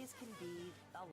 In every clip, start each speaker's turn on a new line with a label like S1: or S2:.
S1: These can be a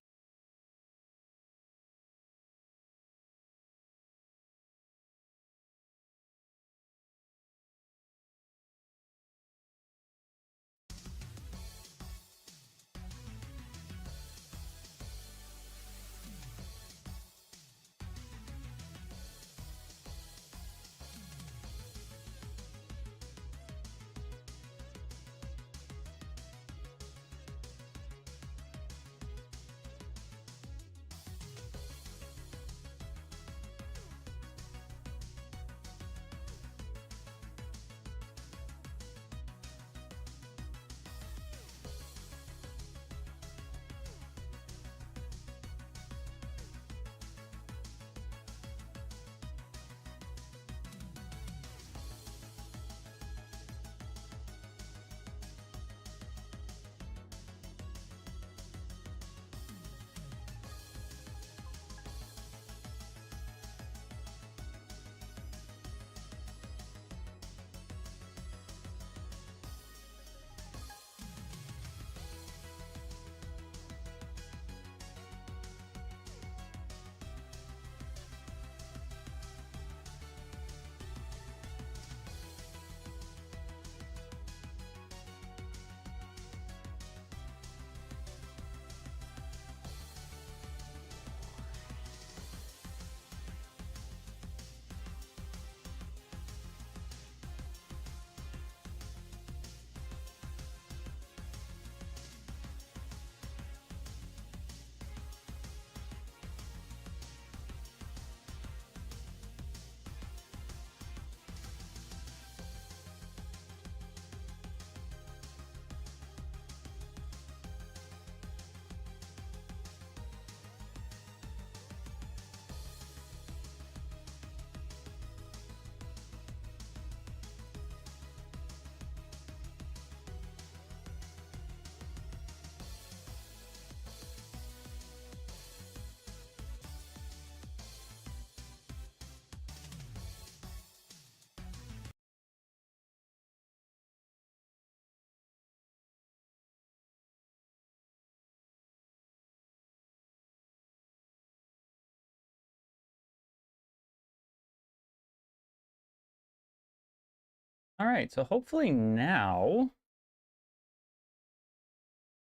S2: All right, so hopefully now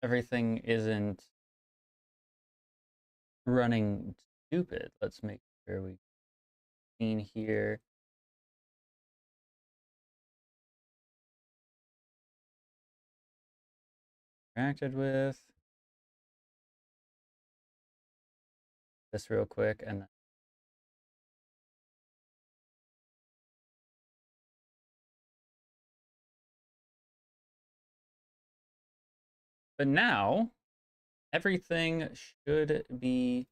S2: everything isn't running stupid. Let's make sure we clean here. Interacted with this real quick and but now everything should be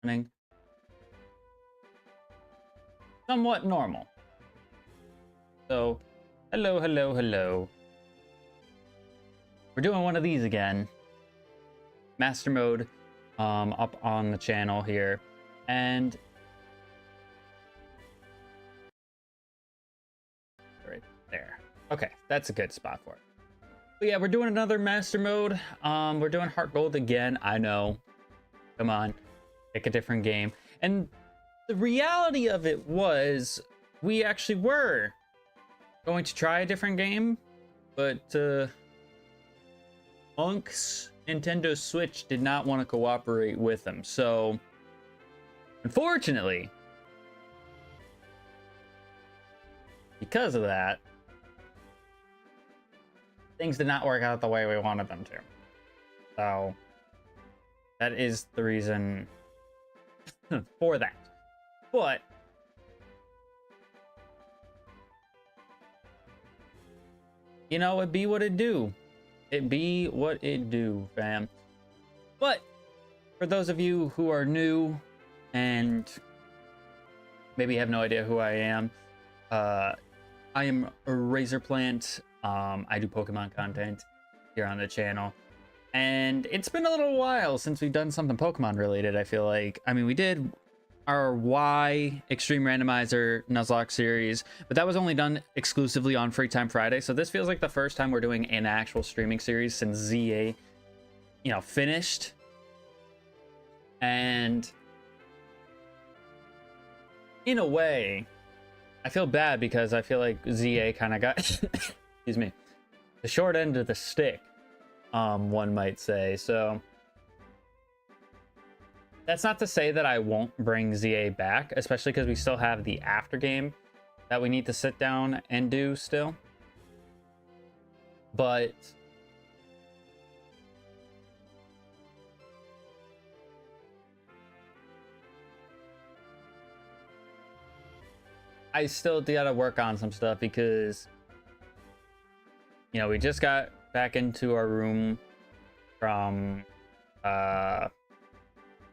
S2: running somewhat normal. So, hello, hello, hello. We're doing one of these again. Mastermode up on the channel here. And right there. Okay, that's a good spot for it. But yeah, we're doing another Mastermode. We're doing Heartgold again. I know. Come on. Pick a different game. And the reality of it was we actually were going to try a different game, but Monk's Nintendo Switch did not want to cooperate with them. So unfortunately, because of that, things did not work out the way we wanted them to. So that is the reason for that. But you know, it be what it do. It be what it do, fam. But for those of you who are new and maybe have no idea who I am a Razor Plant. I do Pokemon content here on the channel. And it's been a little while since we've done something Pokemon related, I feel like. I mean, we did our Y Extreme Randomizer Nuzlocke series, but that was only done exclusively on Free Time Friday. So this feels like the first time we're doing an actual streaming series since ZA you know, finished. And in a way, I feel bad because I feel like ZA kind of got, excuse me, the short end of the stick, one might say. So that's not to say that I won't bring ZA back, especially because we still have the after game that we need to sit down and do still. But I still gotta work on some stuff because, you know, we just got back into our room from the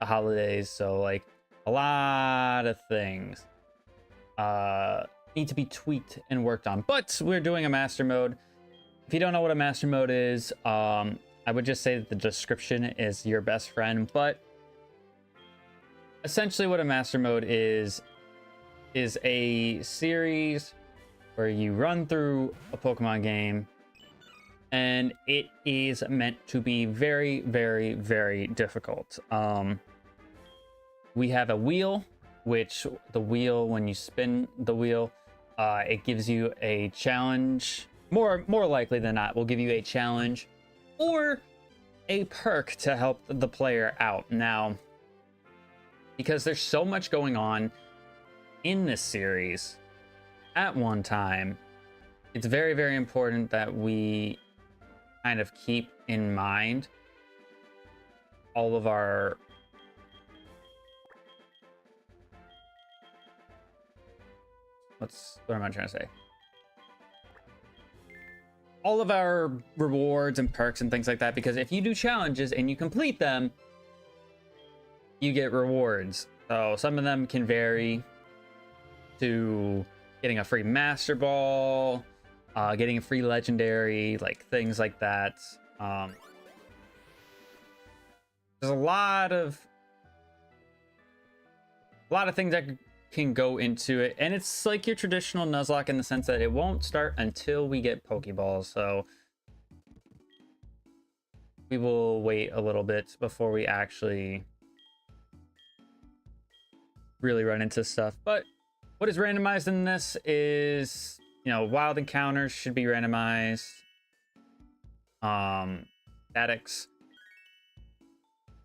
S2: holidays, so like a lot of things need to be tweaked and worked on. But we're doing a master mode. If you don't know what a master mode is, I would just say that the description is your best friend. But essentially what a master mode is a series where you run through a Pokemon game, and it is meant to be very, very, very difficult. We have a wheel, which the wheel, when you spin the wheel, it gives you a challenge. More likely than not, will give you a challenge or a perk to help the player out. Now, because there's so much going on in this series at one time, it's very, very important that we kind of keep in mind all of our what am I trying to say? All of our rewards and perks and things like that, because if you do challenges and you complete them, you get rewards. So some of them can vary to getting a free Master Ball, getting a free legendary, like things like that. There's a lot of things that can go into it, and it's like your traditional Nuzlocke in the sense that it won't start until we get Pokeballs. So we will wait a little bit before we actually really run into stuff. But what is randomized in this is, you know, wild encounters should be randomized. Statics.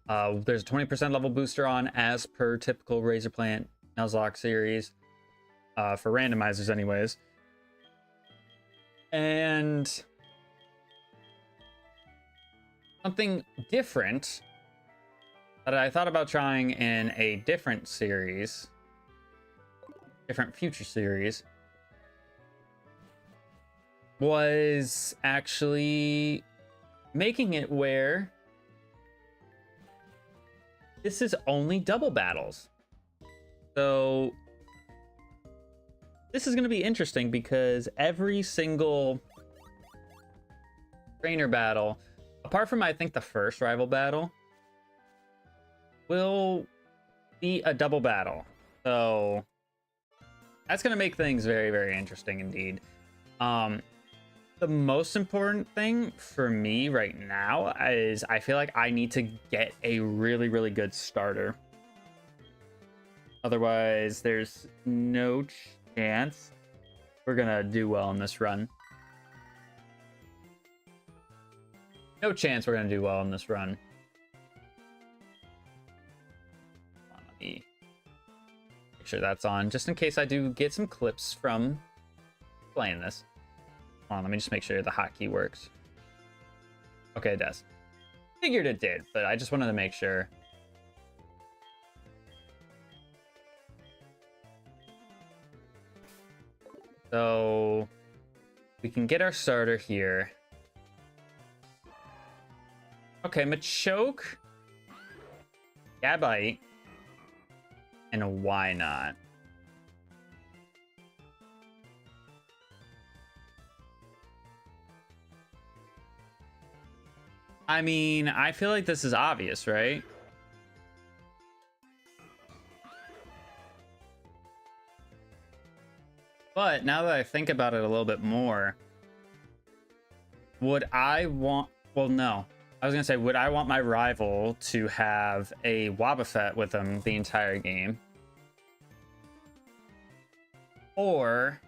S2: There's a 20% level booster on, as per typical Razor Plant Nuzlocke series, for randomizers anyways. And something different that I thought about trying in a different series, different future series, was actually making it where this is only double battles. So this is going to be interesting because every single trainer battle, apart from I think the first rival battle, will be a double battle. So that's going to make things very, very interesting indeed. The most important thing for me right now is I feel like I need to get a really, really good starter. Otherwise, there's no chance we're gonna do well in this run. No chance we're gonna do well in this run. Hold on, let me make sure that's on, just in case I do get some clips from playing this. Hold on, let me just make sure the hotkey works. Okay, it does. Figured it did, but I just wanted to make sure. So we can get our starter here. Okay, Machoke, Gabite, and a why not? I mean, I feel like this is obvious, right? But now that I think about it a little bit more, would I want... Well, no. I was gonna say, would I want my rival to have a Wobbuffet with them the entire game? Or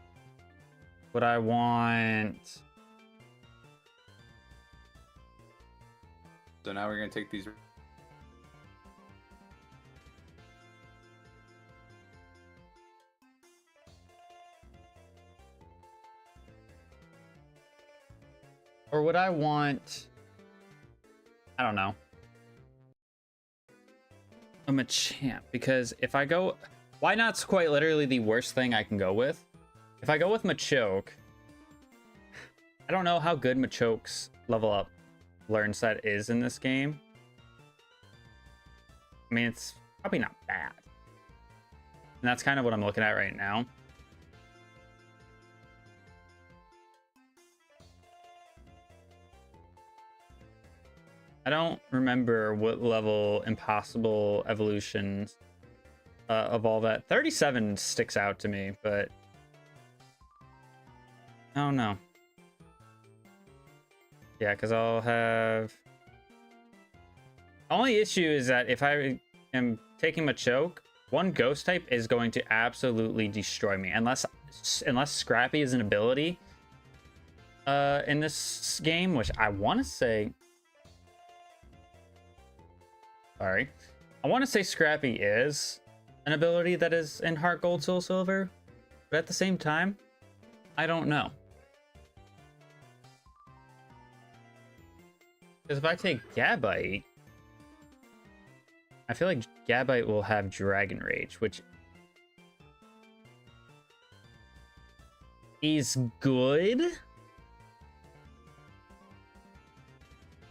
S2: would I want...
S1: So now we're gonna take these.
S2: Or would I want... I don't know. A Machamp, because if I go... Why Not's quite literally the worst thing I can go with. If I go with Machoke, I don't know how good Machoke's level up learn set is in this game. I mean, it's probably not bad. And that's kind of what I'm looking at right now. I don't remember what level Impossible Evolutions of all that. 37 sticks out to me, but I don't know. Yeah, because I'll have... The only issue is that if I am taking Machoke, one Ghost type is going to absolutely destroy me. Unless Scrappy is an ability in this game, which I want to say... Sorry. I want to say Scrappy is an ability that is in Heartgold, Soul Silver, but at the same time, I don't know. Because if I take Gabite, I feel like Gabite will have Dragon Rage, which is good.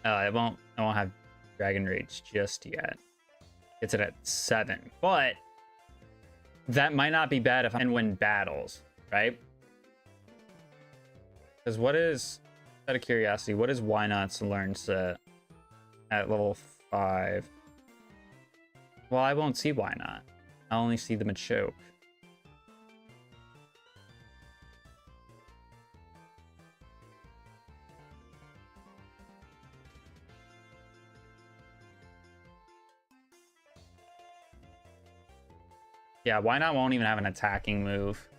S2: Oh, I won't have Dragon Rage just yet. It's at 7, but that might not be bad if I can win battles, right? Because what is, out of curiosity, what is Why Not's learn set at level 5? Well, I won't see Why Not. I'll only see the Machoke. Yeah, Why Not won't even have an attacking move.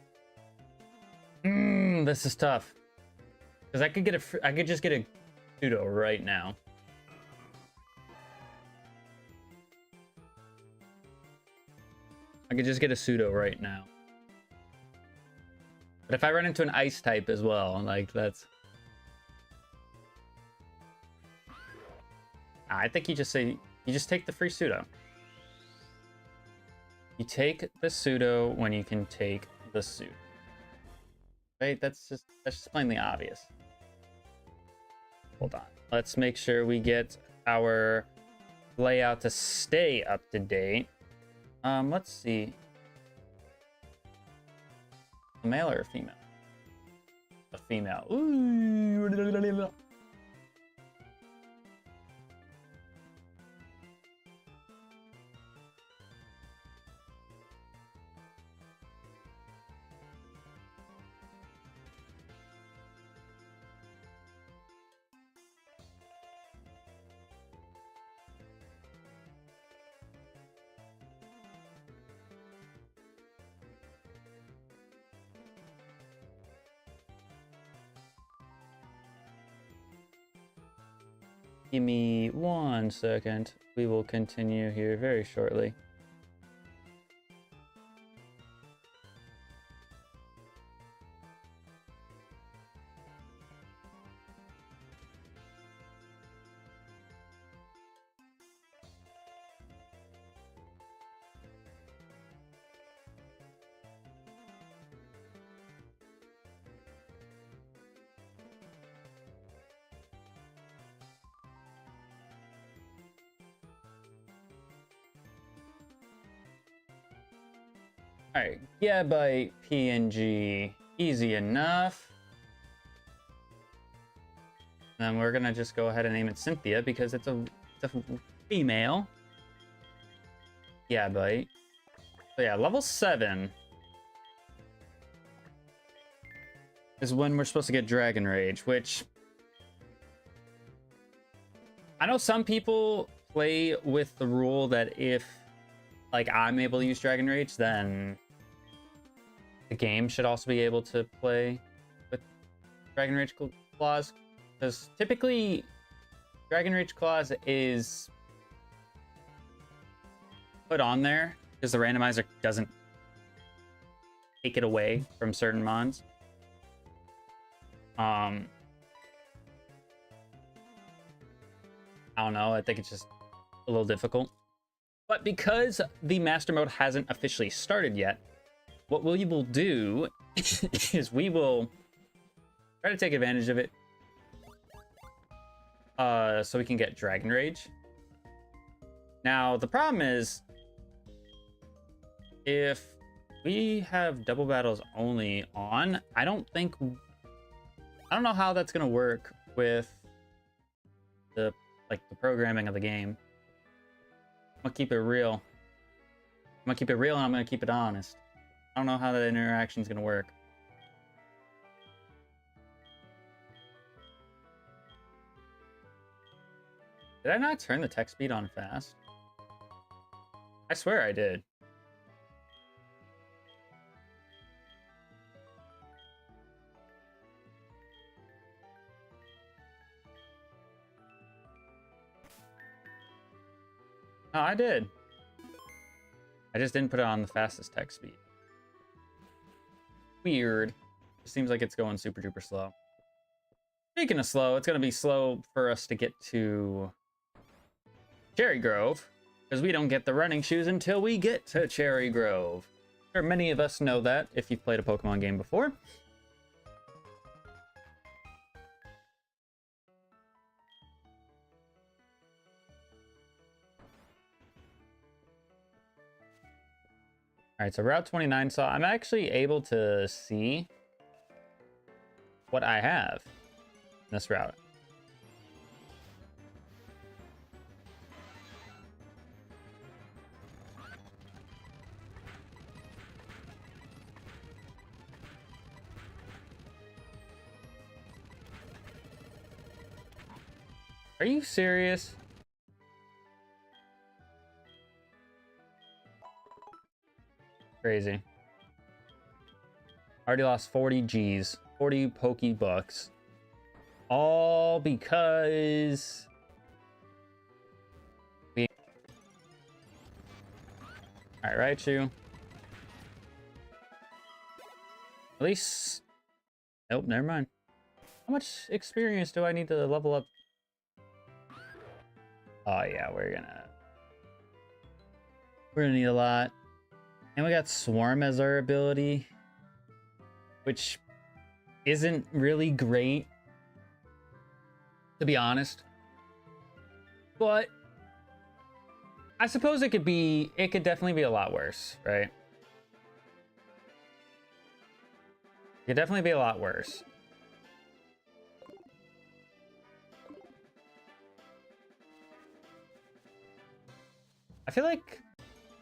S2: This is tough. Because I could just get a pseudo right now. I could just get a pseudo right now. But if I run into an ice type as well, like that's... I think you just take the free pseudo. You take the pseudo when you can take the pseudo. Right? That's just plainly obvious. Hold on. Let's make sure we get our layout to stay up to date. Let's see. A male or a female? A female. Ooh. Give me 1 second. We will continue here very shortly. Alright, yeah, by PNG, easy enough. Then we're gonna just go ahead and name it Cynthia because it's a female. Yeah, bite. So yeah, level 7 is when we're supposed to get Dragon Rage, which I know some people play with the rule that if, like, I'm able to use Dragon Rage, then the game should also be able to play with Dragon Rage clause. Because typically, Dragon Rage clause is put on there because the randomizer doesn't take it away from certain mons. I don't know. I think it's just a little difficult. But because the master mode hasn't officially started yet, what we will do is we will try to take advantage of it so we can get Dragon Rage. Now, the problem is if we have double battles only on, I don't know how that's going to work with the programming of the game. I'm gonna keep it real. I'm gonna keep it real and I'm gonna keep it honest. I don't know how that interaction is gonna work. Did I not turn the text speed on fast? I swear I did. No, I did. I just didn't put it on the fastest text speed. Weird. It seems like it's going super duper slow. Speaking of slow, it's going to be slow for us to get to Cherry Grove, because we don't get the running shoes until we get to Cherry Grove. Sure, many of us know that if you've played a Pokemon game before. All right, so Route 29, so I'm actually able to see what I have in this route. Are you serious? Crazy. Already lost 40 G's, 40 Pokebucks. All because we... Alright, Raichu. At least... Nope, never mind. How much experience do I need to level up? Oh yeah, we're gonna need a lot. And we got Swarm as our ability, which isn't really great, to be honest. But I suppose it could definitely be a lot worse, right? It could definitely be a lot worse. I feel like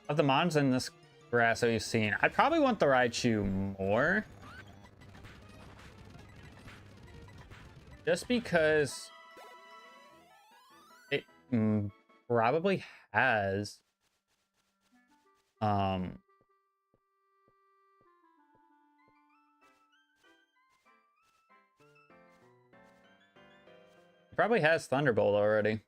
S2: of the mons in this grass that we've seen, I probably want the Raichu more. Just because it probably has it probably has Thunderbolt already.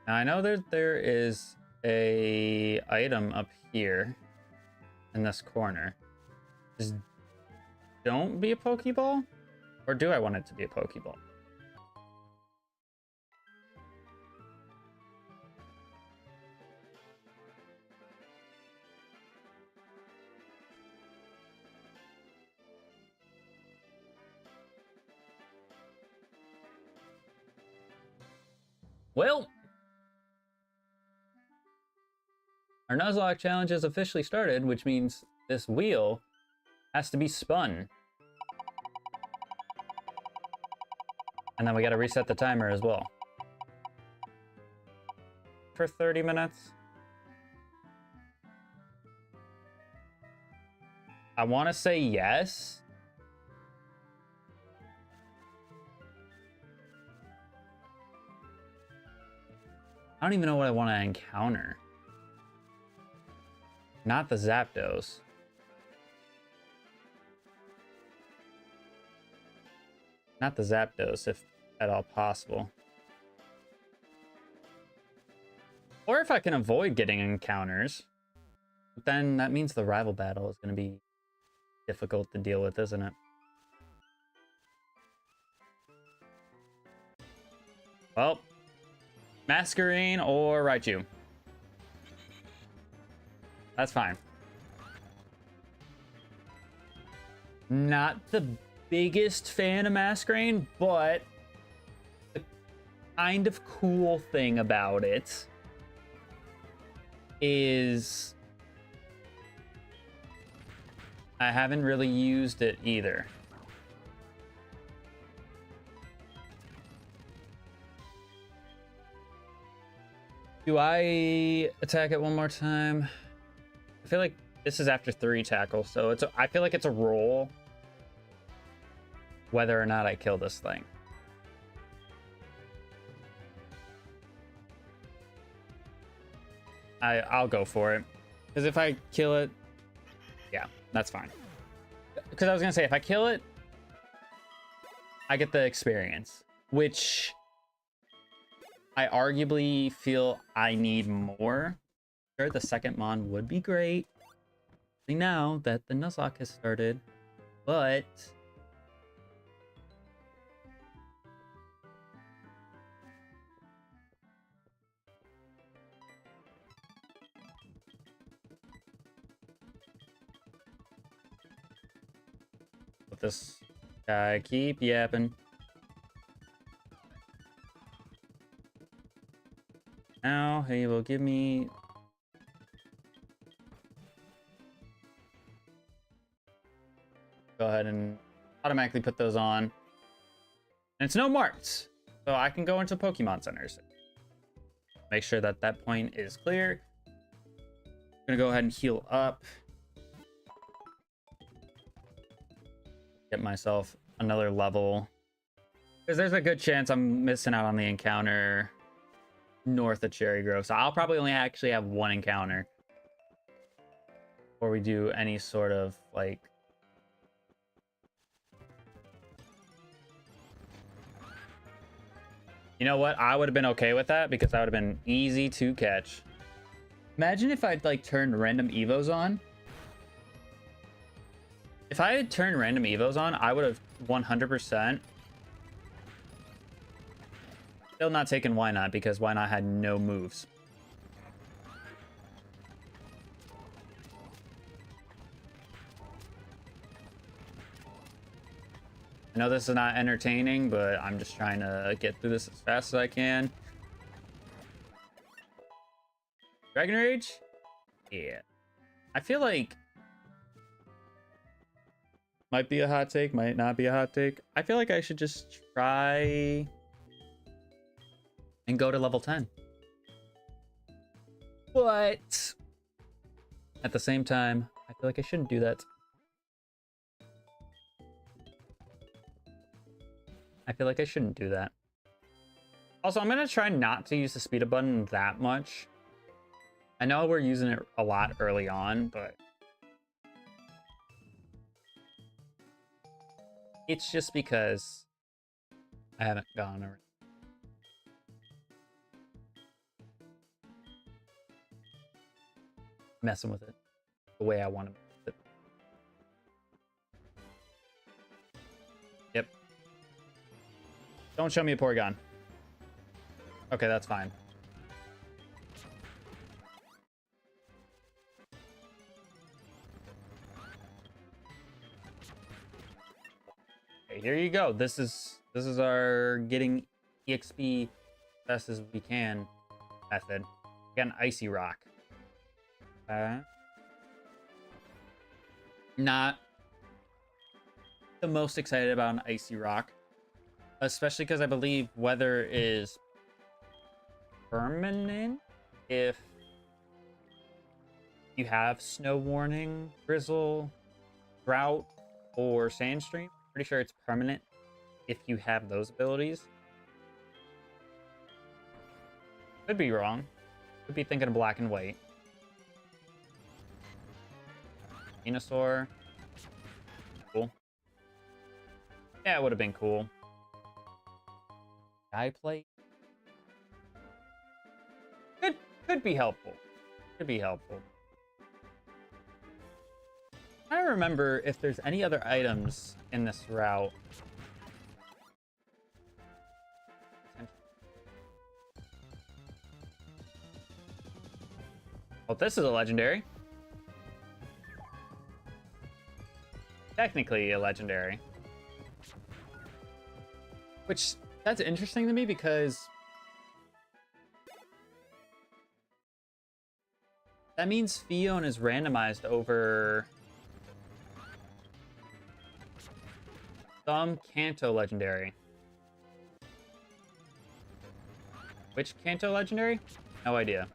S2: Now, I know there is a item up here in this corner. Just don't be a Pokeball? Or do I want it to be a Pokeball? Well, our Nuzlocke challenge has officially started, which means this wheel has to be spun. And then we gotta reset the timer as well. For 30 minutes. I want to say yes. I don't even know what I want to encounter. Not the Zapdos. Not the Zapdos, if at all possible. Or if I can avoid getting encounters. But then that means the rival battle is going to be difficult to deal with, isn't it? Well, Masquerain or Raichu. That's fine. Not the biggest fan of Masquerain, but the kind of cool thing about it is I haven't really used it either. Do I attack it one more time? I feel like this is after 3 tackles, so I feel like it's a roll whether or not I kill this thing. I'll go for it. Because if I kill it, yeah, that's fine. Because I was going to say, if I kill it, I get the experience, which I arguably feel I need more. Sure, the second Mon would be great now that the nuzlocke has started, but let this guy keep yapping. Now he will give me go ahead and automatically put those on. And it's no marks, so I can go into Pokemon centers. Make sure that that point is clear. I'm gonna go ahead and heal up. Get myself another level. Because there's a good chance I'm missing out on the encounter north of Cherry Grove. So I'll probably only actually have 1 encounter before we do any sort of like you know what? I would have been okay with that because that would have been easy to catch. Imagine if I'd like turned random Evos on. If I had turned random Evos on, I would have 100% still not taken Why Not because Why Not had no moves. I know this is not entertaining, but I'm just trying to get through this as fast as I can. Dragon Rage? Yeah. I feel like might be a hot take, might not be a hot take. I feel like I should just try and go to level 10. But at the same time, I feel like I shouldn't do that. I feel like I shouldn't do that. Also, I'm going to try not to use the speed up button that much. I know we're using it a lot early on, but it's just because I haven't gone over. Messing with it the way I want to mess with it. Yep. Don't show me a Porygon. Okay, that's fine. Okay, here you go. This is our getting EXP best as we can method. We got an Icy Rock. Not the most excited about an Icy Rock, especially because I believe weather is permanent if you have snow warning, drizzle, Drought or Sandstream. Pretty sure it's permanent if you have those abilities. Could be wrong. Could be thinking of black and white. Venusaur. Cool. Yeah, it would have been cool. Sky Plate. Could be helpful. Could be helpful. I don't remember if there's any other items in this route. Well, this is a legendary. Technically a legendary. Which, that's interesting to me because that means Fion is randomized over some Kanto legendary. Which Kanto legendary? No idea.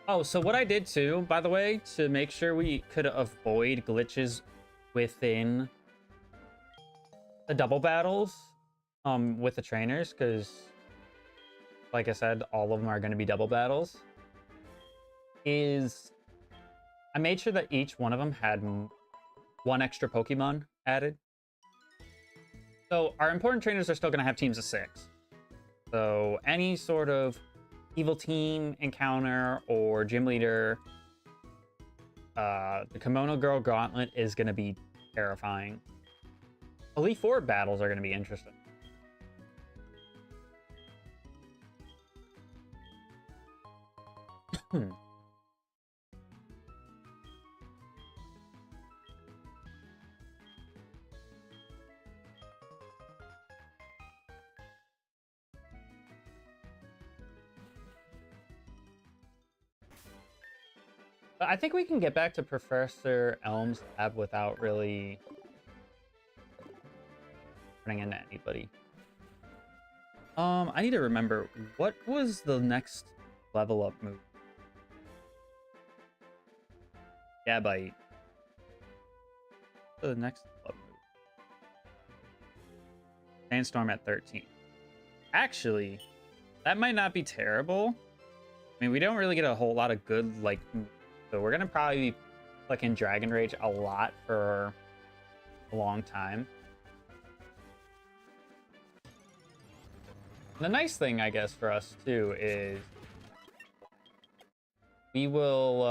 S2: Oh, so what I did too, by the way, to make sure we could avoid glitches within the double battles with the trainers, because like I said, all of them are going to be double battles, is I made sure that each one of them had one extra Pokemon added. So our important trainers are still going to have teams of 6. So any sort of evil team encounter or gym leader, the Kimono Girl Gauntlet is going to be terrifying. Elite Four battles are going to be interesting. I think we can get back to Professor Elm's lab without really running into anybody. I need to remember, what was the next level up move? Gabite. The next level up move. Sandstorm at 13. Actually, that might not be terrible. I mean, we don't really get a whole lot of good, like, so we're gonna probably be clicking Dragon Rage a lot for a long time. The nice thing, I guess, for us too is we will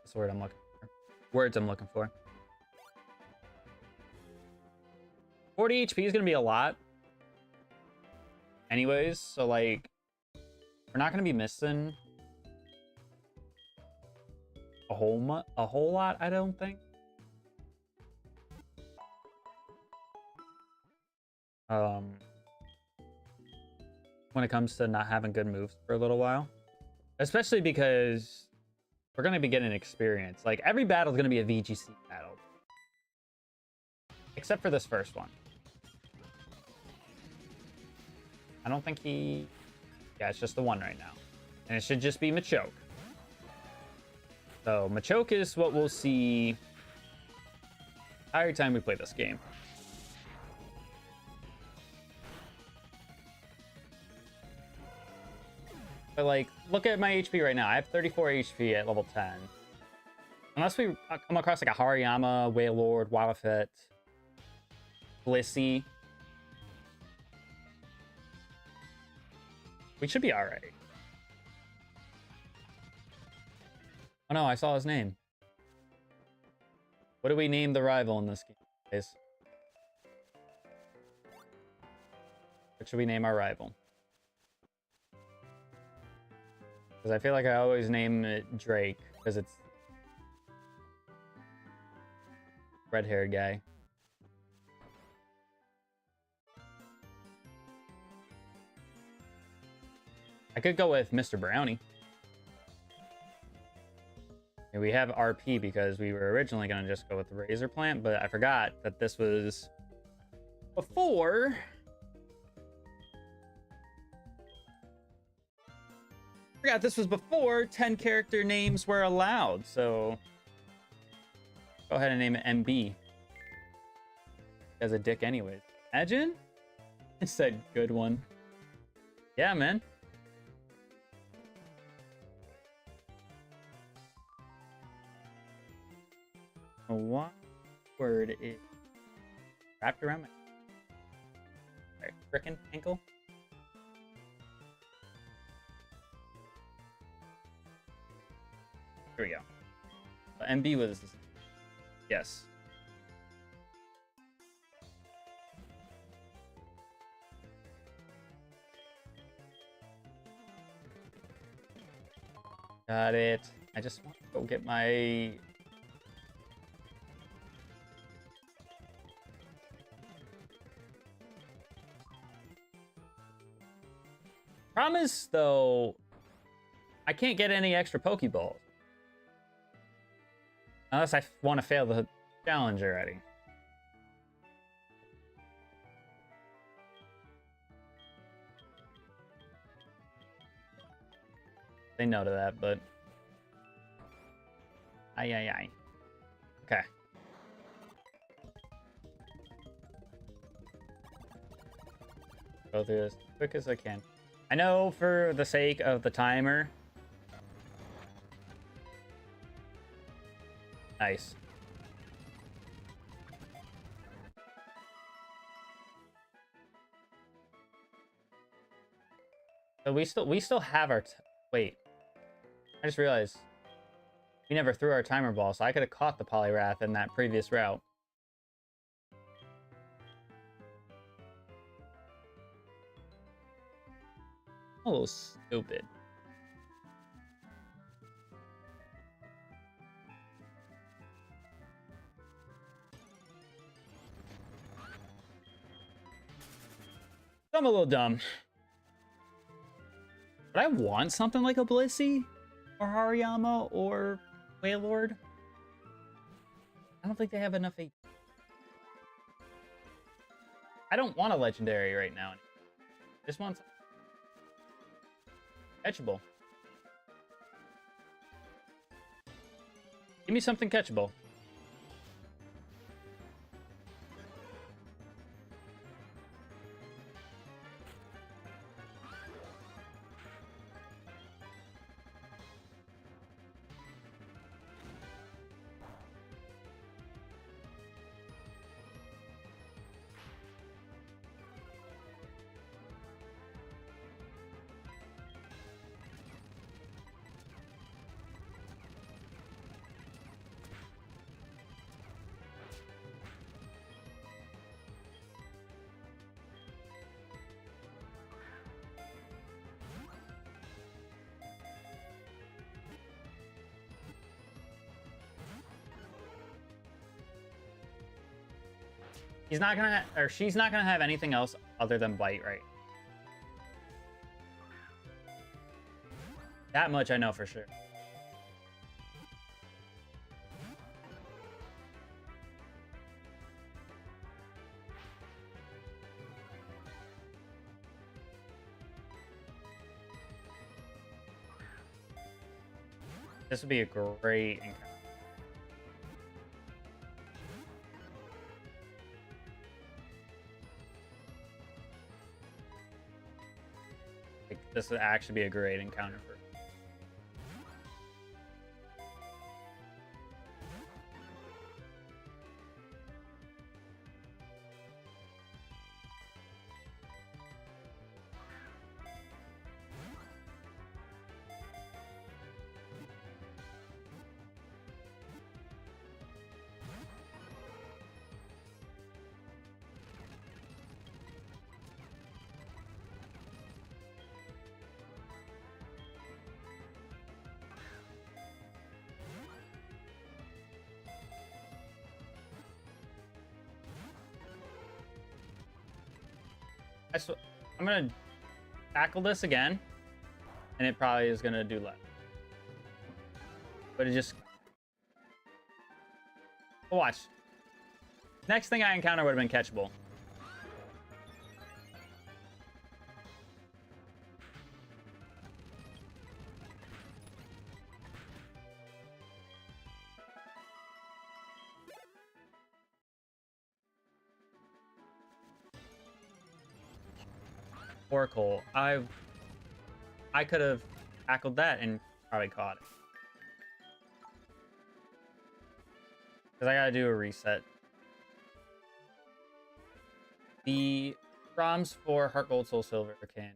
S2: that's the word I'm looking for. Words I'm looking for. 40 HP is gonna be a lot. Anyways, so like we're not gonna be missing a whole lot, I don't think. When it comes to not having good moves for a little while, especially because we're gonna be getting experience. Like every battle is gonna be a VGC battle, except for this first one. I don't think he... Yeah, it's just the one right now. And it should just be Machoke. So, Machoke is what we'll see every time we play this game. But, like, look at my HP right now. I have 34 HP at level 10. Unless we come across, like, a Hariyama, Wailord, Wildfit, Blissey, we should be alright. Oh no, I saw his name. What do we name the rival in this game, guys? What should we name our rival? Because I feel like I always name it Drake, because it's red-haired guy. I could go with Mr. Brownie. And we have RP because we were originally going to just go with the Razor Plant, but I forgot that this was before... forgot this was before 10 character names were allowed, so go ahead and name it MB. As a dick anyways. Imagine? It said good one. Yeah, man. One word is wrapped around my frickin' ankle. Here we go. So MB was... yes. Got it. I just want to go get my... promise, though, I can't get any extra Pokeballs. Unless I want to fail the challenge already. Say no to that, but... Aye. Okay. Go through this as quick as I can. I know for the sake of the timer... nice. So we still have our... wait. I just realized we never threw our timer ball, so I could have caught the Poliwrath in that previous route. A little stupid. I'm a little dumb. But I want something like a Blissey, or Hariyama, or Wailord. I don't think they have enough HP. I don't want a legendary right now. Just want catchable. Give me something catchable. He's not gonna, or she's not gonna have anything else other than bite, right? That much I know for sure. This would be a great encounter. This would actually be a great encounter for... I'm gonna tackle this again, and it probably is gonna do less. But it just But watch. Next thing I encounter would have been catchable. Oracle. I could have tackled that and probably caught it. Because I gotta do a reset. The ROMs for Heartgold, Soul Silver can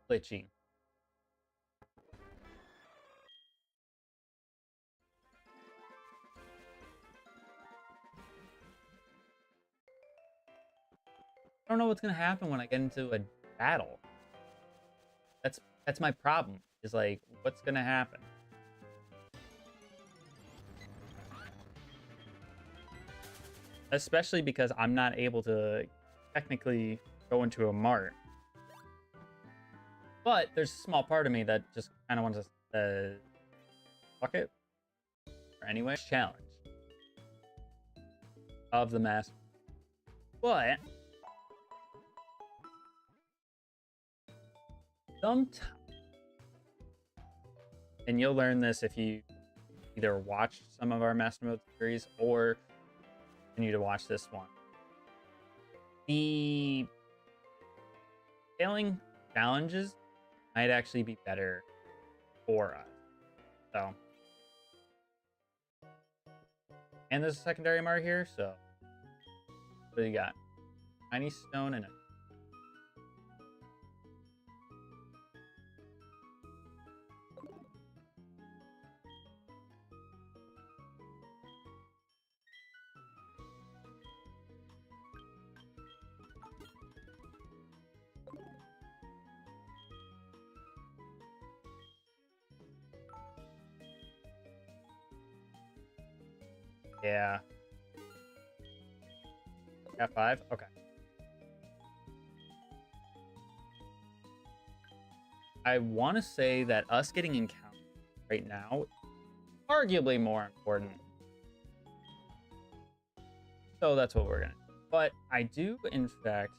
S2: glitchy. I don't know what's gonna happen when I get into a battle. That's my problem. Is like, what's gonna happen? Especially because I'm not able to technically go into a mart. But there's a small part of me that just kind of wants to fuck it. Or anyway, challenge of the master. But sometimes, and you'll learn this if you either watch some of our Mastermode series or continue to watch this one. The failing challenges might actually be better for us. So, and there's a secondary mark here. So, what do you got? Tiny stone and a yeah. Got 5? Okay. I want to say that us getting encountered right now, arguably more important. So that's what we're going to do. But I do, in fact,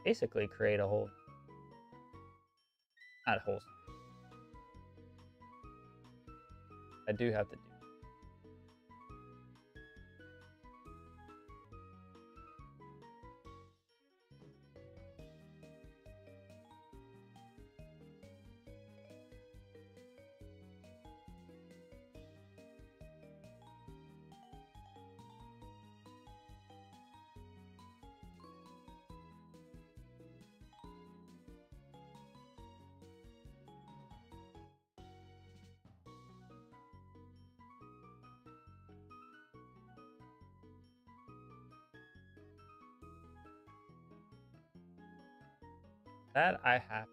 S2: basically create a whole, not a whole, I do have to do. That I have.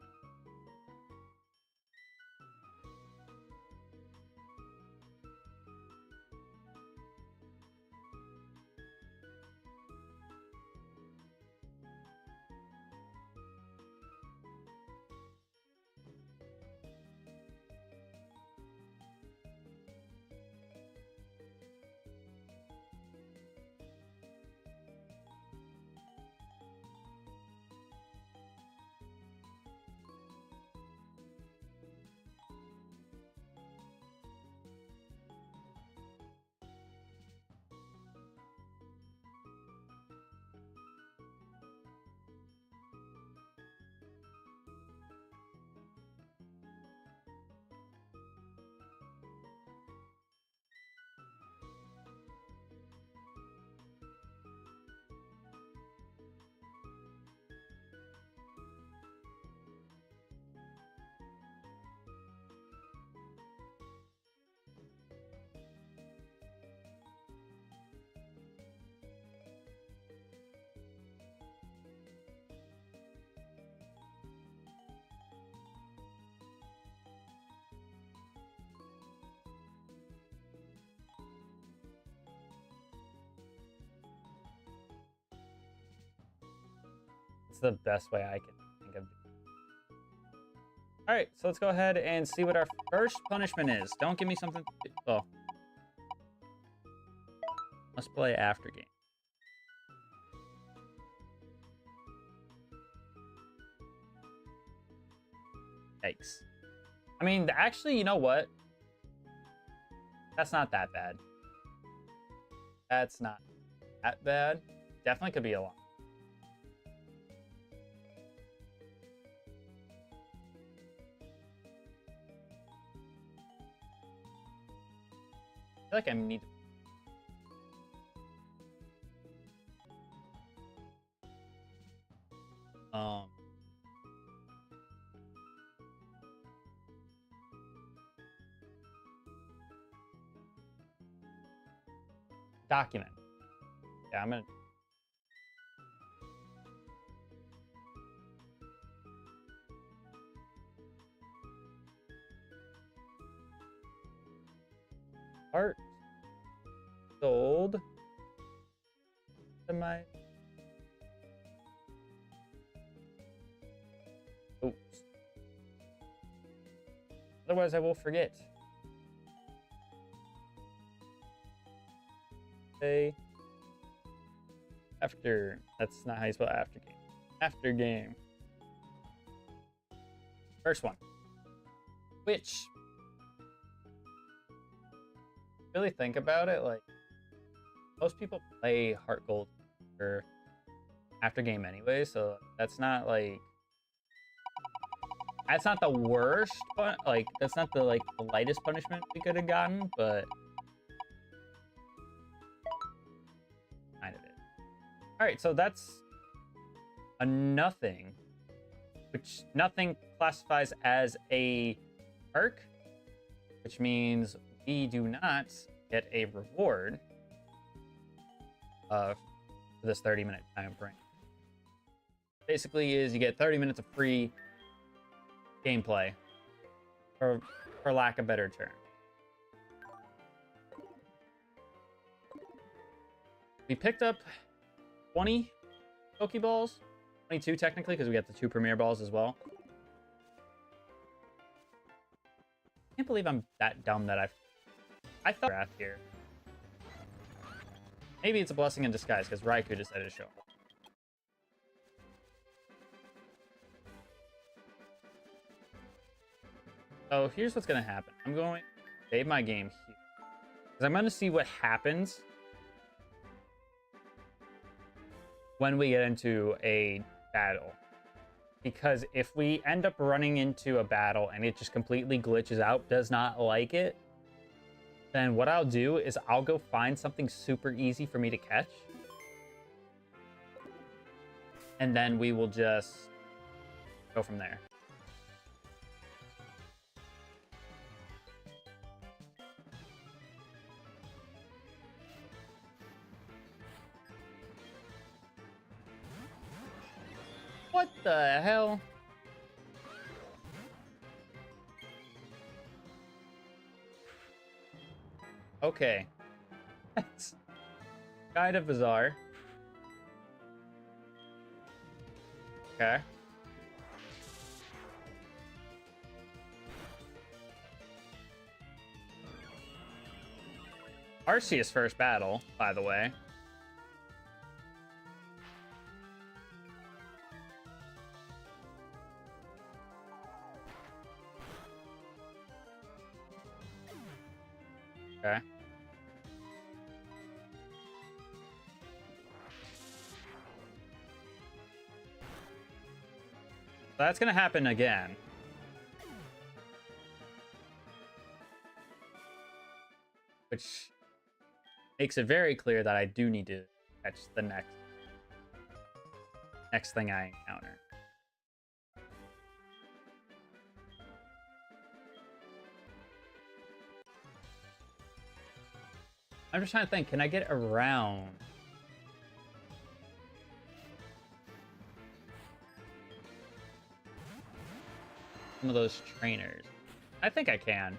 S2: It's the best way I can think of. All right, so let's go ahead and see what our first punishment is. Don't give me something. Oh, let's play after game. Yikes. I mean, actually, you know what? That's not that bad. That's not that bad. Definitely could be a lot. I feel like I need to... Document. Yeah, I'm gonna... Heartgold. Am I... Oops. Otherwise, I will forget. After, that's not how you spell after game. After game. First one. Which, really think about it, like, most people play Heartgold for after game anyway, so that's not like, that's not the worst, but like, that's not the like the lightest punishment we could have gotten, but kind of it. All right, so that's a nothing, which nothing classifies as a perk, which means we do not get a reward for this 30-minute time frame. Basically is you get 30 minutes of free gameplay, or for lack of a better term. We picked up 20 Pokeballs, 22 technically, because we got the 2 Premier Balls as well. I can't believe I'm that dumb that I thought wrath here. Maybe it's a blessing in disguise because Raikou decided to show up. So here's what's going to happen. I'm going to save my game here, because I'm going to see what happens when we get into a battle. Because if we end up running into a battle and it just completely glitches out, does not like it, then what I'll do is I'll go find something super easy for me to catch. And then we will just go from there. What the hell? Okay. That's kind of bizarre. Okay. Arceus' first battle, by the way. Okay. That's gonna happen again. Which makes it very clear that I do need to catch the next thing I encounter. I'm just trying to think, can I get around? Some of those trainers. I think I can.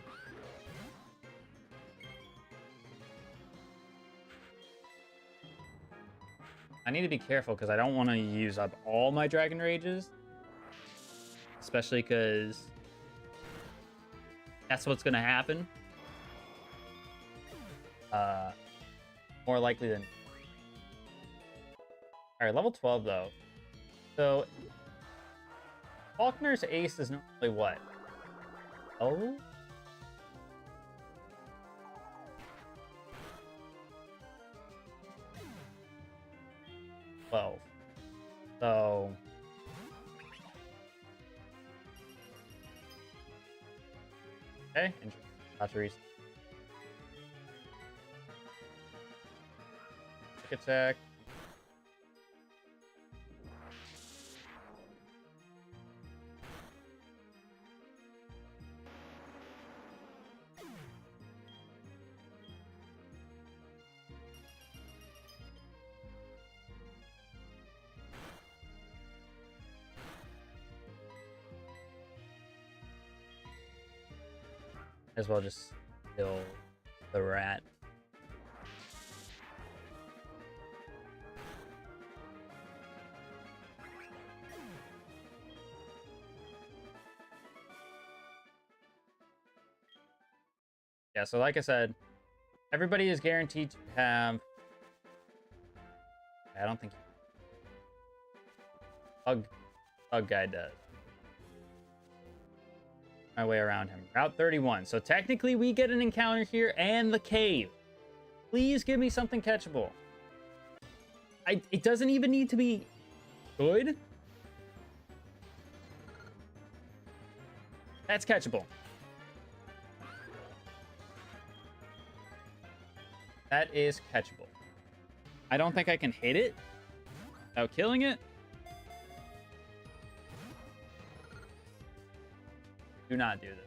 S2: I need to be careful because I don't want to use up all my Dragon Rages. Especially because that's what's going to happen. More likely than... Alright, level 12 though. So, Faulkner's ace is normally what? Oh? Well, so okay, interesting. About to reset. Quick attack. As well just kill the rat. Yeah, so like I said, everybody is guaranteed to have... I don't think... Bug guy does. My way around him. Route 31. So technically we get an encounter here and the cave. Please give me something catchable. It doesn't even need to be good. That's catchable. That is catchable. I don't think I can hit it without killing it. Do not do this.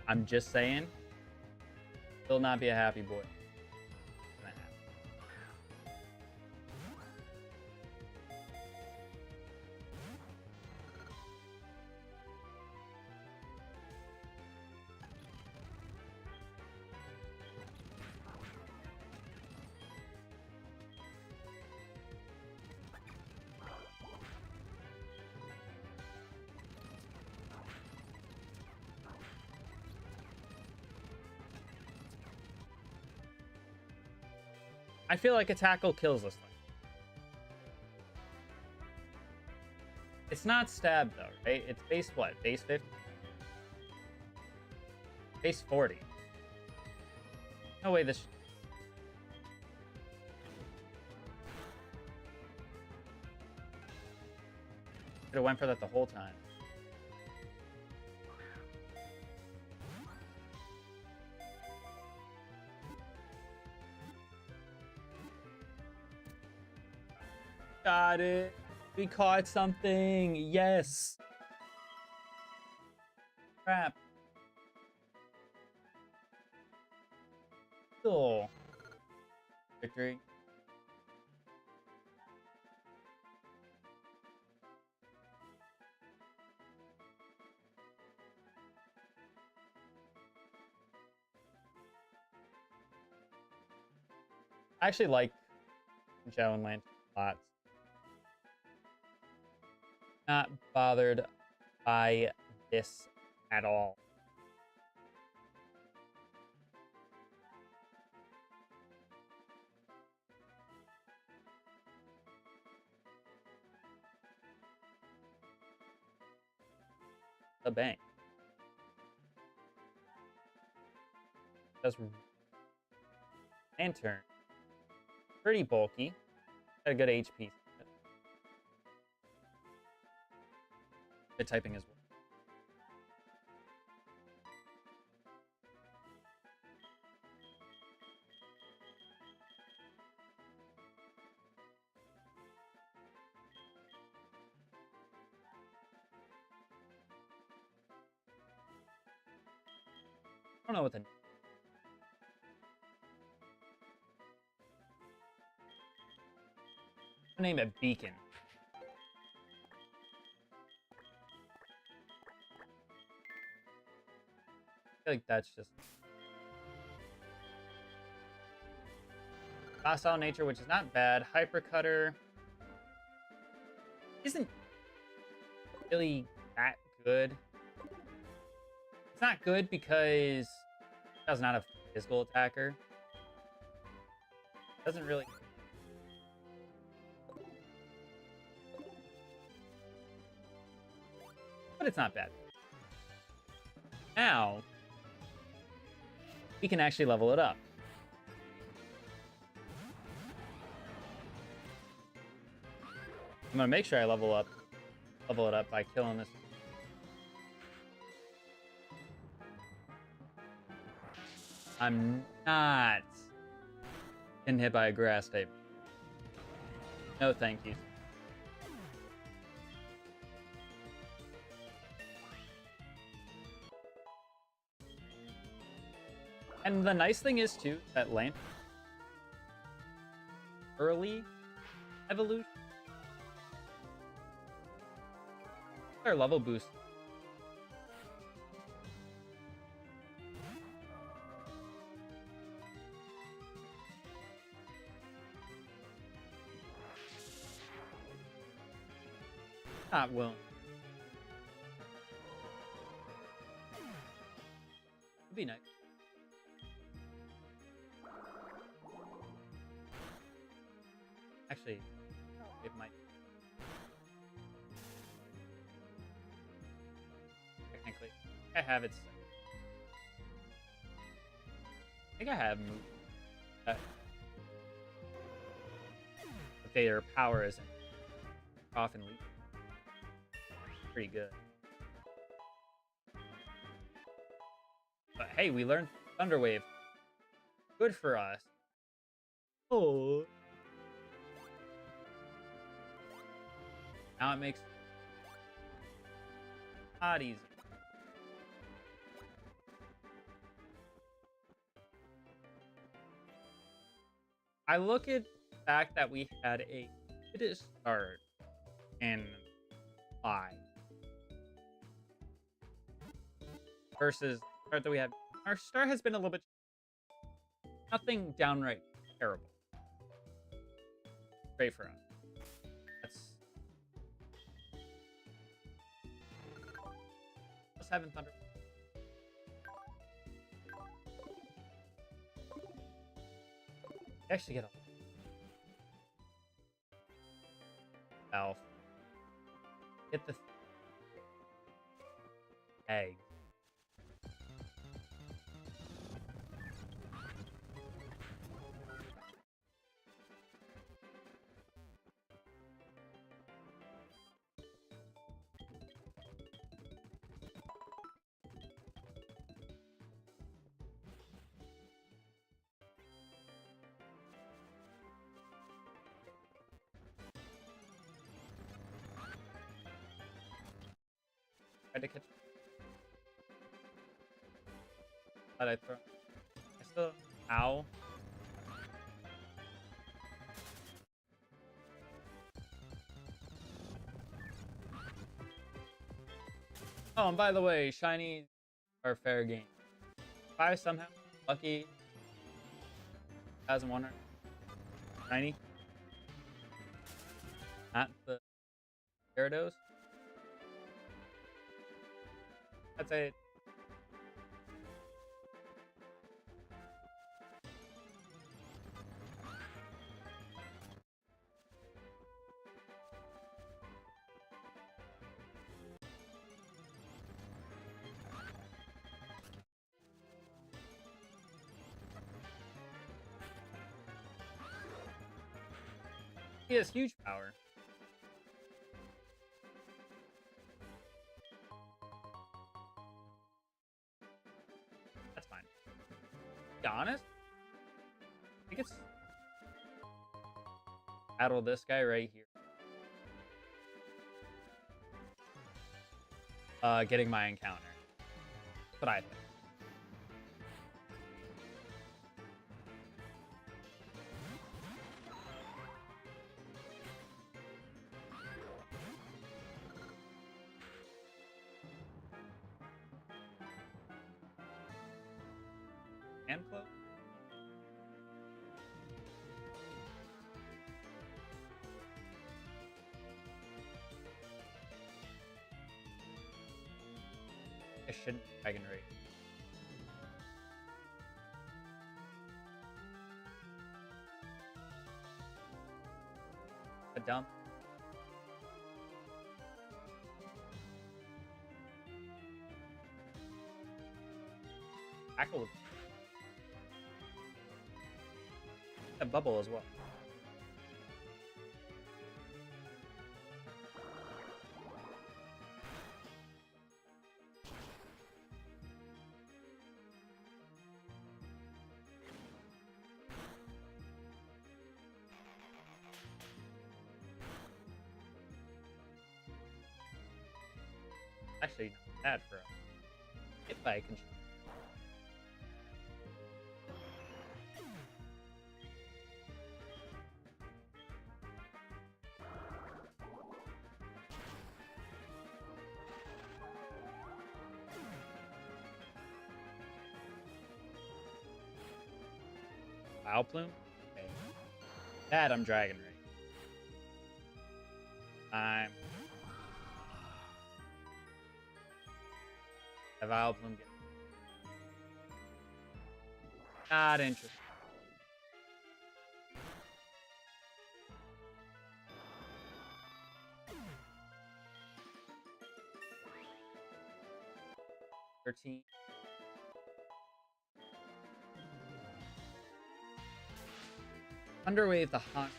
S2: I'm just saying. Will not be a happy boy. I feel like a tackle kills this thing. It's not stab though, right? It's base what? Base 50? Base 40. No way this... Could have went for that the whole time. Got it. We caught something. Yes. Crap. Cool. Victory. I actually like Joe and Lantern lots. Not bothered by this at all. The bank. Does Lantern. Pretty bulky. Got a good HP. Good typing as well. I don't know what the... I'll name it Beacon. I feel like that's just... Docile nature, which is not bad. Hyper cutter isn't really that good. It's not good because it does not have physical attacker. Doesn't really. But it's not bad. Now, we can actually level it up. I'm gonna make sure I level it up by killing this. I'm not getting hit by a grass type. No, thank you. And the nice thing is too that lamp early evolution. Our level boost. Not willing. It'd be nice. Actually, it might. Technically, I have it. I think I have moved. Okay, their power isn't off and leap. Pretty good. But hey, we learned Thunder Wave. Good for us. Oh. Now it makes it a lot easier. I look at the fact that we had a good start in 5 versus the start that we had. Our start has been a little bit nothing downright terrible. Great for us. Let's have Thunder. Actually get a Alf. Get the egg. Tried to catch. But I throw. I still. Ow. Oh, and by the way, shiny are fair game. If I somehow lucky 1,100 shiny, not the Gyarados. I'd say he has huge power. That's fine. To be honest, I think it's battle this guy right here. Getting my encounter. That's what I think. And close. I shouldn't Dragon Rage. A dump. Tackle. A bubble as well. Actually, not bad for a hit by a control. Foul Plume? Okay. That I'm Dragon Ray. I'm a Foul Plume. Not interested. Underwave the hunt.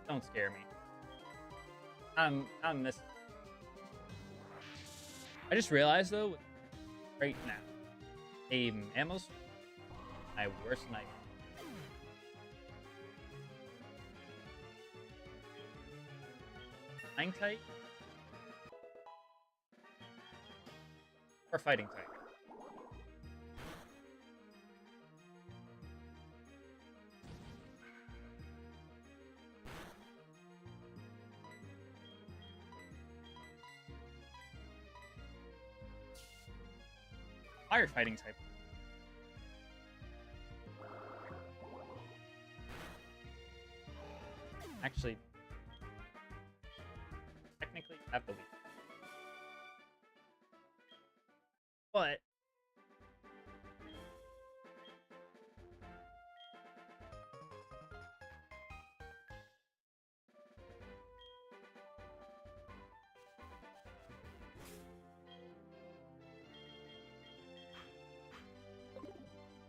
S2: Don't scare me. I'm missing. I just realized though, right now, a ammo my worst nightmare. Flying type or fighting type? Firefighting type. Actually, technically, I have the lead. But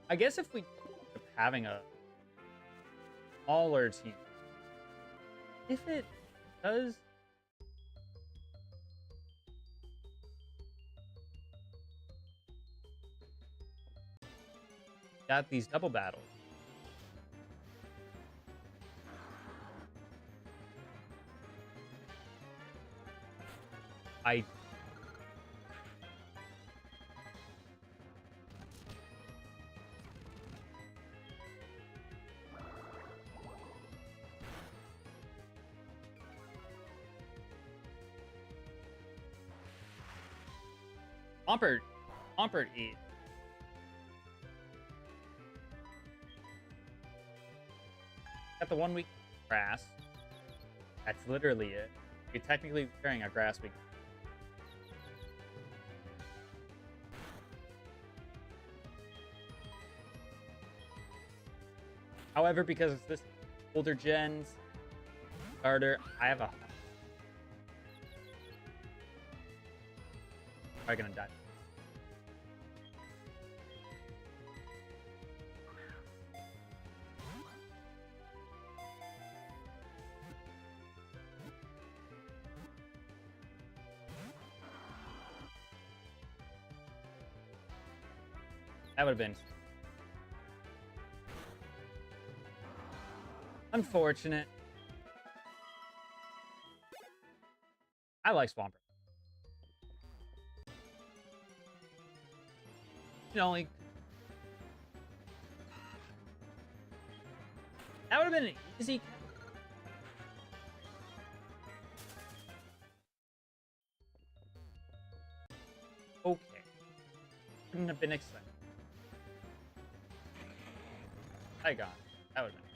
S2: I guess if we end up having a smaller team, if it does got these double battles, I Swampert E. Got the 1 week grass. That's literally it. You're technically carrying a grass week. However, because it's this older gen's starter, I have a probably gonna die. That would have been unfortunate. I like Swampert. You know, like that would have been an easy. Okay. Couldn't have been exciting. I got it. That would have been.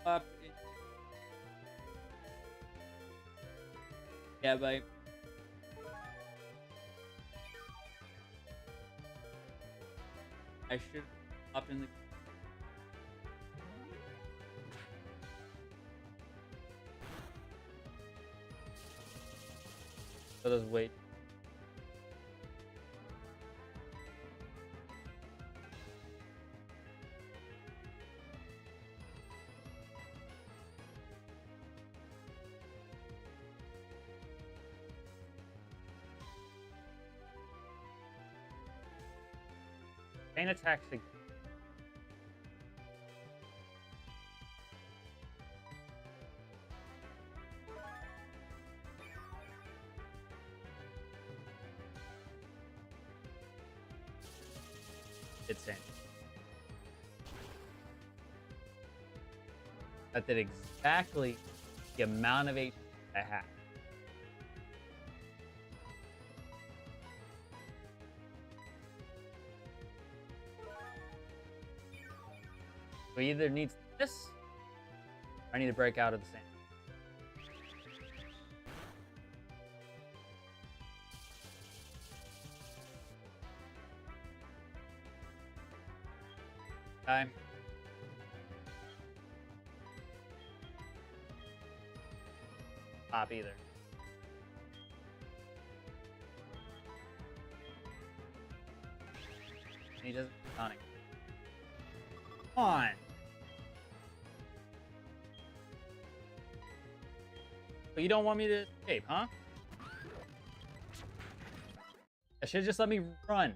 S2: Up. Yeah, but I should up in the. So let's wait. Chain attacks again. It's in. That did exactly the amount of HP I had. We either need this, or I need to break out of the sand. Okay. Pop either. He doesn't. Sonic. Come on. But you don't want me to escape, huh? I should just let me run.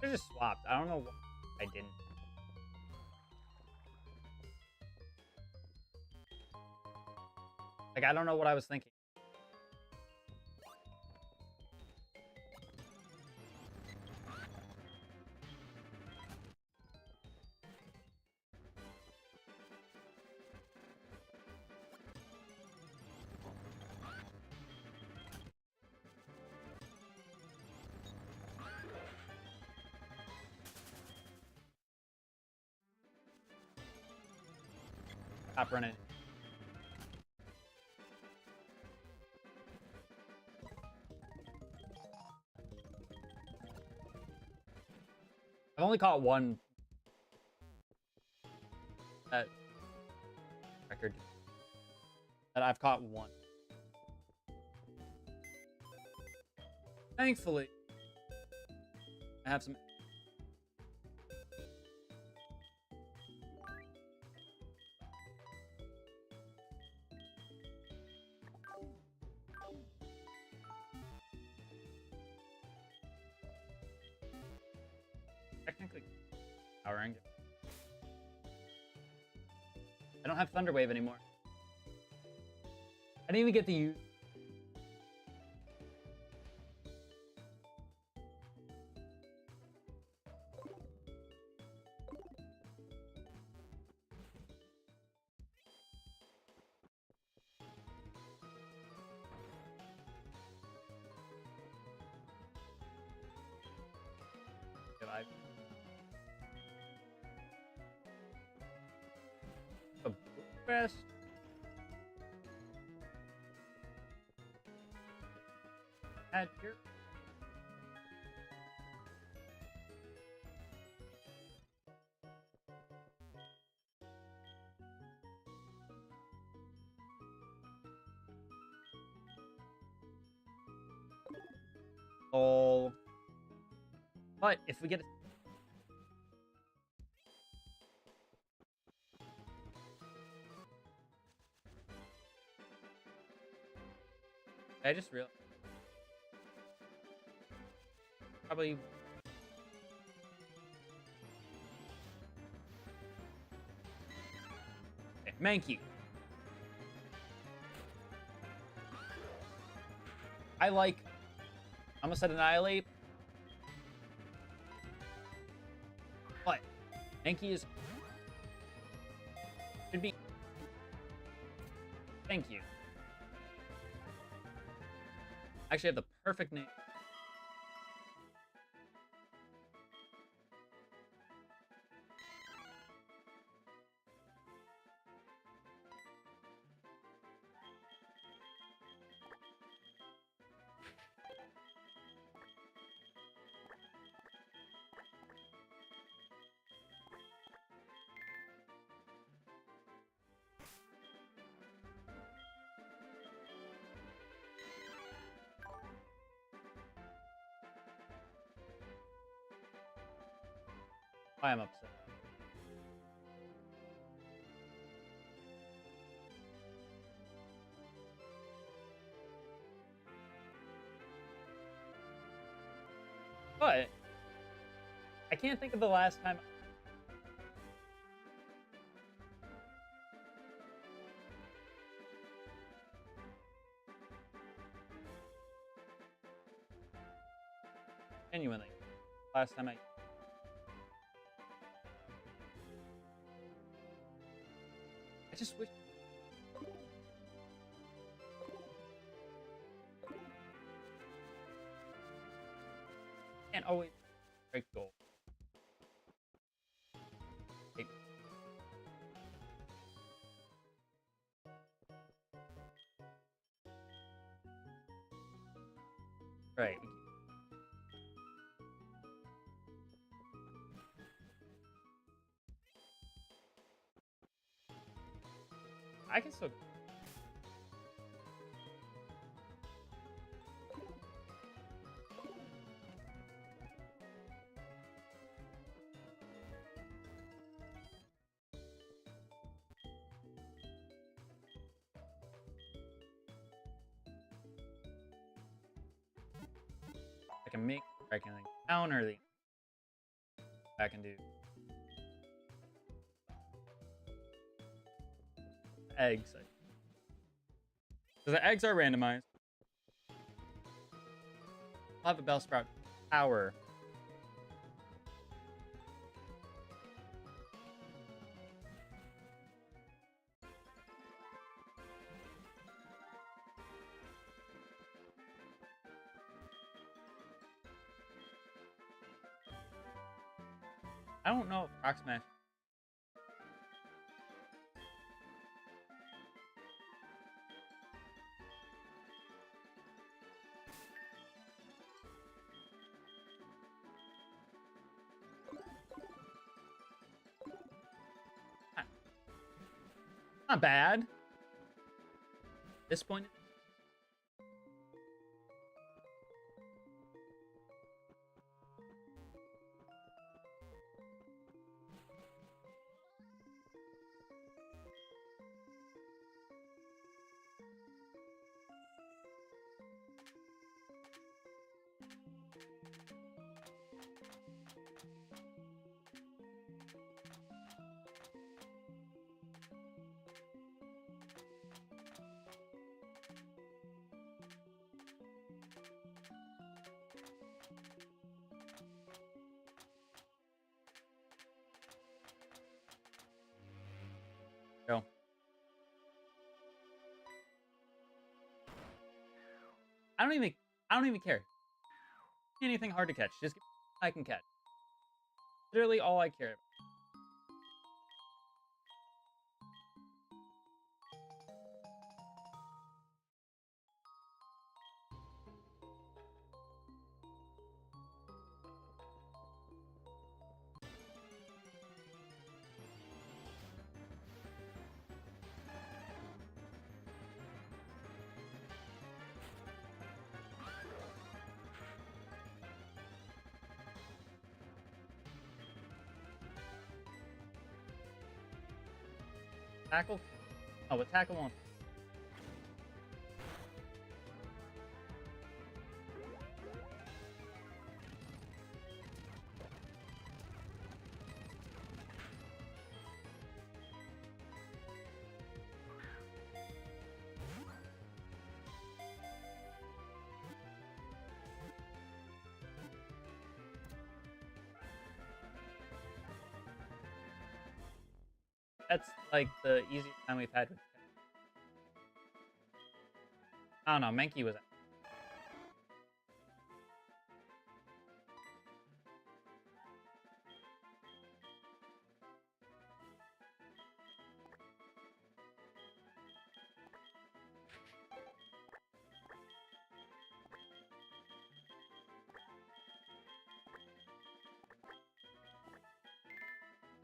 S2: I just swapped. I don't know why I didn't. Like, I don't know what I was thinking. Stop running. I've only caught one record that I've caught one. Thankfully, I have some. Technically, powering. I don't have Thunder Wave anymore. I didn't even get to use. A best. Add here. Lol. But if we get a... I just realized. Probably... Okay, Mankey. I like... I almost said Annihilate. But Mankey is... should be... Thank you. Actually, I have the perfect name. I am upset. But I can't think of the last time. Genuinely, last time I just wish. Can't always break gold. Okay. Right. I can still. I can make. I can counter the. I can do. Eggs. So the eggs are randomized. I'll have a Bellsprout power. I don't know if Rock Smash. Not bad. At this point. Go. I don't even care. Anything hard to catch. Just I can catch. Literally all I care about. Tackle? Oh, but tackle won't. That's like the easiest time we've had with. I don't know. Mankey was.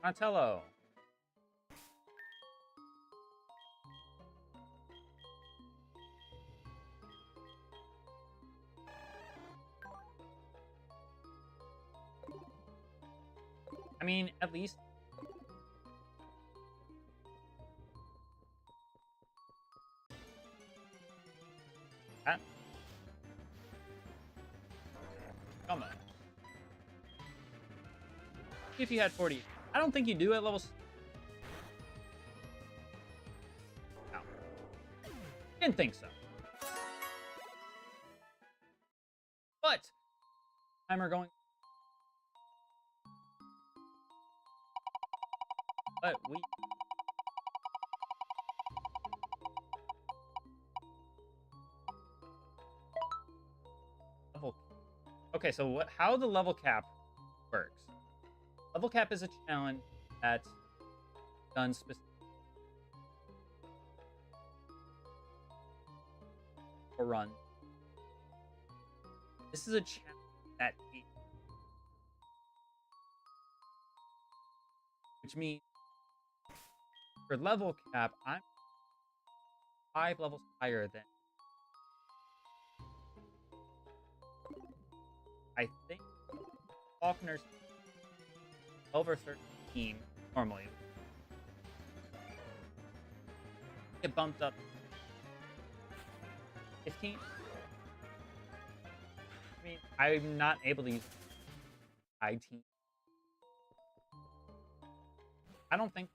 S2: Martello. I mean, at least. That. Come on. If you had 40. I don't think you do at level. No. Didn't think so. But. Timer going. But we. Level. Okay, so what? How the level cap works? Level cap is a challenge that's done specifically for run. This is a challenge that, which means for level cap, I'm 5 levels higher than. I think Faulkner's 12 or 13 normally. Get bumped up 15. I mean, I'm not able to use IT. I don't think.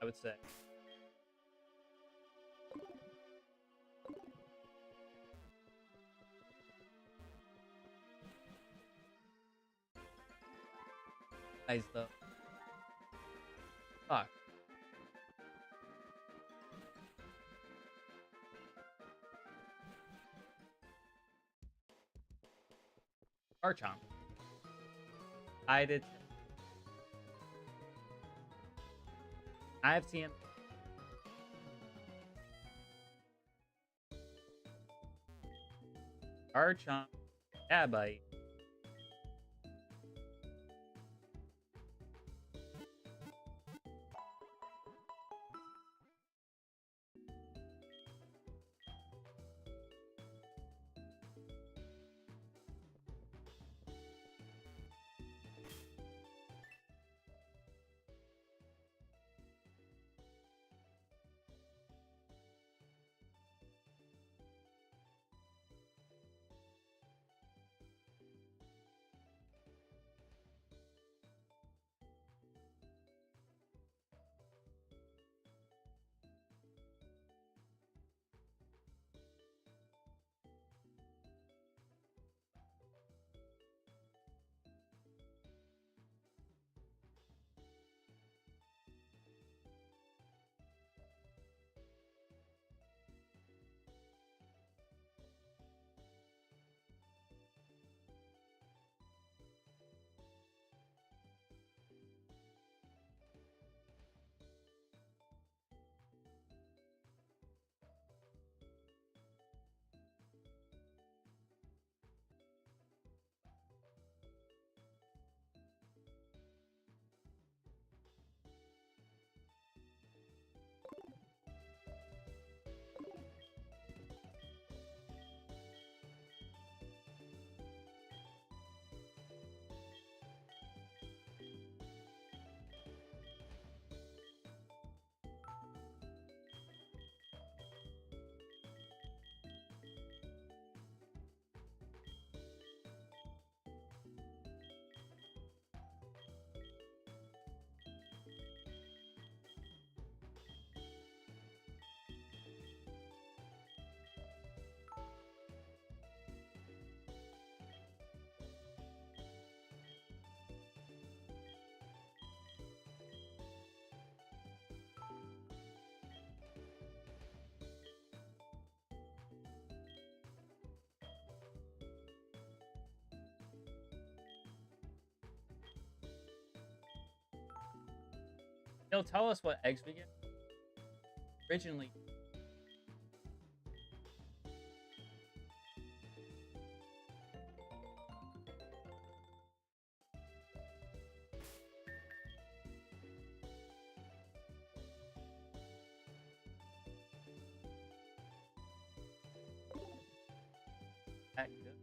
S2: I would say. Guys, though. Fuck. Archon. I did. I've seen. Archon. Yeah, bite. He'll tell us what eggs we get. Originally, active.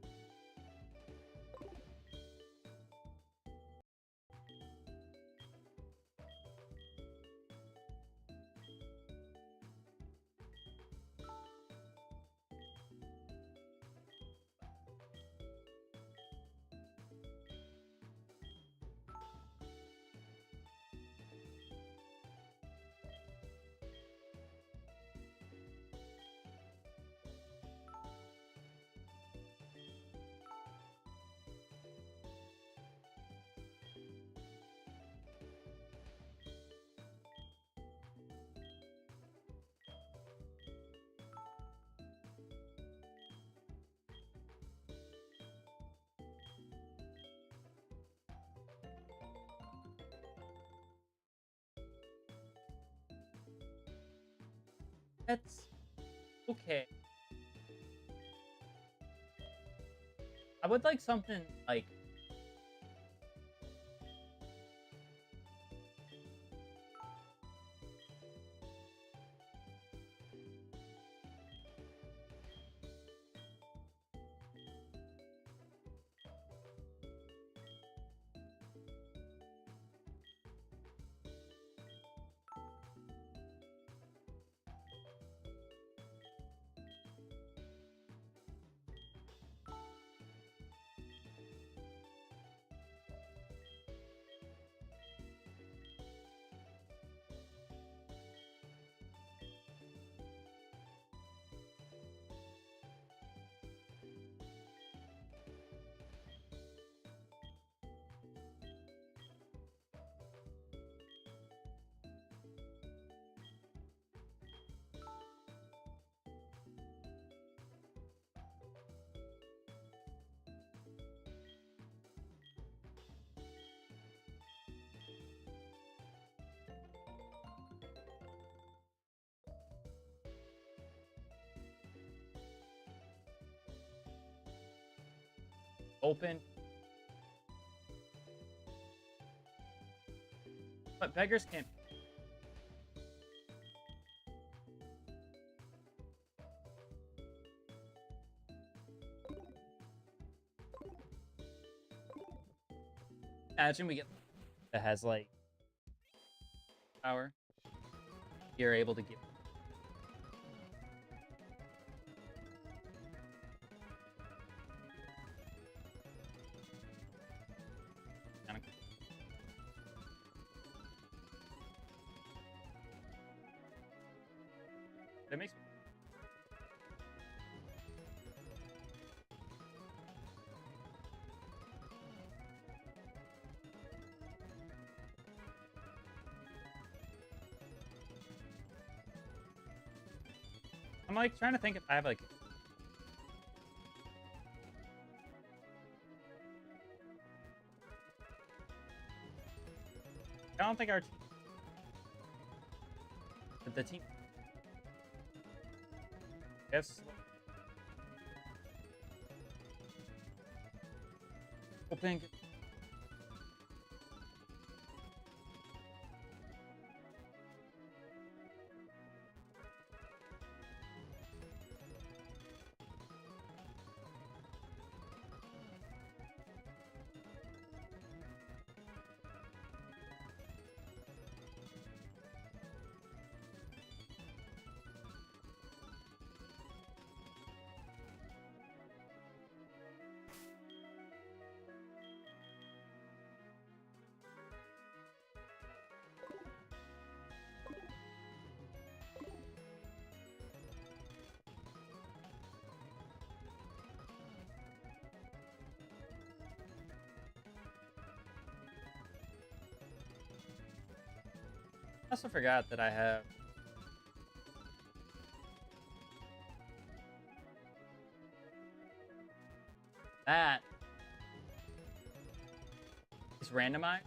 S2: That's okay. I would like something like Open. But beggars can't. Imagine we get that has like power. You're able to get. That makes me. I'm like trying to think if I have like. I don't think our team. The team. Yes. Open. I also forgot that I have. That is randomized.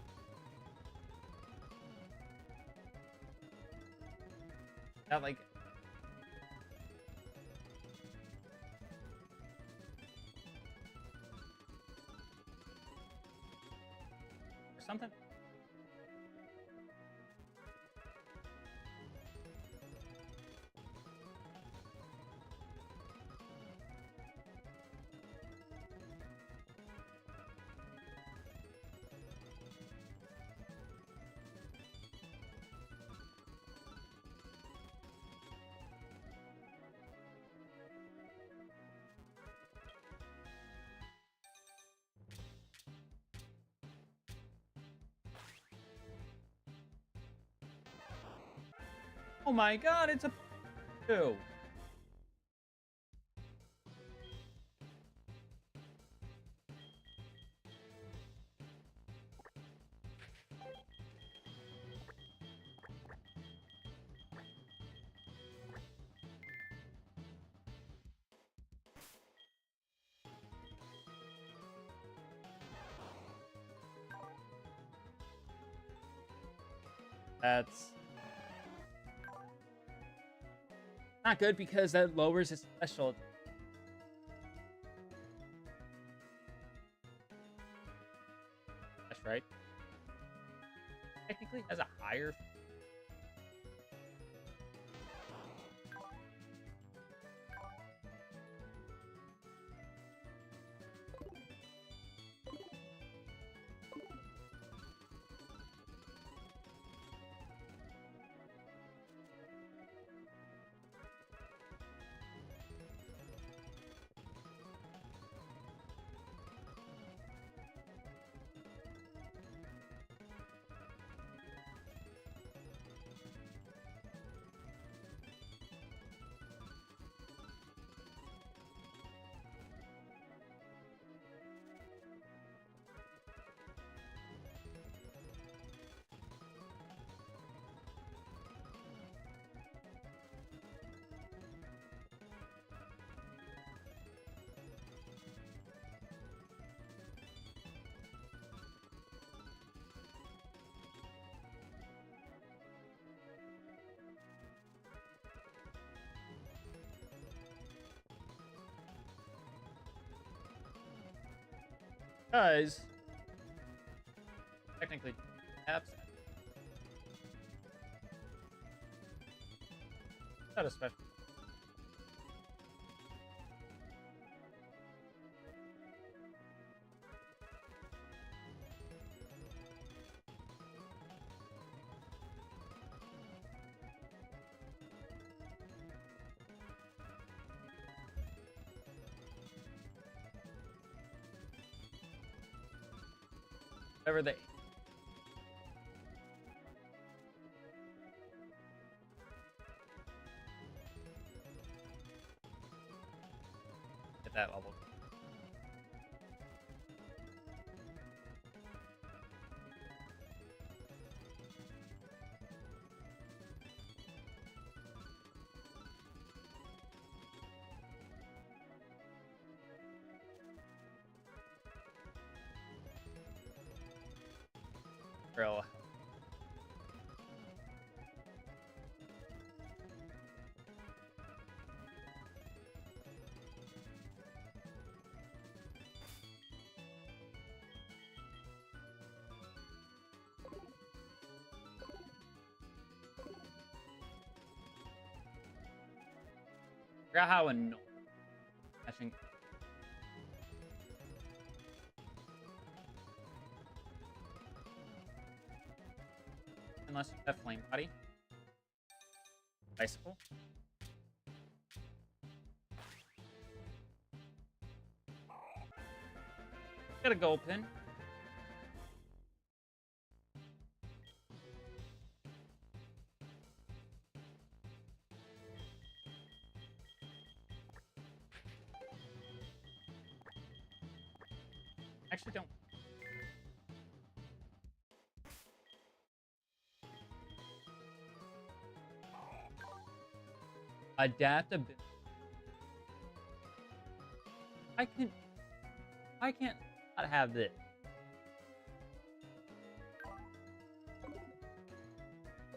S2: That like. Or something. Oh my god, it's a 2. That's not good because that lowers his special. That's right. Technically has a higher. Because technically, apps not a special. Whatever they. At that level. Real. Forgot how annoying. Actually, unless you have flame body, bicycle. Got a gold pin. Actually, don't. Adaptability. I can't not have this.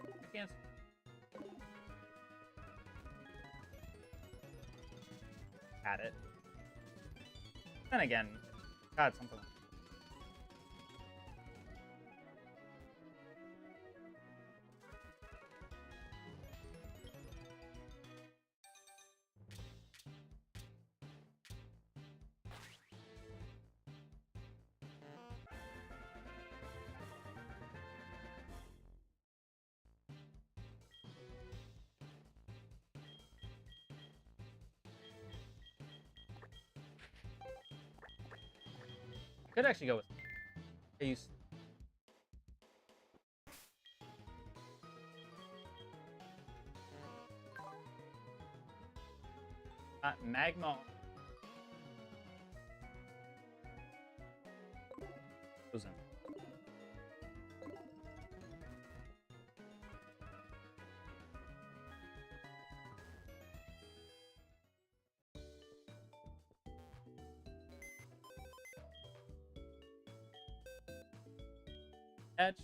S2: I can't. Had it. Then again, God, something. Could actually go with Ace. Magma. Goes in. Etched.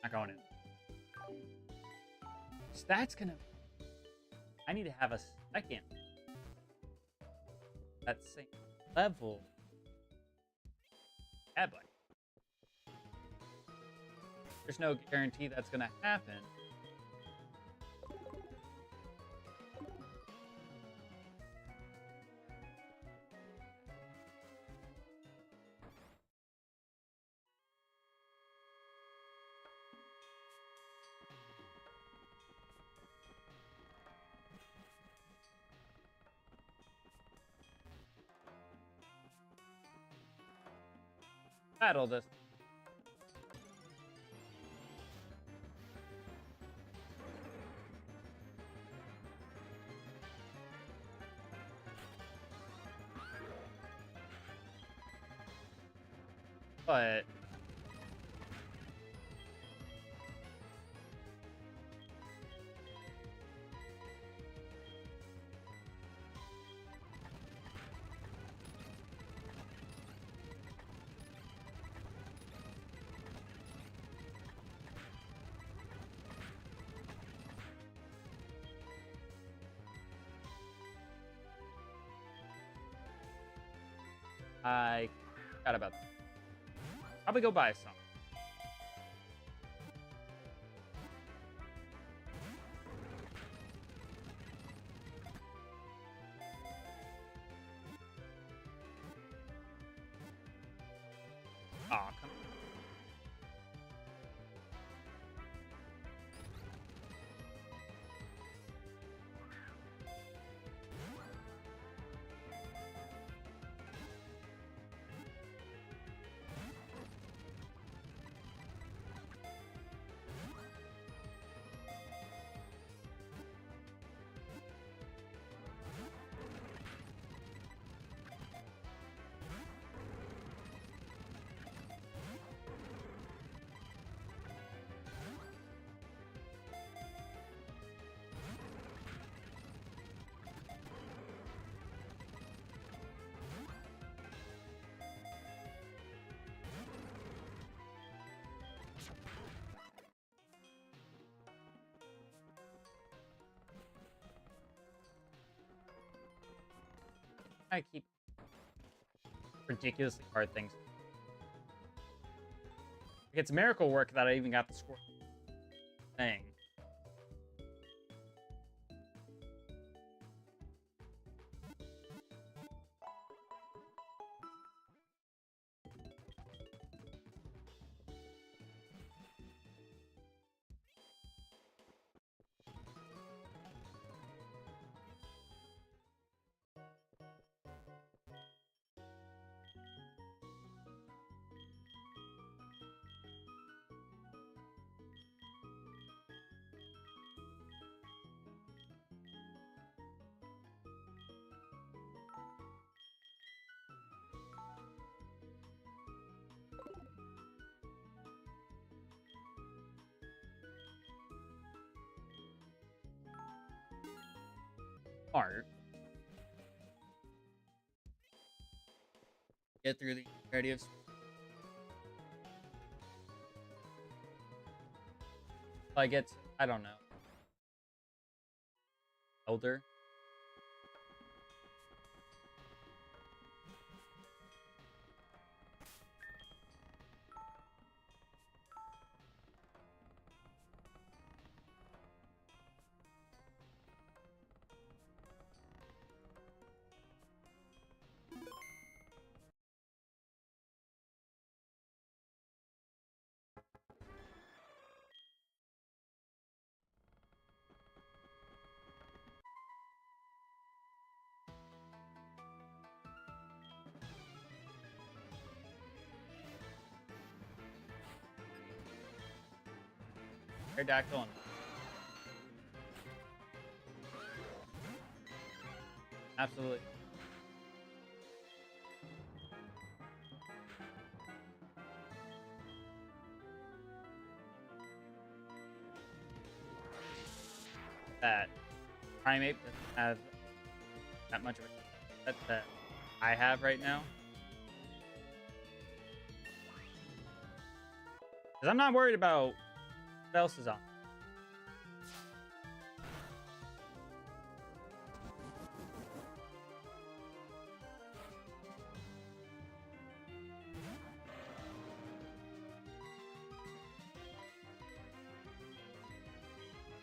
S2: Not going in. So that's gonna. I need to have a second. That same level. Yeah, but there's no guarantee that's gonna happen. Battle this. But I forgot about that. Probably go buy some. Aw, come on. I keep ridiculously hard things. It's miracle work that I even got the score thing. Art. Get through the entirety of. I get, I don't know. Elder. Aerodactyl and absolutely. That primate doesn't have that much of a set that I have right now. Because I'm not worried about what else is on.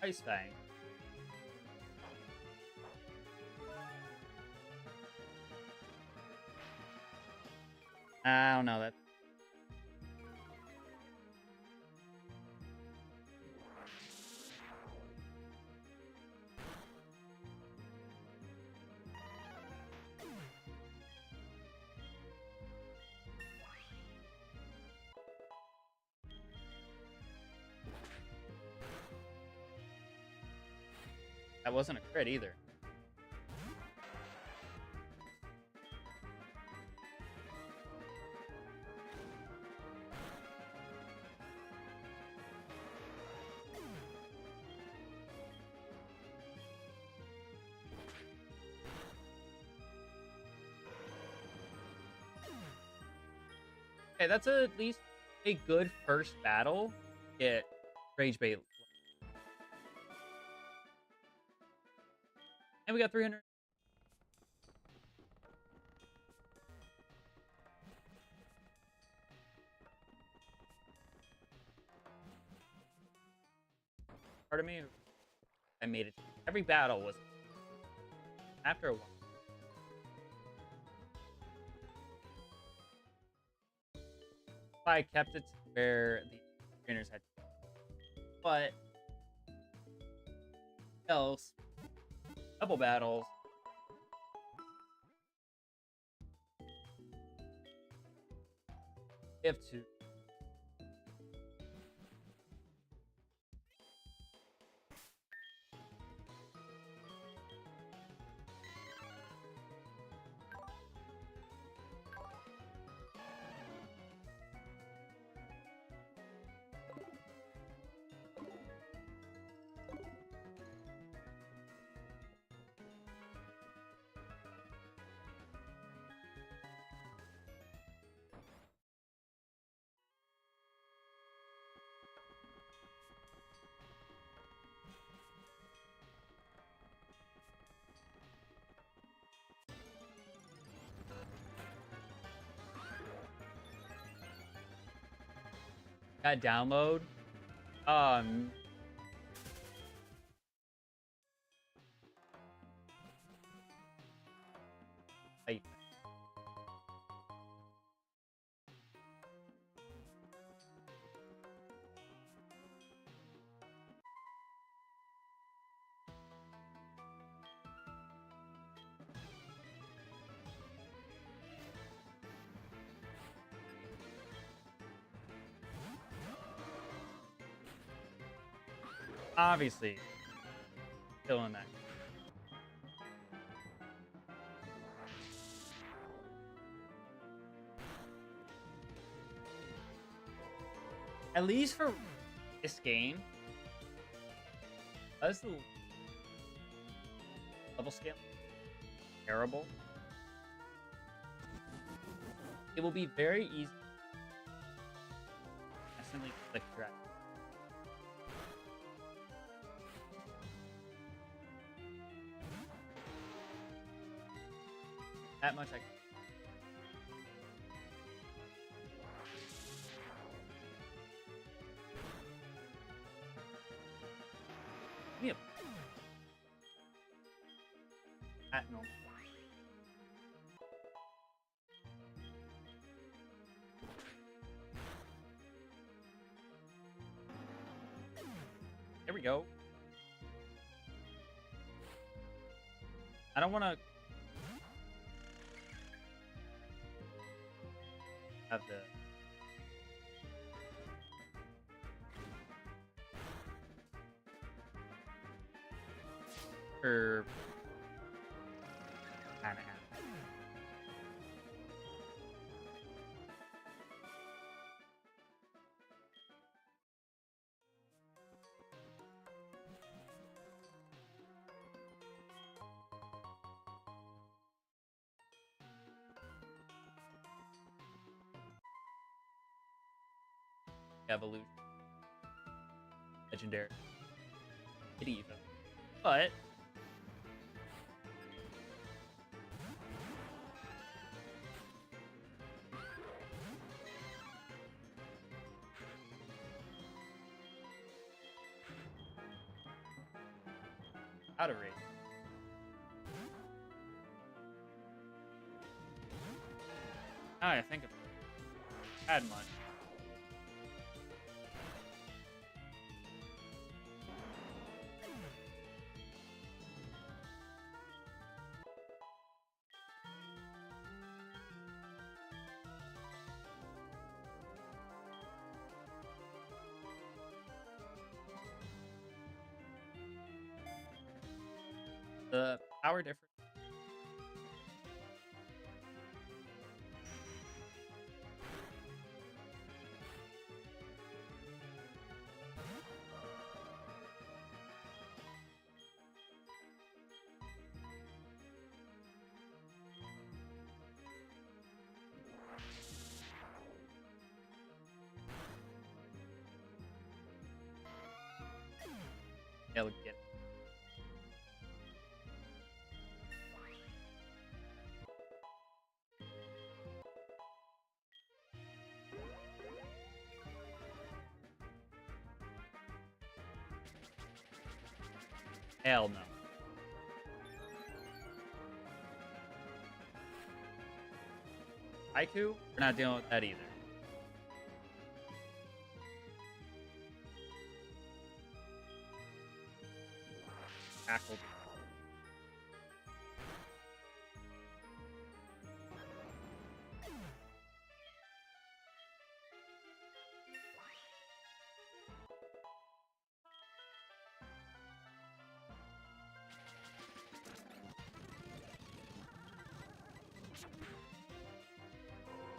S2: Ice Fang. I don't know that. That wasn't a crit either. Okay, that's at least a good first battle. Get Rage Bait. And we got 300. part of me, I made it. Every battle was after a while. I kept it to where the trainers had to go. But else, double battles. You have to. That download. I, obviously, still in that. At least for this game, as the level scale terrible, it will be very easy to accidentally click drag. That much I can. Yep. At no. There we go. I don't want to have the or kind of evolution, legendary, medieval, but out of rate. Now I think of it, had much. The power difference. Yeah, we get it. Hell no. Haiku? We're not dealing with that either. Tackled.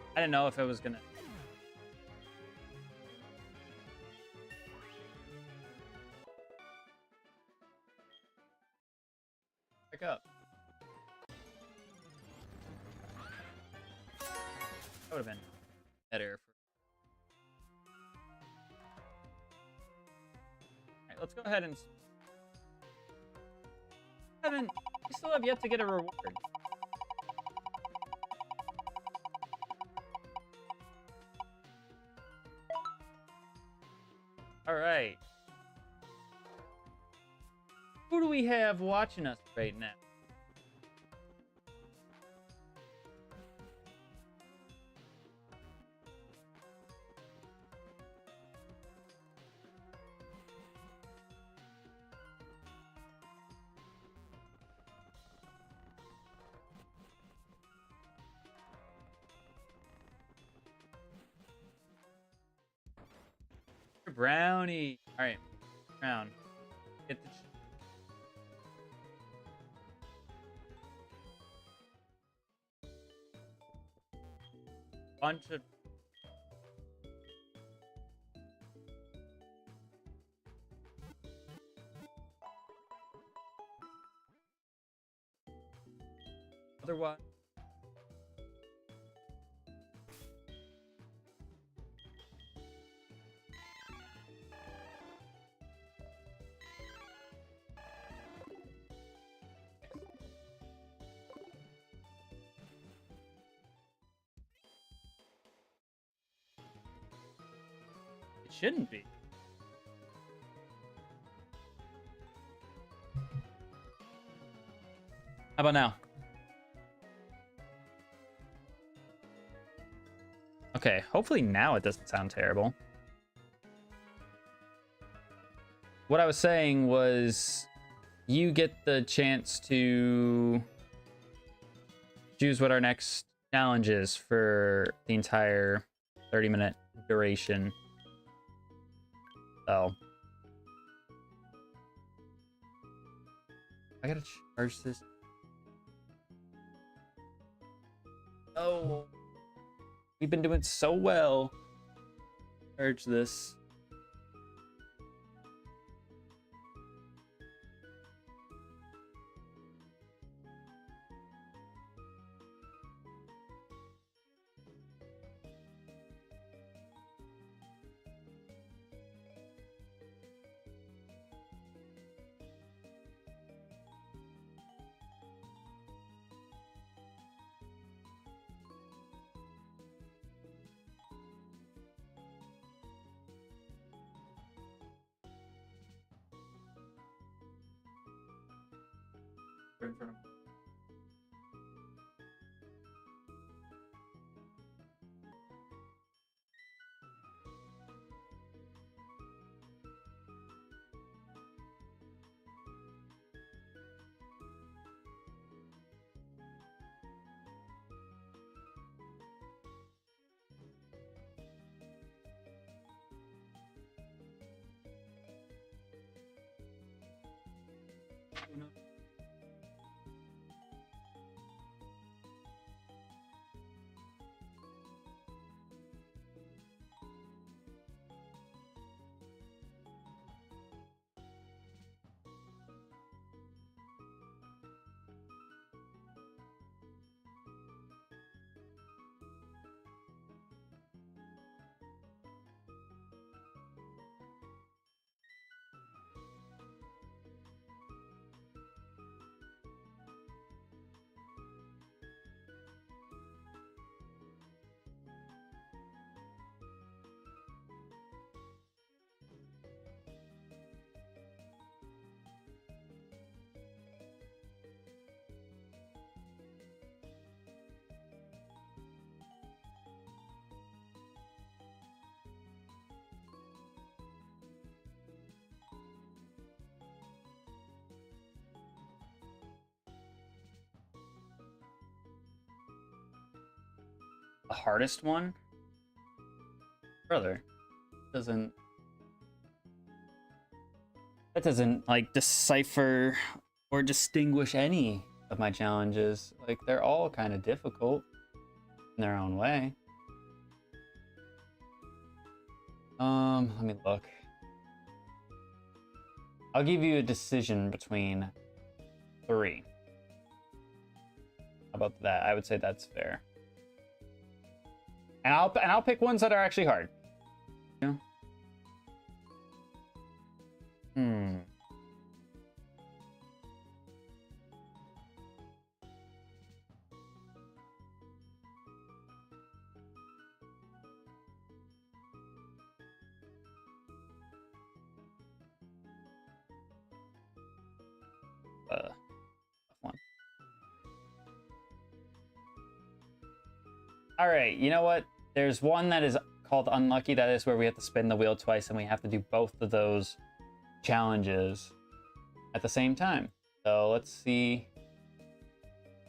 S2: I didn't know if it was gonna. Pick up. That would have been better. Alright, let's go ahead and. We still have yet to get a reward. Alright. Who do we have watching us right now? Brownie. All right, Brown. Get the. Bunch of. Other one. It shouldn't be. How about now? Okay, hopefully now it doesn't sound terrible. What I was saying was you get the chance to choose what our next challenge is for the entire 30-minute duration. So I gotta charge this. Oh, we've been doing so well. Charge this. In front of the hardest one? Brother, doesn't... That doesn't, like, decipher or distinguish any of my challenges. Like, they're all kind of difficult in their own way. Let me look. I'll give you a decision between 3. How about that? I would say that's fair. And I'll pick ones that are actually hard. Yeah. One. All right, you know what? There's one that is called Unlucky. That is where we have to spin the wheel twice, and we have to do both of those challenges at the same time. So let's see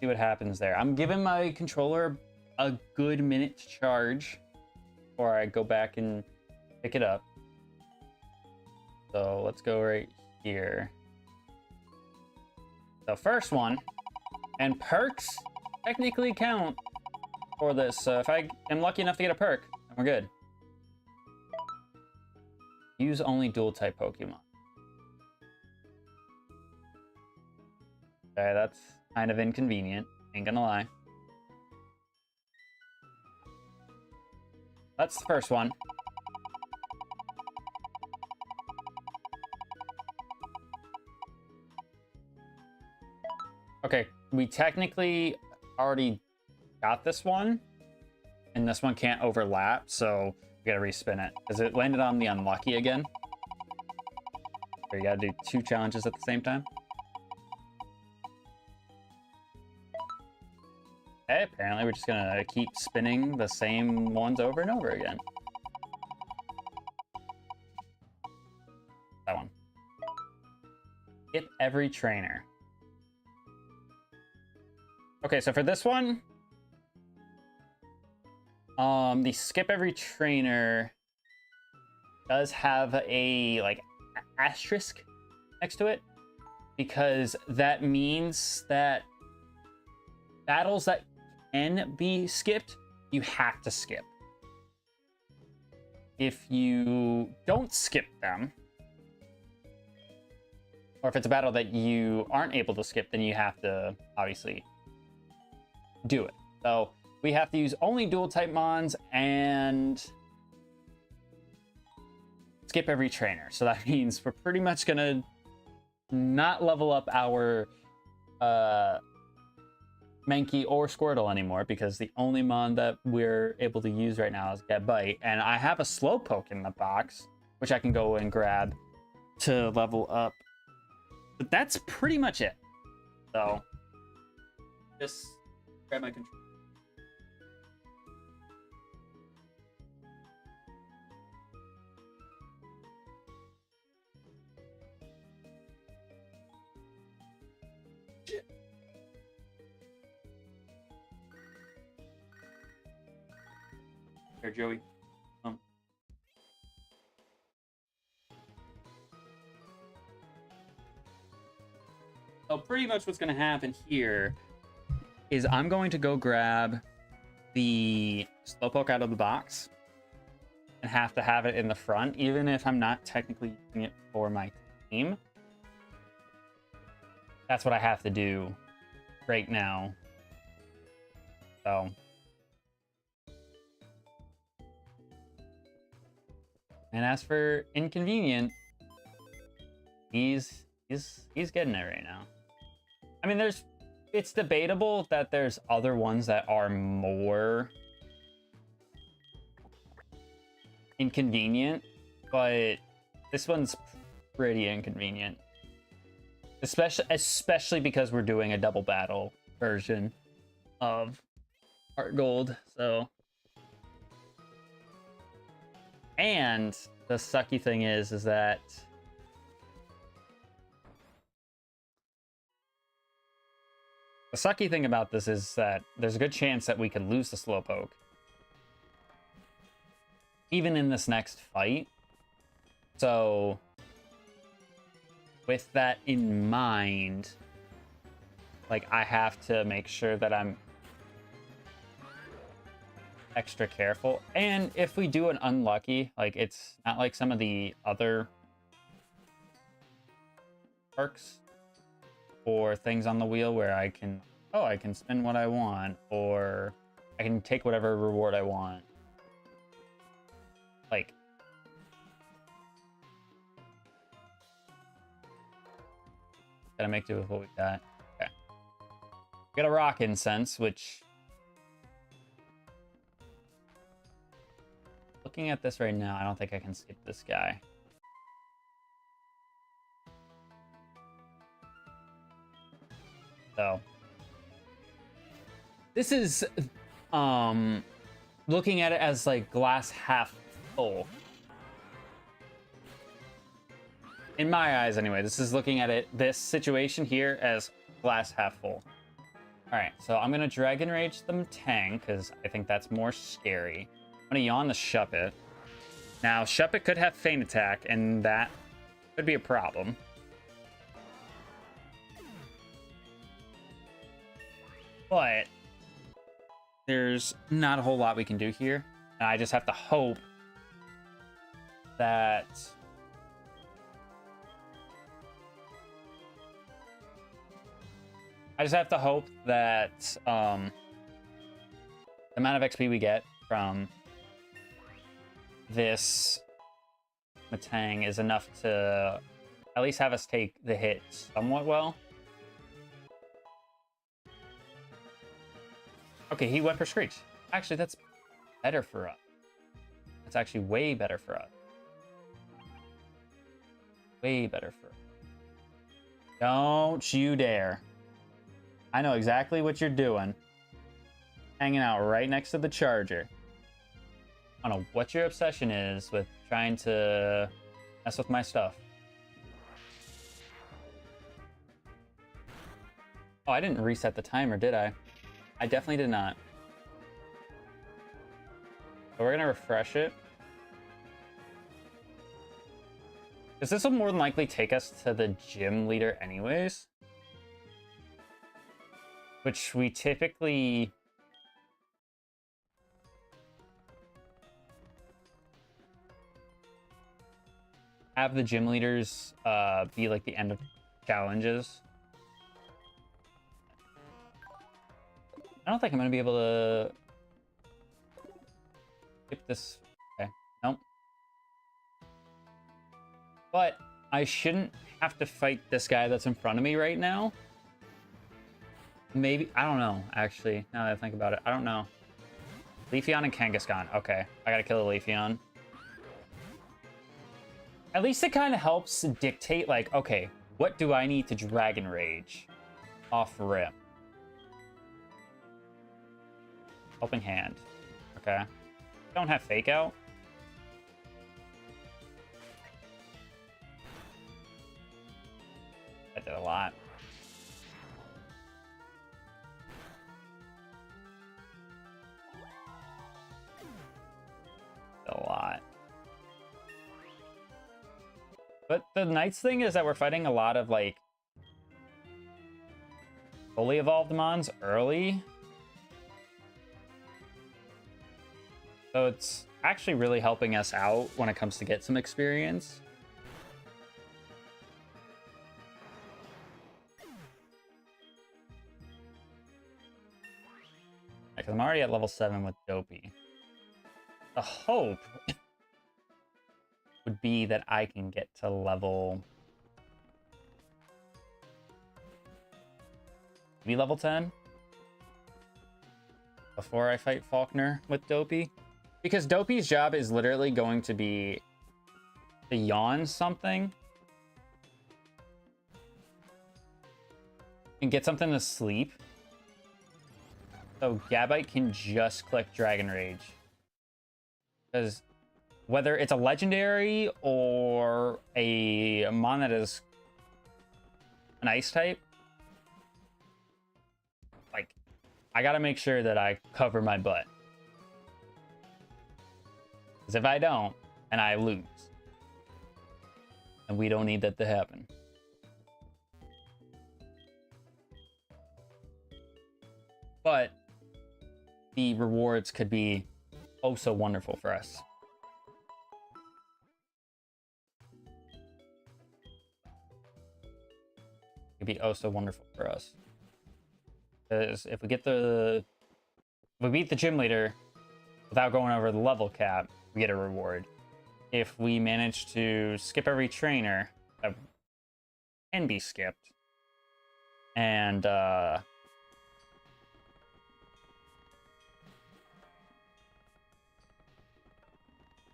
S2: what happens there. I'm giving my controller a good minute to charge before I go back and pick it up. So let's go right here. The first one, and perks technically count for this. So if I am lucky enough to get a perk, then we're good. Use only dual type Pokemon. Okay, that's kind of inconvenient, ain't gonna lie. That's the first one. Okay, we technically already got this one, and this one can't overlap, so we gotta respin it, because it landed on the unlucky again. So you gotta do 2 challenges at the same time. Okay, apparently we're just gonna keep spinning the same ones over and over again. That one. Skip every trainer. Okay, so for this one, the skip every trainer does have a like asterisk next to it, because that means that battles that can be skipped, you have to skip. If you don't skip them, or if it's a battle that you aren't able to skip, then you have to obviously do it. So we have to use only dual type mons and skip every trainer. So that means we're pretty much gonna not level up our Mankey or Squirtle anymore, because the only mon that we're able to use right now is Get Bite, and I have a Slowpoke in the box, which I can go and grab to level up. But that's pretty much it. So just grab my controller. Here, Joey. So pretty much what's going to happen here is I'm going to go grab the Slowpoke out of the box and have to have it in the front, even if I'm not technically using it for my team. That's what I have to do right now. So and as for inconvenient, he's getting it right now. I mean, it's debatable that there's other ones that are more inconvenient, but this one's pretty inconvenient. Especially because we're doing a double battle version of Heartgold, so. And the sucky thing is that the sucky thing about this is that there's a good chance that we could lose the Slowpoke even in this next fight. So with that in mind, like, I have to make sure that I'm extra careful. And if we do an unlucky, like, it's not like some of the other perks or things on the wheel where I can, oh, I can spend what I want, or I can take whatever reward I want. Like, gotta make do with what we got. Okay. We got a rock incense, which, looking at this right now, I don't think I can skip this guy. So this is looking at it as like glass half full. In my eyes anyway, this is looking at it, this situation here, as glass half full. All right, so I'm gonna Dragon Rage the Tang because I think that's more scary. I'm gonna yawn the Shuppet. Now, Shuppet could have Feint Attack, and that could be a problem. But there's not a whole lot we can do here. And I just have to hope that the amount of XP we get from this Matang is enough to at least have us take the hit somewhat well. Okay, he went for Screech. Actually, that's better for us. That's actually way better for us. Way better for us. Don't you dare. I know exactly what you're doing. Hanging out right next to the charger. I don't know what your obsession is with trying to mess with my stuff. Oh, I didn't reset the timer, did I? I definitely did not. So we're gonna refresh it. Because this will more than likely take us to the gym leader anyways. Which we typically have the gym leaders be like the end of challenges. I don't think I'm gonna be able to skip this. Okay, nope. But I shouldn't have to fight this guy that's in front of me right now. Maybe, I don't know, actually, now that I think about it. I don't know. Leafeon and Kangaskhan. Okay, I gotta kill a Leafeon. At least it kind of helps dictate, like, okay, what do I need to Dragon Rage off rip? Helping Hand. Okay. Don't have Fake Out. That did a lot. A lot. But the nice thing is that we're fighting a lot of, like, fully evolved mons early. So it's actually really helping us out when it comes to get some experience. Because I'm already at level 7 with Dopey. The hope would be that I can get to level... maybe level 10? Before I fight Faulkner with Dopey. Because Dopey's job is literally going to be to yawn something and get something to sleep. So Gabite can just click Dragon Rage. Because whether it's a legendary or a mon that is an ice type, like, I gotta make sure that I cover my butt. Because if I don't, and I lose. And we don't need that to happen. But the rewards could be oh so wonderful for us. It could be oh so wonderful for us. Because if we beat the gym leader without going over the level cap, we get a reward. If we manage to skip every trainer that can be skipped, and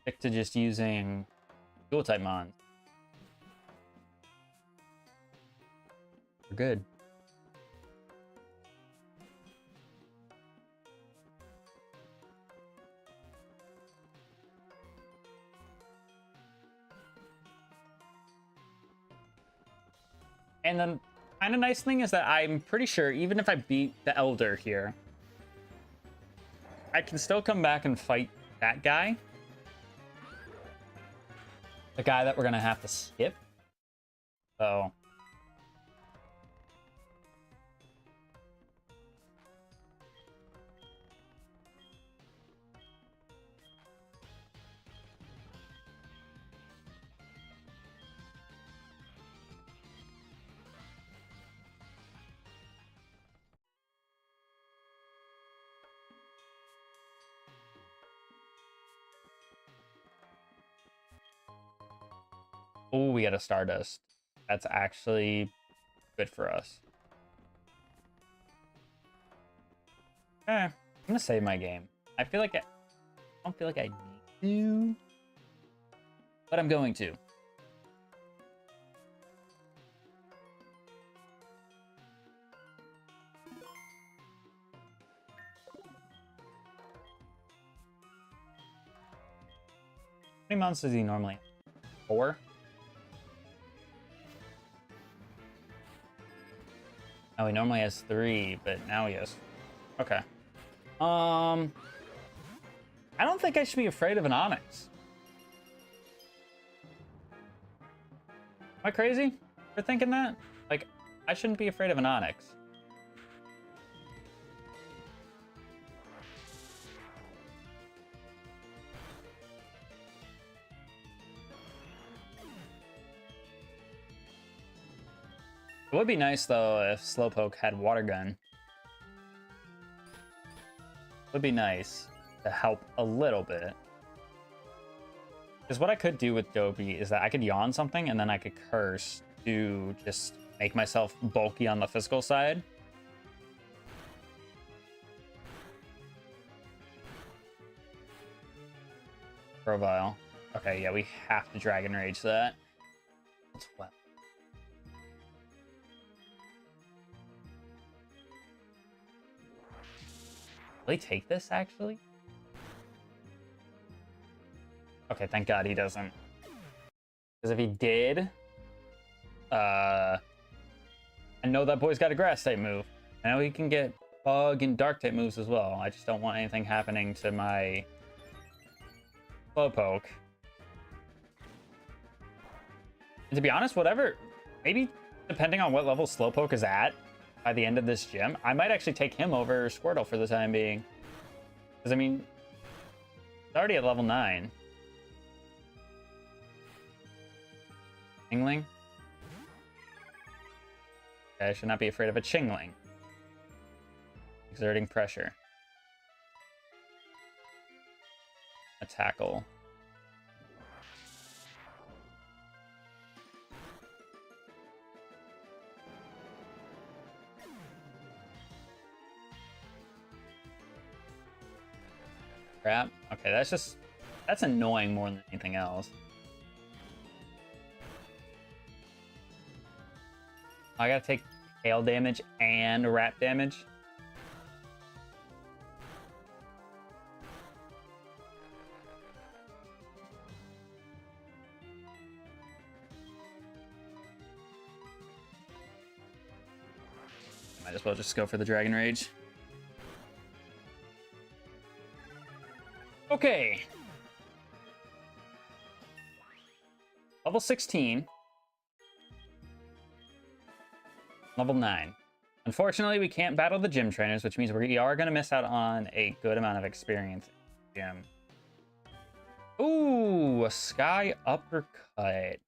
S2: stick to just using dual type mons, we're good. And then kind of nice thing is that I'm pretty sure even if I beat the Elder here, I can still come back and fight that guy. The guy that we're going to have to skip. So... oh, we got a Stardust. That's actually good for us. I'm gonna save my game. I don't feel like I need to, but I'm going to. How many mounts does he normally have? 4? Oh, he normally has 3, but now he has... Okay. I don't think I should be afraid of an Onyx. Am I crazy for thinking that? Like, I shouldn't be afraid of an Onyx. It would be nice, though, if Slowpoke had Water Gun. It would be nice to help a little bit. Because what I could do with Dobby is that I could yawn something, and then I could curse to just make myself bulky on the physical side. Profile. Okay, yeah, we have to Dragon Rage that. That's what. Will he take this, actually? Okay, thank God he doesn't. Because if he did... I know that boy's got a Grass-type move. I know he can get Bug and Dark-type moves as well. I just don't want anything happening to my... Slowpoke. And to be honest, whatever... Maybe, depending on what level Slowpoke is at, by the end of this gym, I might actually take him over Squirtle for the time being. Because, I mean, it's already at level 9. Chingling? Okay, I should not be afraid of a Chingling. Exerting pressure. A tackle. Crap. Okay, that's annoying more than anything else. I gotta take hail damage and rat damage. Might as well just go for the Dragon Rage. Okay. level 16. Level 9. Unfortunately, we can't battle the gym trainers, which means we are going to miss out on a good amount of experience in the gym. Ooh, a sky uppercut.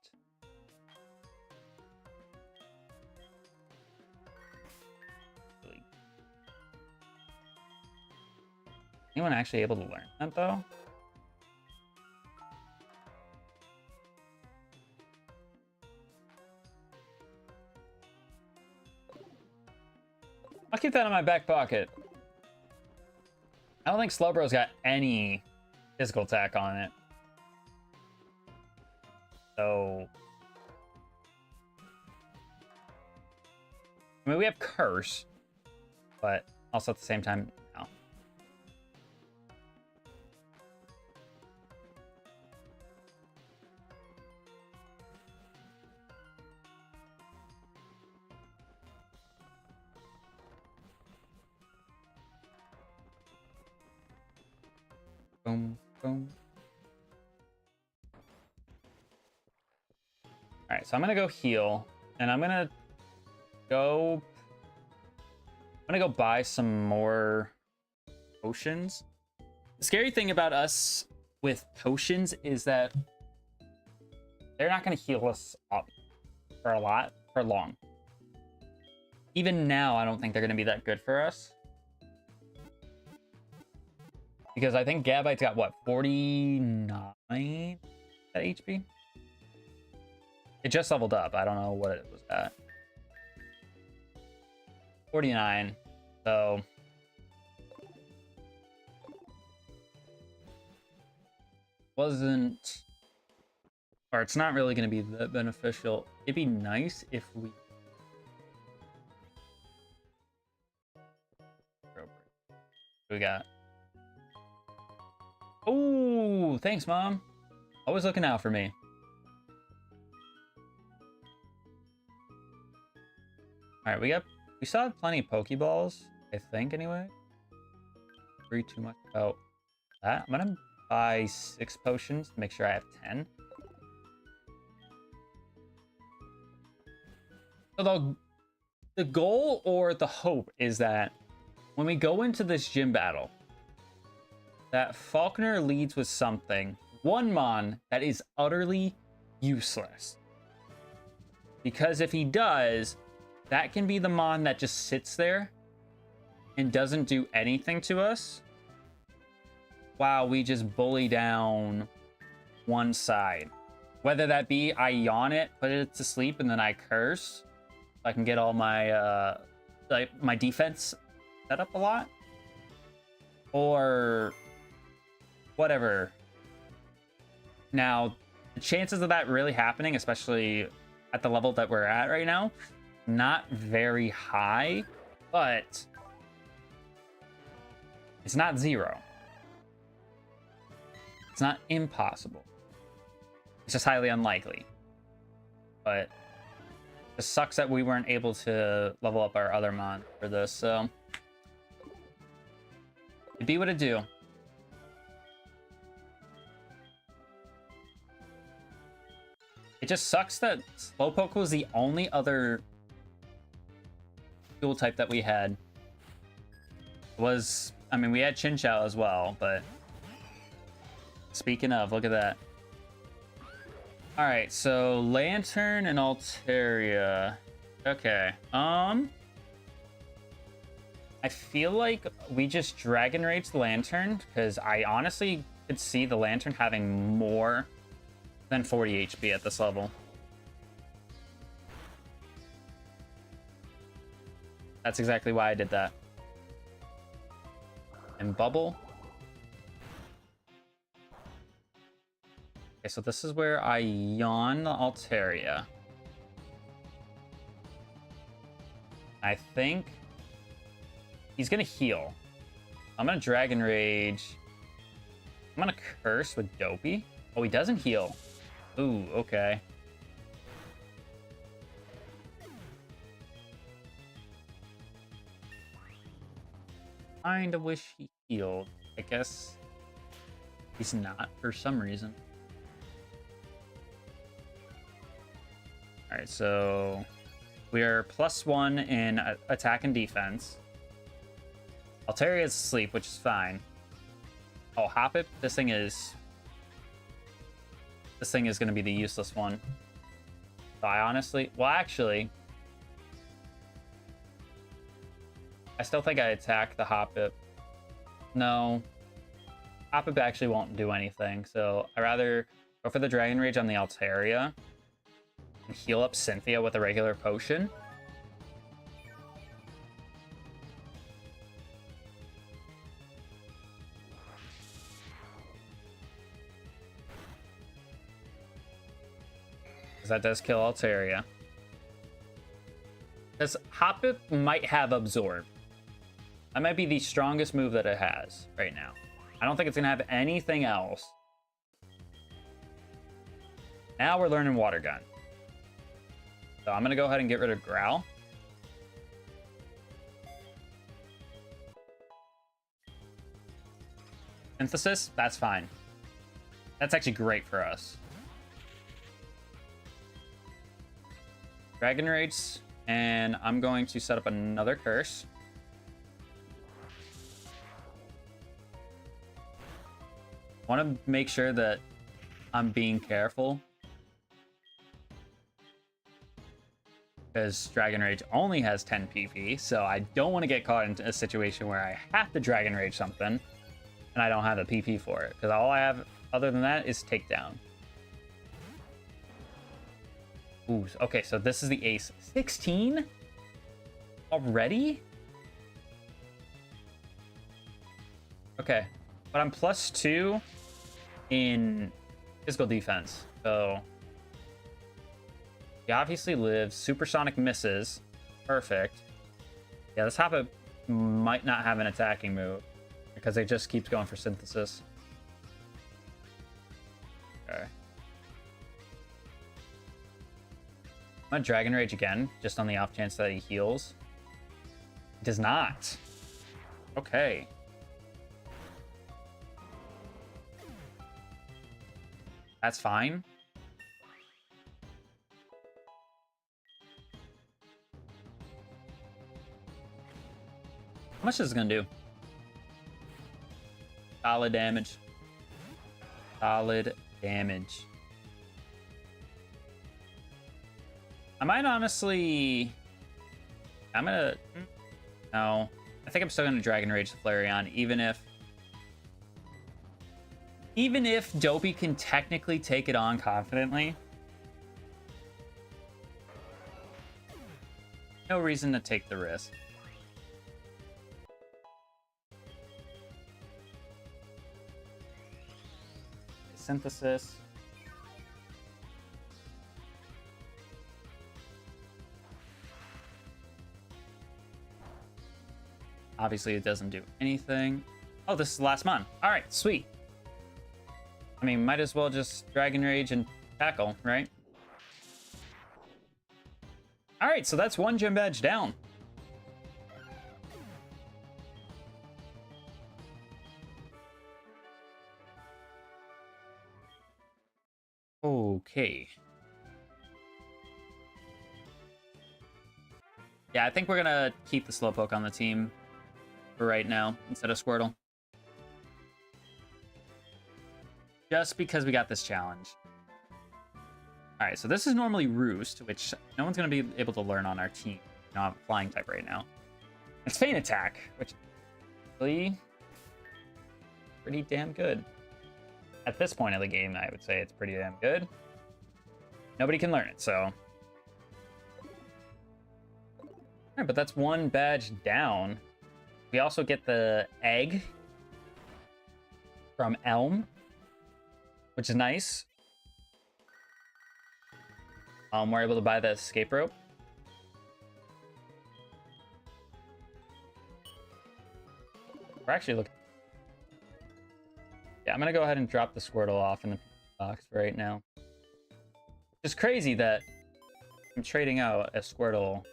S2: Anyone actually able to learn that, though? I'll keep that in my back pocket. I don't think Slowbro's got any physical attack on it. So... I mean, we have Curse, but also at the same time, no. Boom, boom. All right, so I'm gonna go heal, and I'm gonna go buy some more potions. The scary thing about us with potions is that they're not gonna heal us up for long. Even now, I don't think they're gonna be that good for us. Because I think Gabite's got, what, 49 at HP? It just leveled up. I don't know what it was at. 49. So... wasn't... or it's not really going to be that beneficial. It'd be nice if we... what we got? Oh, thanks, Mom. Always looking out for me. All right, we still have plenty of Pokeballs, I think, anyway. Worry too much about that. I'm gonna buy 6 potions to make sure I have 10. So the goal or the hope is that when we go into this gym battle, that Falconer leads with something, one Mon, that is utterly useless. Because if he does, that can be the Mon that just sits there and doesn't do anything to us while we just bully down one side. Whether that be I yawn it, put it to sleep, and then I curse, so I can get all my my defense set up a lot, or whatever. Now, the chances of that really happening, especially at the level that we're at right now, not very high, but it's not 0. It's not impossible. It's just highly unlikely. But it just sucks that we weren't able to level up our other Mon for this, so it'd be what it do. It just sucks that Slowpoke was the only other fuel type that we had. I mean, we had Chinchou as well, but speaking of, look at that. All right, so Lantern and Altaria. Okay. I feel like we just Dragon Rage the Lantern, because I honestly could see the Lantern having more than 40 HP at this level. That's exactly why I did that. And Bubble. Okay, so this is where I yawn the Altaria. I think he's gonna heal. I'm gonna Dragon Rage. I'm gonna Curse with Dopey. Oh, he doesn't heal. Ooh, okay. Kinda wish he healed. I guess he's not for some reason. All right, so we are +1 in attack and defense. Altaria is asleep, which is fine. Oh, Hoppip, this thing is going to be the useless one. So I honestly, well, actually, I still think I attack the Hoppip. No, Hoppip actually won't do anything. So I rather go for the Dragon Rage on the Altaria and heal up Cynthia with a regular potion. That does kill Altaria. Because Hoppip might have Absorb. That might be the strongest move that it has right now. I don't think it's going to have anything else. Now we're learning Water Gun. So I'm going to go ahead and get rid of Growl. Synthesis, that's fine. That's actually great for us. Dragon Rage, and I'm going to set up another curse. I want to make sure that I'm being careful, because Dragon Rage only has 10 PP, so I don't want to get caught in a situation where I have to Dragon Rage something and I don't have the PP for it, because all I have other than that is Takedown. Ooh, okay, so this is the ace. 16? Already? Okay, but I'm +2 in physical defense, so he obviously lives. Supersonic misses. Perfect. Yeah, this Hoppa might not have an attacking move because it just keeps going for Synthesis. Okay. I'm gonna Dragon Rage again, just on the off chance that he heals. He does not. Okay. That's fine. How much is this gonna do? Solid damage. Solid damage. I might honestly... No. I think I'm still gonna Dragon Rage the Flareon, even if Dopey can technically take it on confidently. No reason to take the risk. Synthesis. Obviously, it doesn't do anything. Oh, this is the last mon. All right, sweet. I mean, might as well just Dragon Rage and tackle, right? All right, so that's one gym badge down. Okay. Yeah, I think we're gonna keep the Slowpoke on the team for right now instead of Squirtle. Just because we got this challenge. All right, so this is normally Roost, which no one's going to be able to learn on our team. I have a flying type right now. It's Feint Attack, which is really pretty damn good. At this point of the game, I would say it's pretty damn good. Nobody can learn it, so... All right, but that's one badge down. We also get the egg from Elm, which is nice. We're able to buy the escape rope. We're actually looking... Yeah, I'm going to go ahead and drop the Squirtle off in the box for right now. It's crazy that I'm trading out a Squirtle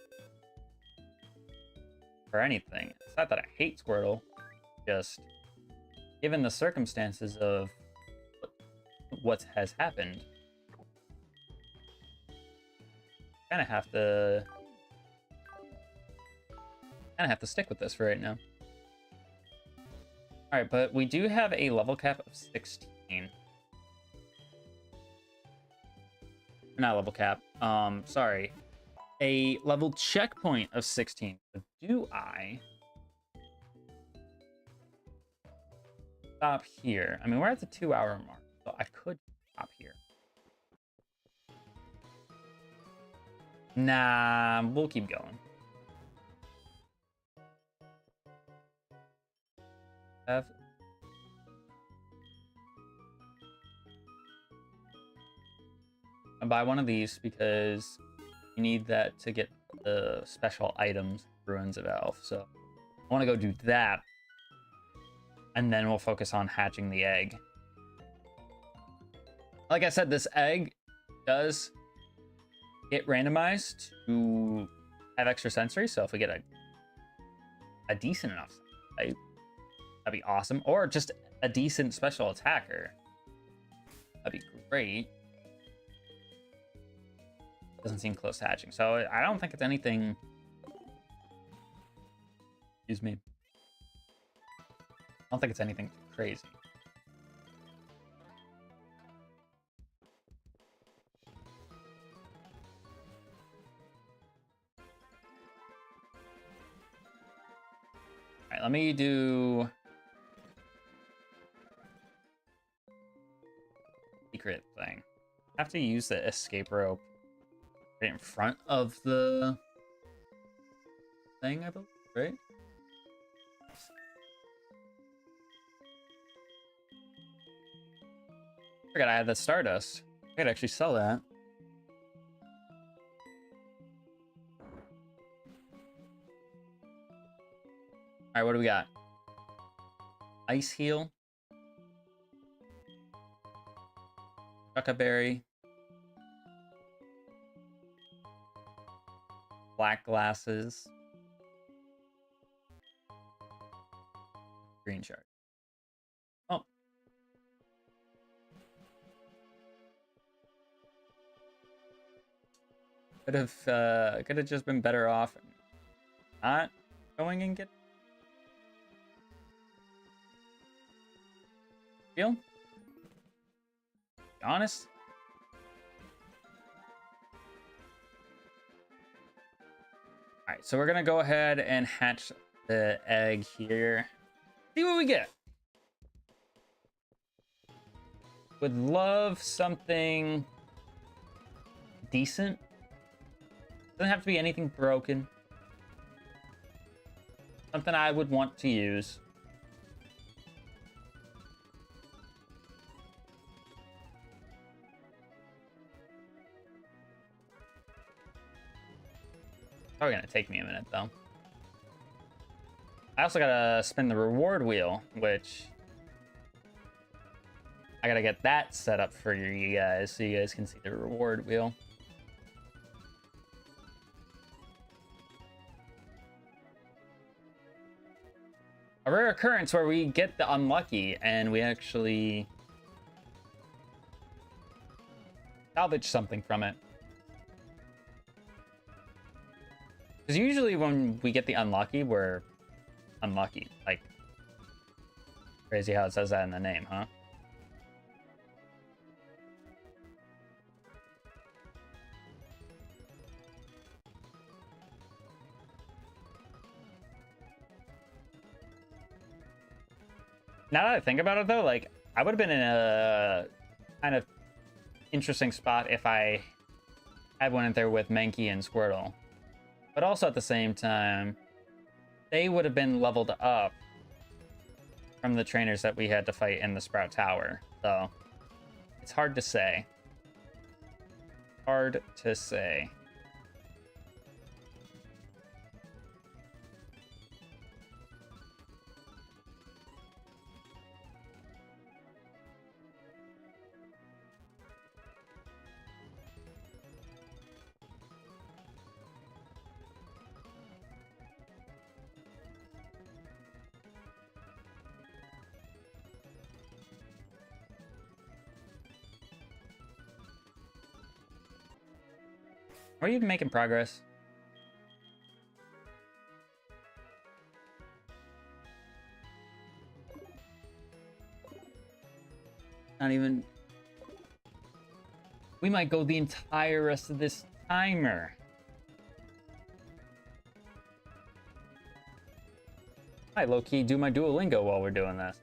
S2: for anything. It's not that I hate Squirtle, just given the circumstances of what has happened. kind of have to stick with this for right now. All right, but we do have a level cap of 16. Not level cap. Sorry. A level checkpoint of 16. So do I stop here? I mean, we're at the 2-hour mark, so I could stop here. Nah, we'll keep going. Have I buy one of these because you need that to get the special items, Ruins of Elf. So I want to go do that, and then we'll focus on hatching the egg. Like I said, this egg does get randomized to have extra sensory. So if we get a decent enough type, that'd be awesome. Or just a decent special attacker, that'd be great. Doesn't seem close to hatching, so I don't think it's anything. Excuse me. I don't think it's anything crazy. All right, let me do secret thing. I have to use the escape rope right in front of the thing, I believe, right? I forgot I had the Stardust. I could actually sell that. All right, what do we got? Ice Heal. Chuckaberry. Black Glasses. Green Shard. Oh. Could have just been better off not going and get feel. Be honest. All right, so we're gonna go ahead and hatch the egg here. See what we get. Would love something decent. Doesn't have to be anything broken. Something I would want to use. Probably gonna take me a minute though. I also gotta spin the reward wheel, which I gotta get that set up for you guys so you guys can see the reward wheel. A rare occurrence where we get the unlucky and we actually salvage something from it. Because usually when we get the unlucky, we're unlucky. Like, crazy how it says that in the name, huh? Now that I think about it, though, like, I would have been in a kind of interesting spot if I had one in there with Mankey and Squirtle. But also at the same time, they would have been leveled up from the trainers that we had to fight in the Sprout Tower. So, it's hard to say. Hard to say. Are you even making progress? Not even... We might go the entire rest of this timer. I low-key do my Duolingo while we're doing this.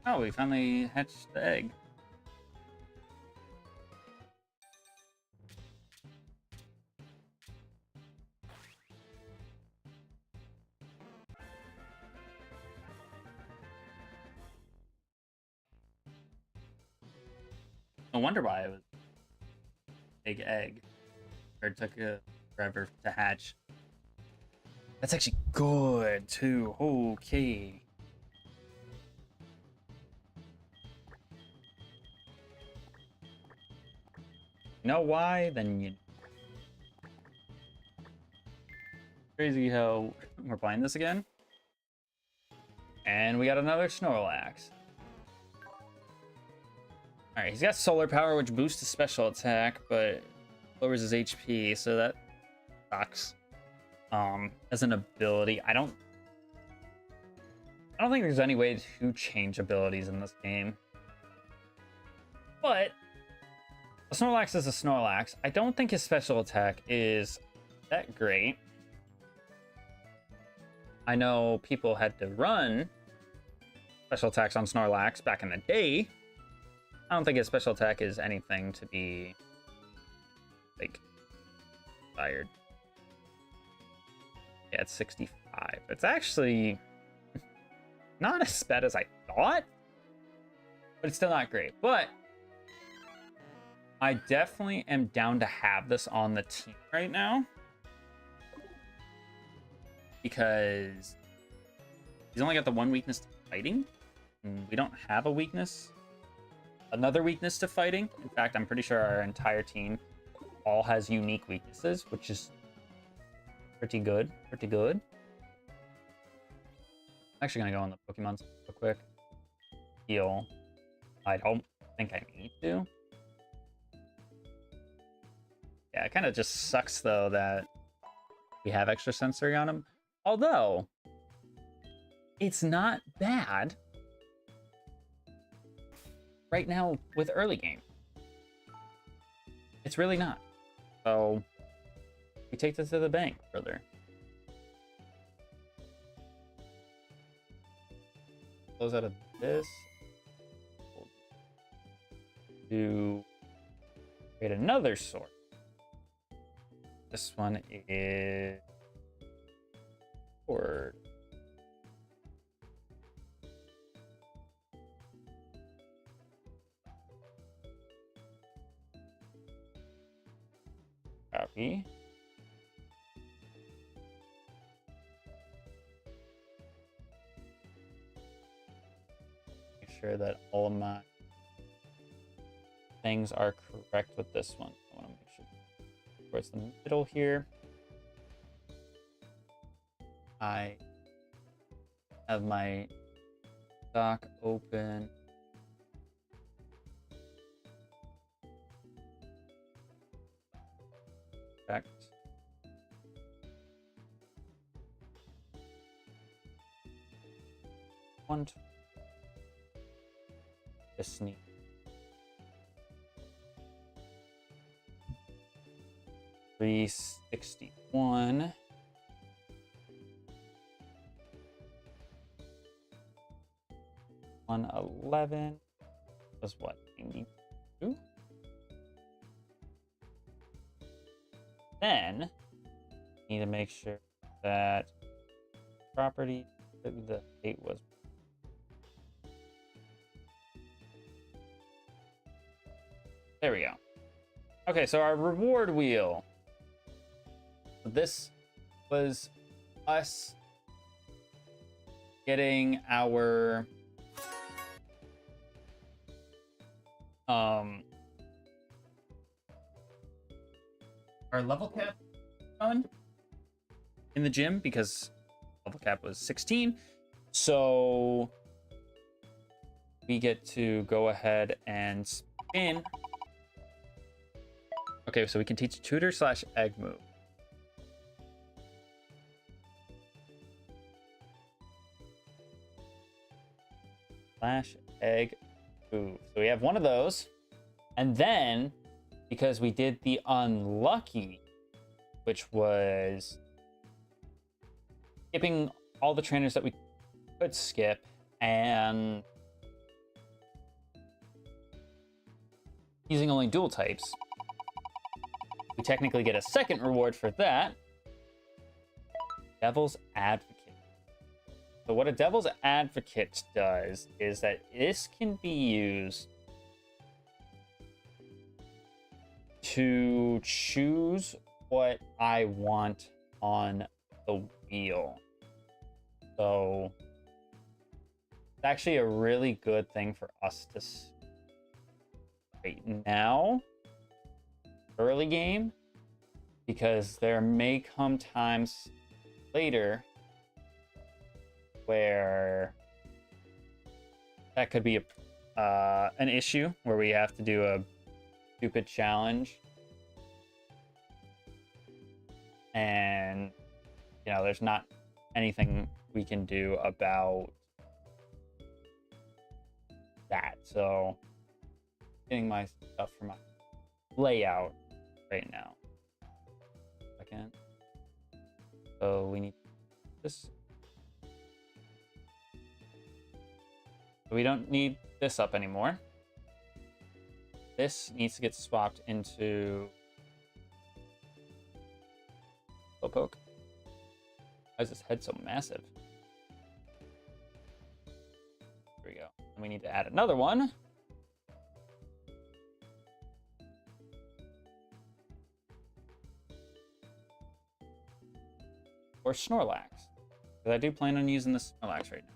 S2: Oh, we finally hatched the egg. No wonder why it was big egg. Or it took forever to hatch. That's actually good too. Okay. You know why? Then you... Crazy how we're playing this again. And we got another Snorlax. Alright, he's got solar power, which boosts his special attack, but lowers his HP, so that sucks. As an ability, I don't think there's any way to change abilities in this game. But a Snorlax is a Snorlax. I don't think his special attack is that great. I know people had to run special attacks on Snorlax back in the day. I don't think his special attack is anything to be, like, fired. Yeah, it's 65. It's actually not as bad as I thought, but it's still not great. But I definitely am down to have this on the team right now, because he's only got the one weakness to fighting, and we don't have a weakness. Another weakness to fighting. In fact, I'm pretty sure our entire team all has unique weaknesses, which is pretty good. Pretty good. actually gonna go on the Pokemon real quick. Heal. I don't think I need to. Yeah, it kind of just sucks though that we have extra sensory on him. Although, it's not bad right now with early game. It's really not. So, we take this to the bank further. Close out of this. To create another sword. This one is sword. Copy. Make sure that all of my things are correct with this one. I want to make sure towards the middle here. I have my dock open. Correct. One. Just need. $361. 111 was what? 92. Then need to make sure that property the date was. There we go. Okay, so our reward wheel. This was us getting our level cap done in the gym because level cap was 16. So we get to go ahead and spin. Okay, so we can teach tutor / egg move. / egg move. So we have one of those. And then, because we did the unlucky, which was skipping all the trainers that we could skip and using only dual types, we technically get a second reward for that. Devil's Advocate. So what a Devil's Advocate does is that this can be used to choose what I want on the wheel. So it's actually a really good thing for us to right now, early game, because there may come times later where that could be an issue where we have to do a stupid challenge and there's not anything we can do about that. So getting my stuff for my layout right now. Second. So we need this. We don't need this up anymore. This needs to get swapped into Slowpoke. Why is this head so massive? There we go. And we need to add another one. Or Snorlax. Because I do plan on using the Snorlax right now.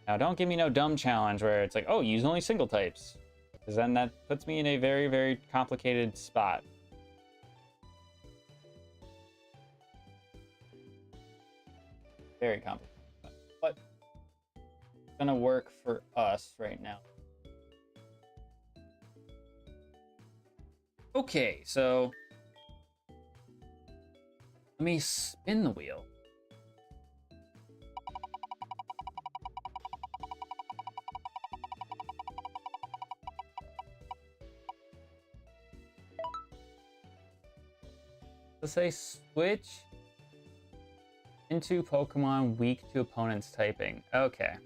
S2: Now, don't give me no dumb challenge where it's like, oh, use only single types. Because then that puts me in a very, very complicated spot. Very complicated. But it's gonna work for us right now. Okay, so let me spin the wheel. Let's say switch into Pokemon weak to opponents typing. Okay.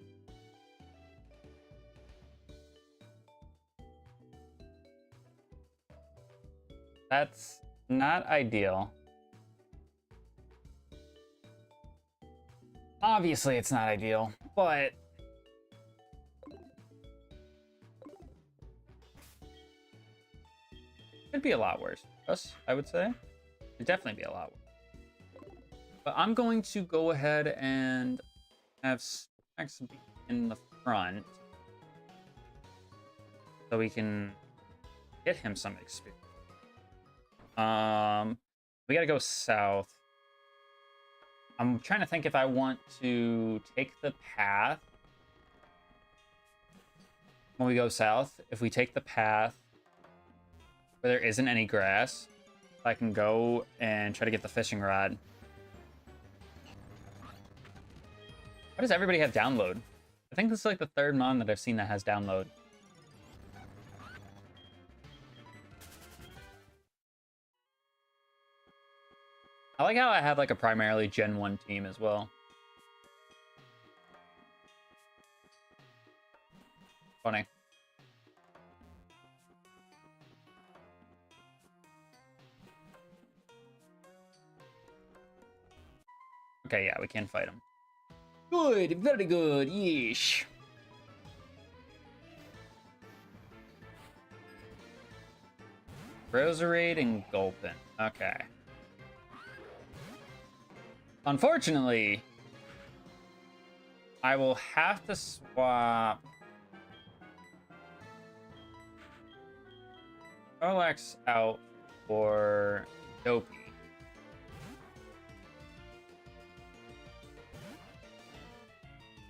S2: That's not ideal. Obviously, it's not ideal, but could be a lot worse for us, I would say. It'd definitely be a lot worse. But I'm going to go ahead and have Max in the front so we can get him some experience. We gotta go south. I'm trying to think if I want to take the path when we go south. If we take the path where there isn't any grass, I can go and try to get the fishing rod. Why does everybody have download? I think this is like the third mon that I've seen that has download. I like how I have like a primarily Gen 1 team as well. Funny. Okay, yeah, we can fight him. Good, very good, yeesh. Roserade and Gulpin. Okay. Unfortunately, I will have to swap Snorlax out for Dopey.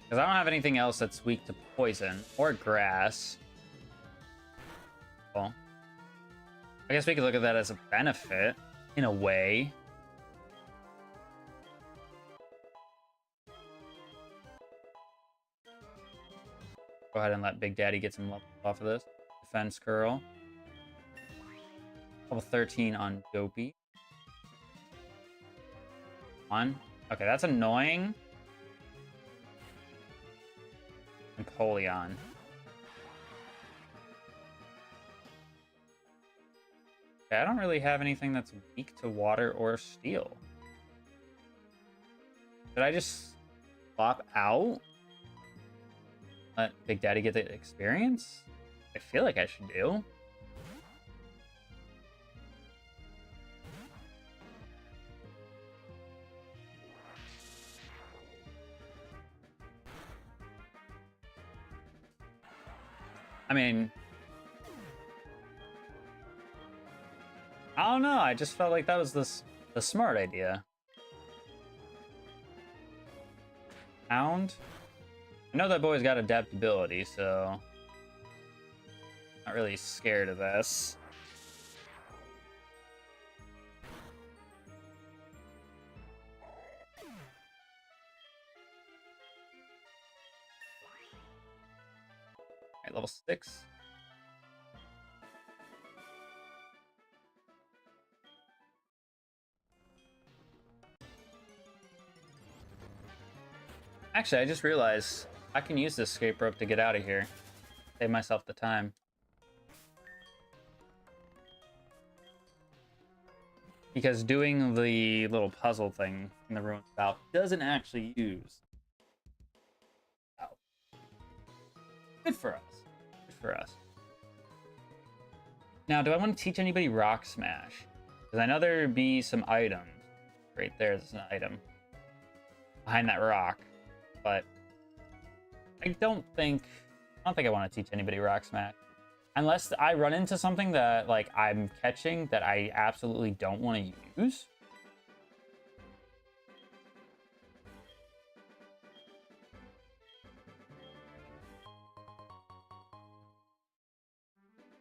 S2: Because I don't have anything else that's weak to poison or grass. Well, I guess we could look at that as a benefit, in a way. Go ahead and let Big Daddy get some level off of this. Defense Curl. Level 13 on Dopey. Okay, that's annoying. Empoleon. Okay, I don't really have anything that's weak to water or steel. Should I just swap out? Let Big Daddy get the experience? I feel like I should do. I mean, I don't know. I just felt like that was the smart idea. Hound? I know that boy's got adaptability, so not really scared of this. Alright, level 6. Actually, I just realized I can use this escape rope to get out of here. Save myself the time. Because doing the little puzzle thing in the ruined valve doesn't actually use. Oh. Good for us. Good for us. Now, do I want to teach anybody Rock Smash? Because I know there'd be some items. Right there's an item. Behind that rock. But I don't think I want to teach anybody Rock Smash. Unless I run into something that like I'm catching that I absolutely don't want to use.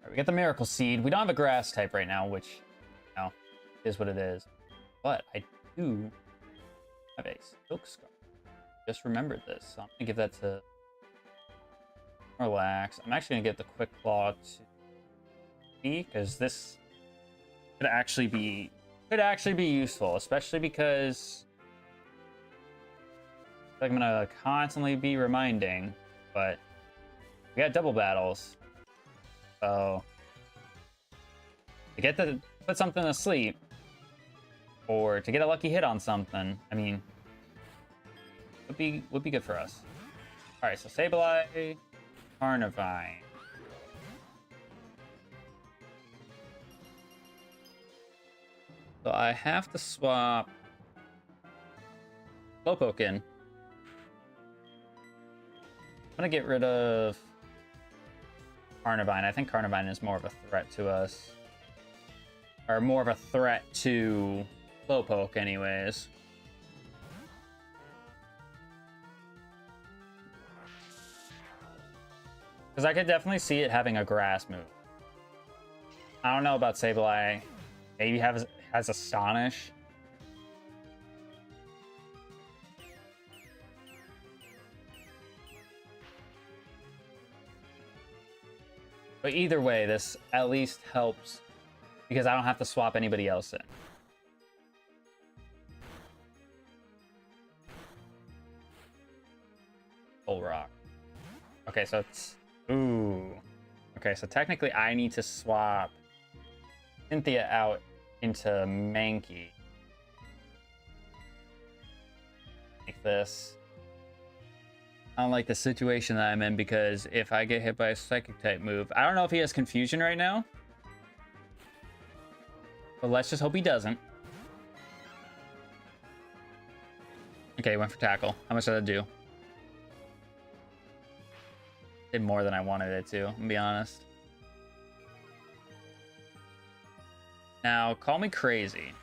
S2: We get the Miracle Seed. We don't have a grass type right now, which, you know, is what it is. But I do have a Silk Scarf. Just remembered this, so I'm gonna give that to Relax. I'm actually gonna get the Quick Claw to B, because this could actually be useful, especially because I'm gonna constantly be reminding, but we got double battles. So to get to put something to sleep, or to get a lucky hit on something, I mean, would be good for us. All right, so Sableye, Carnivine. So I have to swap Slowpoke in. I'm gonna get rid of Carnivine. I think Carnivine is more of a threat to us. Or more of a threat to Slowpoke anyways. Because I could definitely see it having a grass move. I don't know about Sableye. Maybe has Astonish. But either way, this at least helps because I don't have to swap anybody else in. Full Rock. Okay, so it's... Ooh. Okay, so technically I need to swap Cynthia out into Mankey. Like this. I don't like the situation that I'm in because if I get hit by a Psychic type move... I don't know if he has Confusion right now. But let's just hope he doesn't. Okay, he went for Tackle. How much did that do? Did more than I wanted it to, be honest. Now, call me crazy.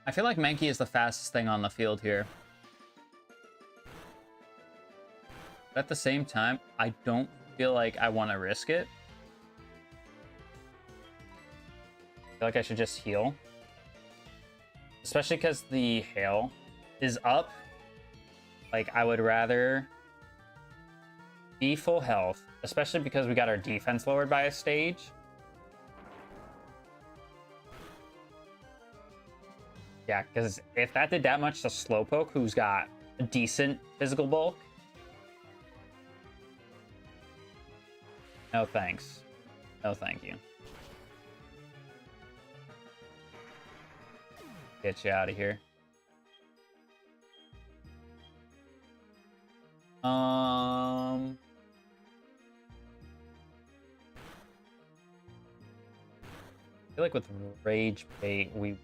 S2: I feel like Mankey is the fastest thing on the field here. But at the same time, I don't feel like I want to risk it. I feel like I should just heal. Especially because the hail is up. Like, I would rather be full health, especially because we got our defense lowered by a stage. Yeah, because if that did that much to Slowpoke, who's got a decent physical bulk, no thanks. No thank you. Get you out of here. I feel like with Rage Bait, we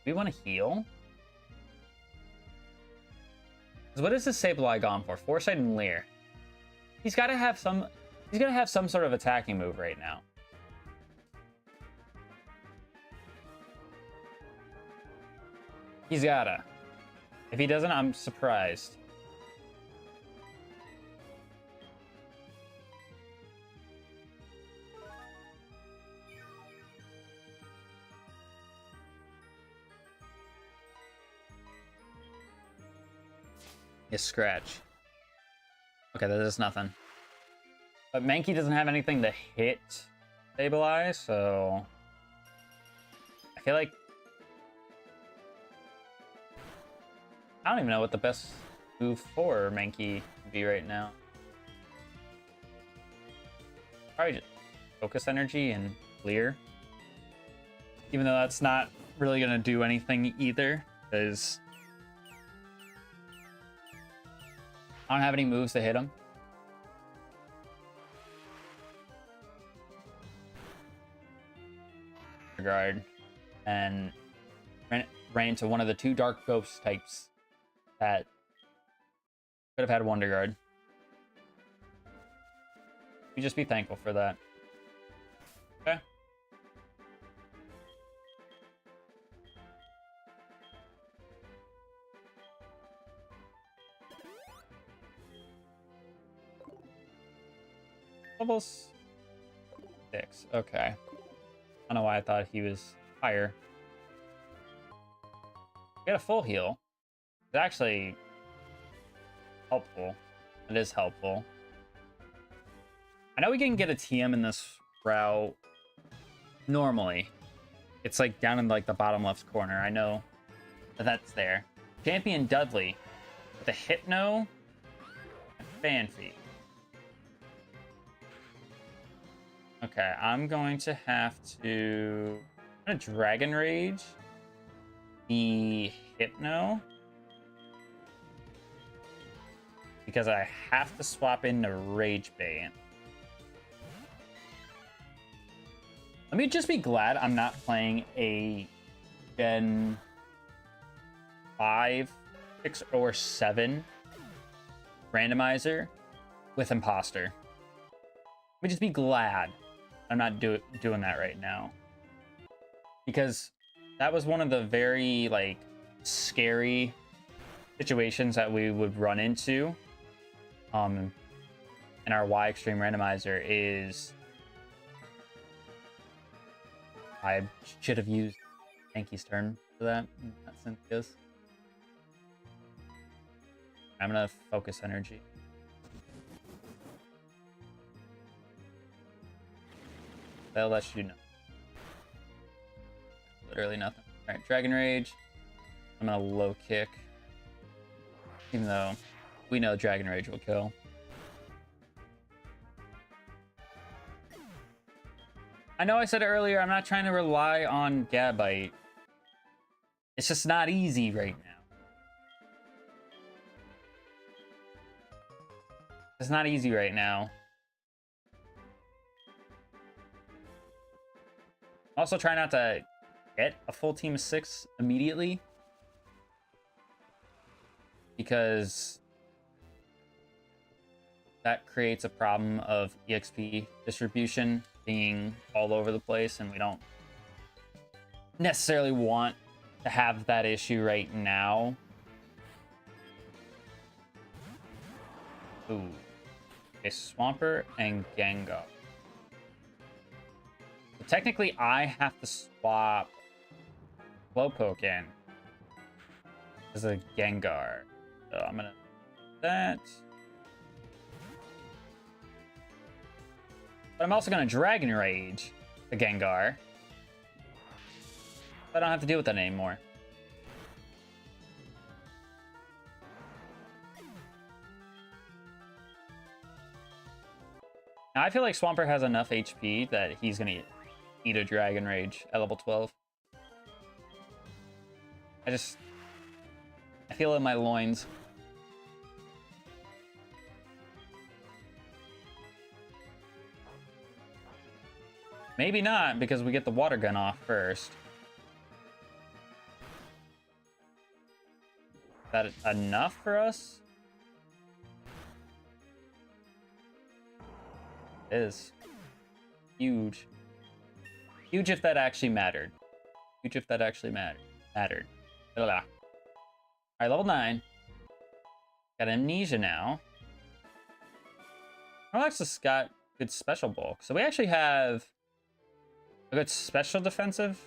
S2: want to heal. Because what is this Sableye gone for? Foresight and Leer. He's got to have some. He's gonna have some sort of attacking move right now. He's gotta. If he doesn't, I'm surprised. His Scratch. Okay, that is nothing. But Mankey doesn't have anything to hit Sableye, so I feel like I don't even know what the best move for Mankey would be right now. Probably just Focus Energy and Clear. Even though that's not really going to do anything either, because I don't have any moves to hit him. Guard and ran into one of the two Dark Ghost types that could have had Wonder Guard. You just be thankful for that. Okay. Level 6. Okay. I don't know why I thought he was higher. Get a full heal. It's actually helpful. It is helpful. I know we can get a TM in this route normally. It's like down in like the bottom left corner. I know that that's there. Champion Dudley with a Hypno and Fanfi. Okay, I'm going to have to... I'm gonna Dragon Rage the Hypno because I have to swap into Rage Bait. Let me just be glad I'm not playing a Gen 5, 6, or 7 randomizer with Imposter. Let me just be glad I'm not doing that right now. Because that was one of the very, like, scary situations that we would run into in our Y Extreme randomizer is... I should have used Anki's turn for that, not Cynthia's. I'm gonna focus energy. That'll let you know. Literally nothing. Alright, Dragon Rage. I'm gonna low kick. Even though we know Dragon Rage will kill. I know I said it earlier, I'm not trying to rely on Gabite. It's just not easy right now. It's not easy right now. Also try not to get a full team of 6 immediately. Because that creates a problem of EXP distribution being all over the place, and we don't necessarily want to have that issue right now. Ooh. A Swampert and Gengar. So technically, I have to swap Slowpoke in as a Gengar. So I'm gonna do that. But I'm also going to Dragon Rage the Gengar. I don't have to deal with that anymore. Now, I feel like Swampert has enough HP that he's going to eat a Dragon Rage at level 12. I feel it in my loins. Maybe not, because we get the water gun off first. Is that enough for us? It is. Huge. Huge if that actually mattered. Huge if that actually mattered. Alright, level 9. Got Amnesia now. Relaxus got good special bulk. So we actually have a good special defensive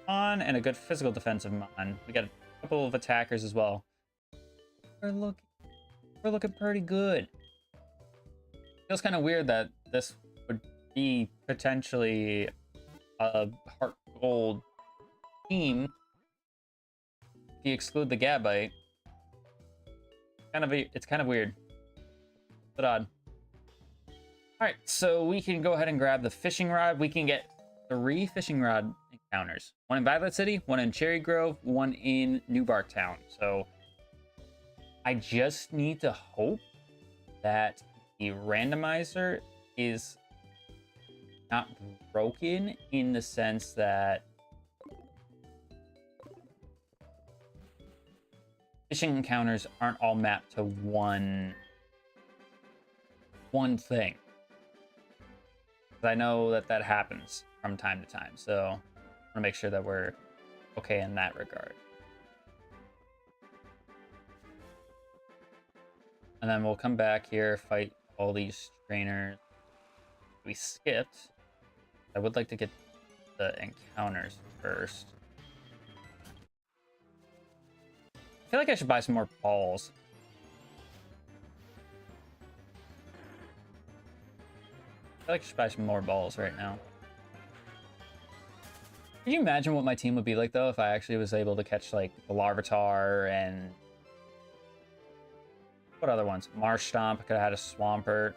S2: on and a good physical defensive on. We got a couple of attackers as well. We're looking pretty good. Feels kind of weird that this would be potentially a Heartgold team if you exclude the Gabite. It's kind of weird, but odd. All right, so we can go ahead and grab the fishing rod. We can get 3 fishing rod encounters. 1 in Violet City, 1 in Cherry Grove, 1 in New Bark Town. So I just need to hope that the randomizer is not broken in the sense that fishing encounters aren't all mapped to one thing. I know that that happens from time to time, so I want to make sure that we're okay in that regard. And then we'll come back here, fight all these trainers. we skipped. I would like to get the encounters first. I feel like I should buy some more balls. I feel like I should buy some more balls right now. Can you imagine what my team would be like, though, if I actually was able to catch, like, the Larvitar and... What other ones? Marsh Stomp. I could have had a Swampert.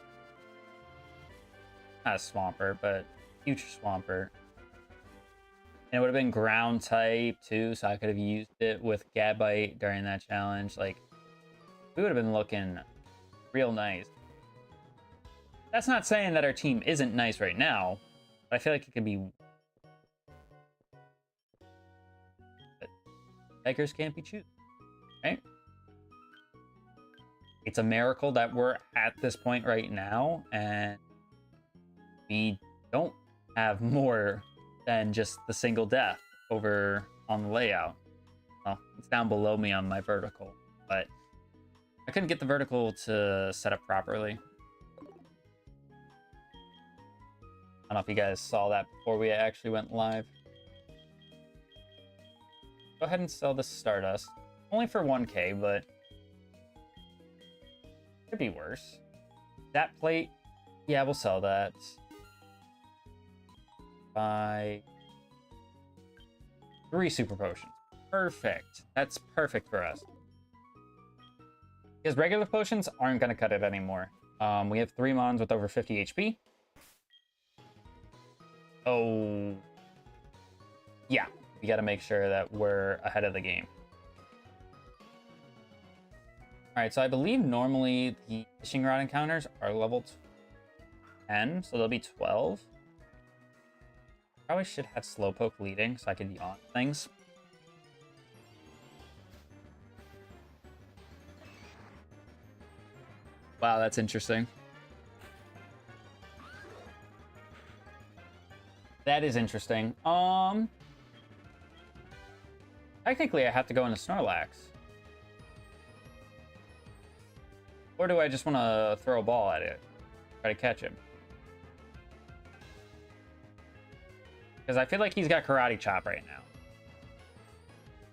S2: Not a Swampert, but future Swampert. And it would have been ground type, too, so I could have used it with Gabite during that challenge. Like, we would have been looking real nice. That's not saying that our team isn't nice right now, but I feel like it could be... But beggars can't be choosers, right? It's a miracle that we're at this point right now, and we don't have more than just the single death over on the layout. Well, it's down below me on my vertical, but I couldn't get the vertical to set up properly. I don't know if you guys saw that before we actually went live. Go ahead and sell this Stardust. Only for 1k, but could be worse. That plate, yeah, we'll sell that. Buy 3 super potions. Perfect. That's perfect for us. Because regular potions aren't going to cut it anymore. We have 3 mons with over 50 HP. Oh, yeah. We got to make sure that we're ahead of the game. All right, so I believe normally the fishing rod encounters are level 10, so they'll be 12. Probably should have Slowpoke leading so I could be on things. Wow, that's interesting. That is interesting. Technically, I have to go into Snorlax. Or do I just want to throw a ball at it? Try to catch him? Because I feel like he's got Karate Chop right now.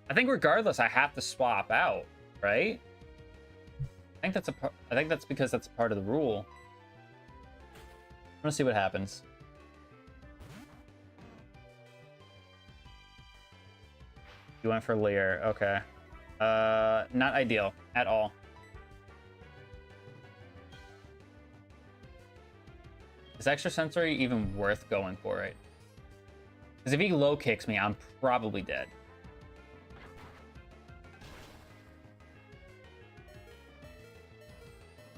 S2: I think regardless, I have to swap out, right? I think that's because that's part of the rule. I'm gonna see what happens. You went for Leer, okay. Not ideal at all. Is extrasensory even worth going for it? Because if he low kicks me, I'm probably dead.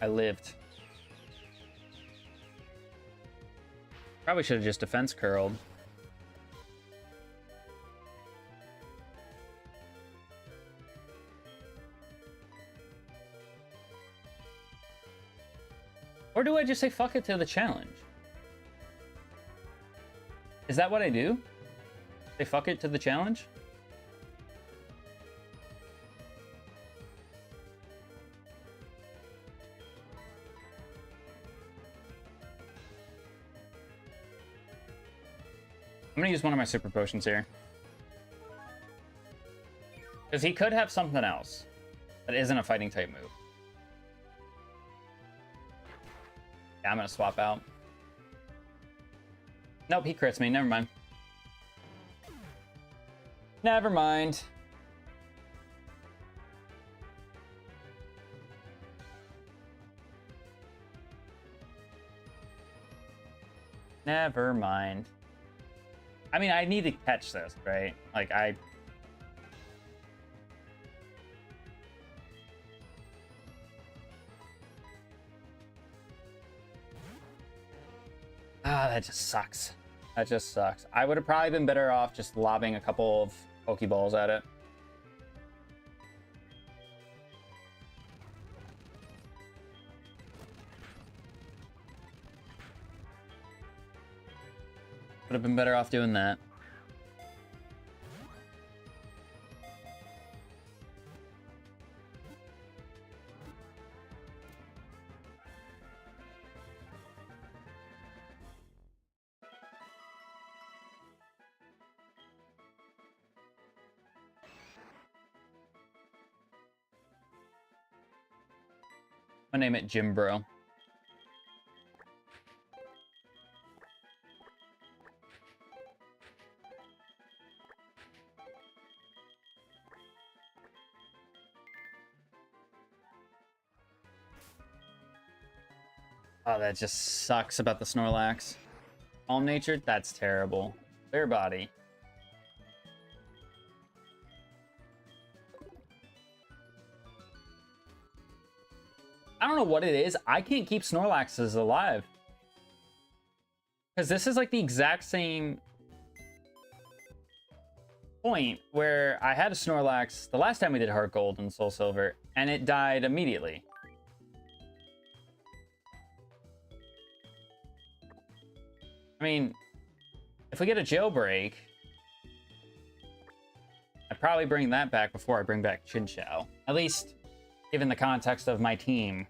S2: I lived. Probably should have just defense curled. Or do I just say fuck it to the challenge? Is that what I do? Say fuck it to the challenge? I'm gonna use one of my super potions here. Because he could have something else that isn't a fighting type move. Yeah, I'm gonna swap out. Nope, he crits me. Never mind. Never mind. Never mind. I mean, I need to catch this, right? Like, that just sucks. That just sucks. I would have probably been better off just lobbing a couple of Pokeballs at it. Would have been better off doing that. I'm gonna name it Jim Bro. Oh, that just sucks about the Snorlax. Calm-natured? That's terrible. Clear body. I don't know what it is. I can't keep Snorlaxes alive. Because this is like the exact same point where I had a Snorlax the last time we did Heartgold and Soul Silver, and it died immediately. I mean, if we get a jailbreak, I'd probably bring that back before I bring back Chinchou. At least, given the context of my team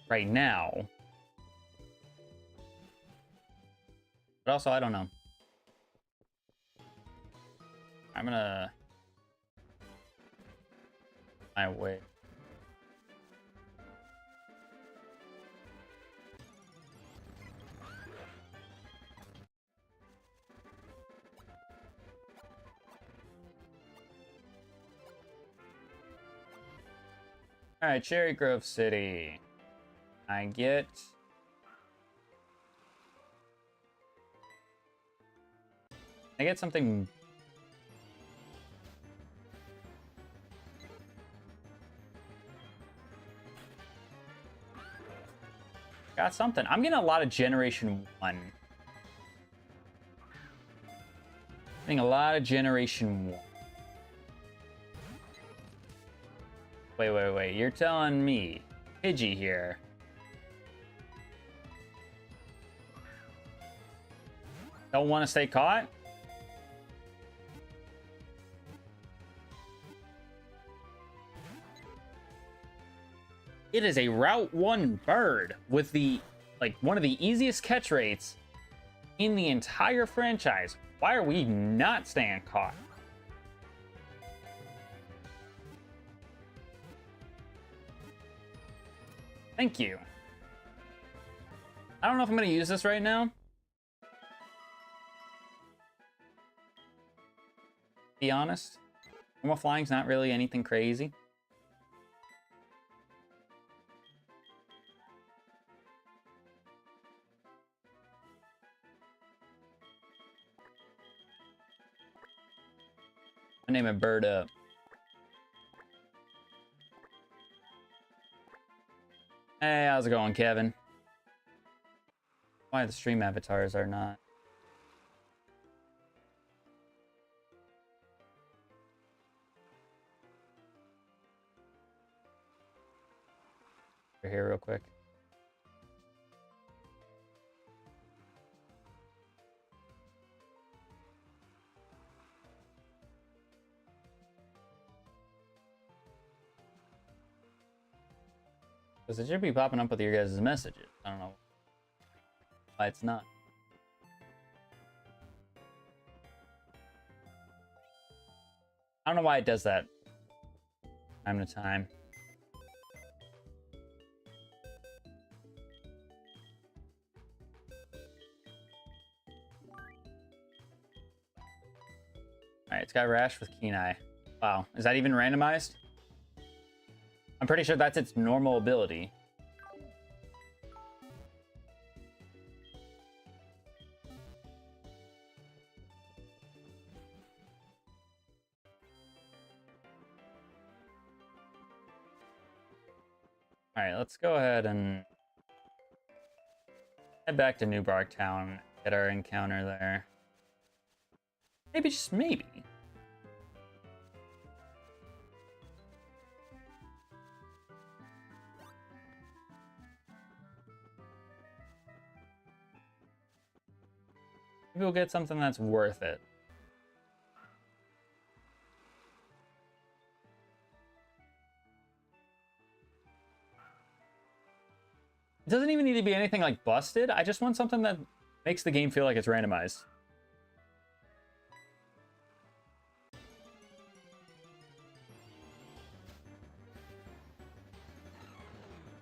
S2: right now. But also, I don't know. I'm gonna... my way. Alright, Cherry Grove City. I get... something... got something. I'm getting a lot of Generation 1. Getting a lot of Generation 1. Wait. You're telling me, Pidgey here, don't want to stay caught? It is a Route 1 bird with the, like, one of the easiest catch rates in the entire franchise. Why are we not staying caught? Thank you. I don't know if I'm going to use this right now. Be honest. Normal flying's not really anything crazy. I name a bird up. Hey, how's it going, Kevin? Why the stream avatars are not? We're here real quick. Because it should be popping up with your guys' messages. I don't know why it's not. I don't know why it does that time to time. Alright, it's got Rash with Keen Eye. Wow, is that even randomized? I'm pretty sure that's its normal ability. Alright, let's go ahead and head back to New Bark Town, get our encounter there. Maybe, just maybe. Maybe we'll get something that's worth it. It doesn't even need to be anything like busted. I just want something that makes the game feel like it's randomized.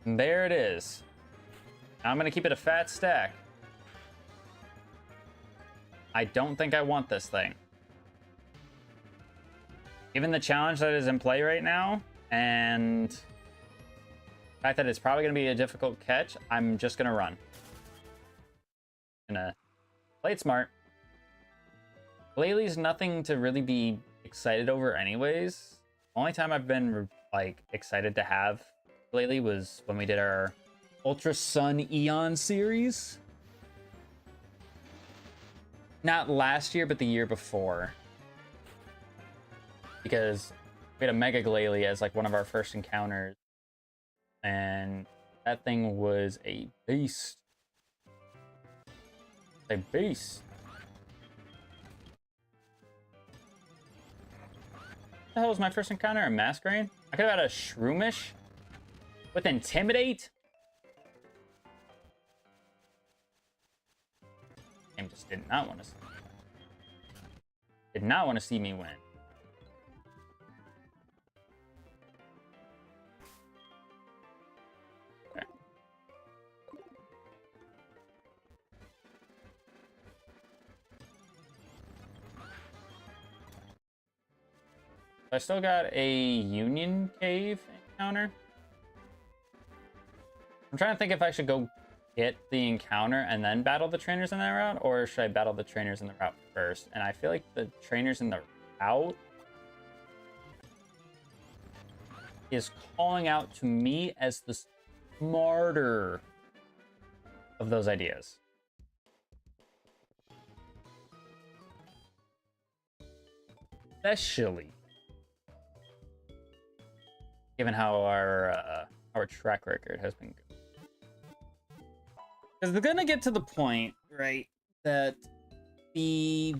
S2: And there it is. Now I'm going to keep it a fat stack. I don't think I want this thing. Given the challenge that is in play right now, and the fact that it's probably going to be a difficult catch, I'm just going to run. Gonna play it smart. Lately's nothing to really be excited over anyways. Only time I've been like excited to have lately was when we did our Ultra Sun Eon series. Not last year, but the year before. Because we had a Mega Glalie as like one of our first encounters. And that thing was a beast. A beast. What the hell was my first encounter? A Masquerain? I could have had a Shroomish with Intimidate? Game just did not want to see me. Did not want to see me win. Okay. I still got a Union Cave encounter. I'm trying to think if I should go get the encounter and then battle the trainers in that route, or should I battle the trainers in the route first? And I feel like the trainers in the route is calling out to me as the smarter of those ideas. Especially given how our track record has been good. Because they're gonna get to the point, right, that the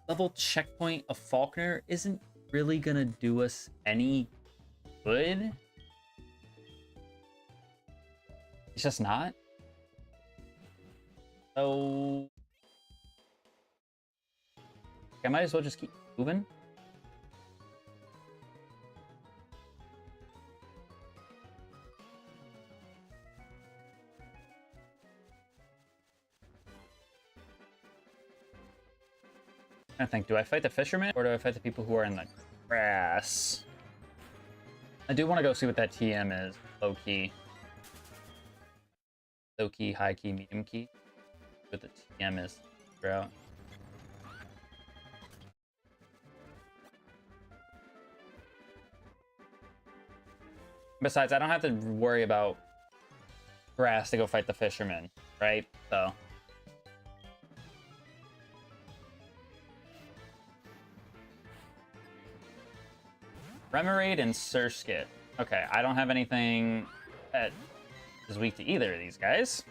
S2: level checkpoint of Faulkner isn't really gonna do us any good. It's just not. So I might as well just keep moving. I think, do I fight the fishermen or do I fight the people who are in the grass? I do want to go see what that TM is. Low key. Low key, high key, medium key. What the TM is. Throughout. Besides, I don't have to worry about grass to go fight the fishermen, right? So. Remoraid and Surskit. Okay, I don't have anything that is weak to either of these guys.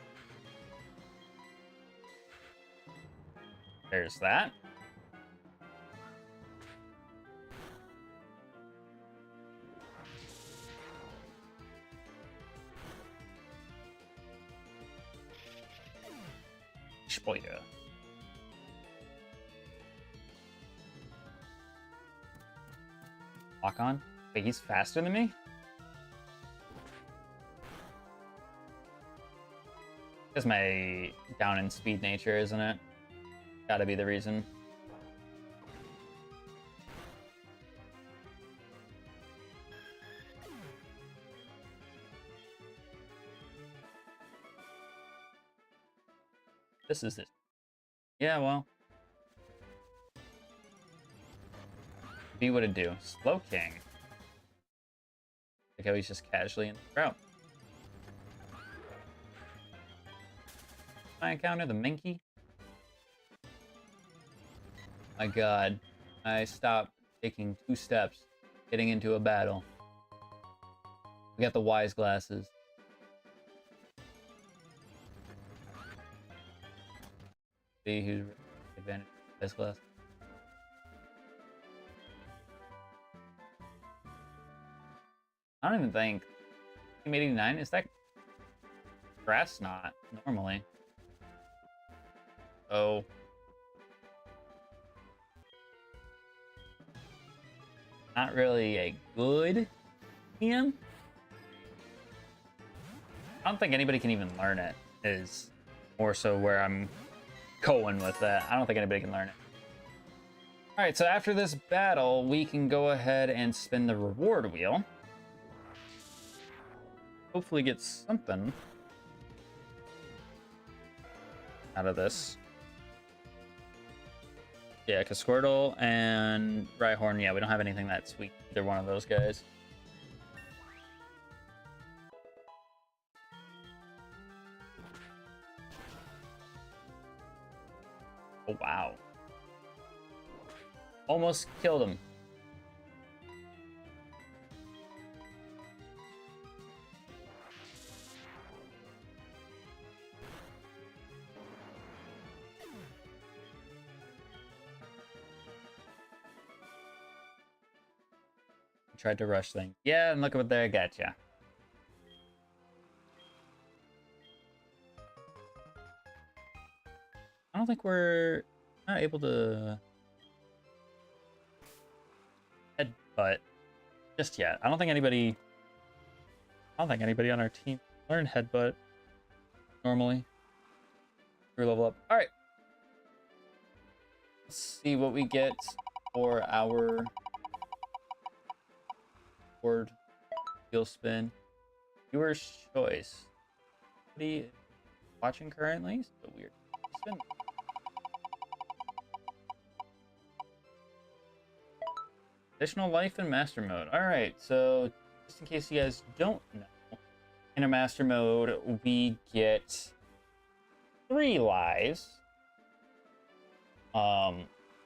S2: There's that. Spoiler. Lock on? Wait, he's faster than me? That's my down in speed nature, isn't it? Gotta be the reason. This is it. Yeah, well. Be what it do. Slow King. Like how he's just casually in the route. I encounter the Minky. My god. I stopped taking 2 steps getting into a battle. We got the wise glasses. See who's advantage of wise glasses. I don't even think Team 89 is that grass knot normally. Oh. Not really a good team. I don't think anybody can even learn it, is more so where I'm going with that. I don't think anybody can learn it. All right, so after this battle, we can go ahead and spin the reward wheel. Hopefully get something out of this. Yeah, because Squirtle and Rhyhorn, yeah, we don't have anything that sweet. Either one of those guys. Oh, wow. Almost killed him. Tried to rush things. Yeah, and look at what they got ya. I don't think we're not able to headbutt just yet. I don't think anybody on our team learned headbutt normally. We level up. All right. Let's see what we get for our board wheel spin. Viewer's choice. Anybody watching currently? So weird. Spin. Additional life in master mode. All right, so just in case you guys don't know, in a master mode we get 3 lives to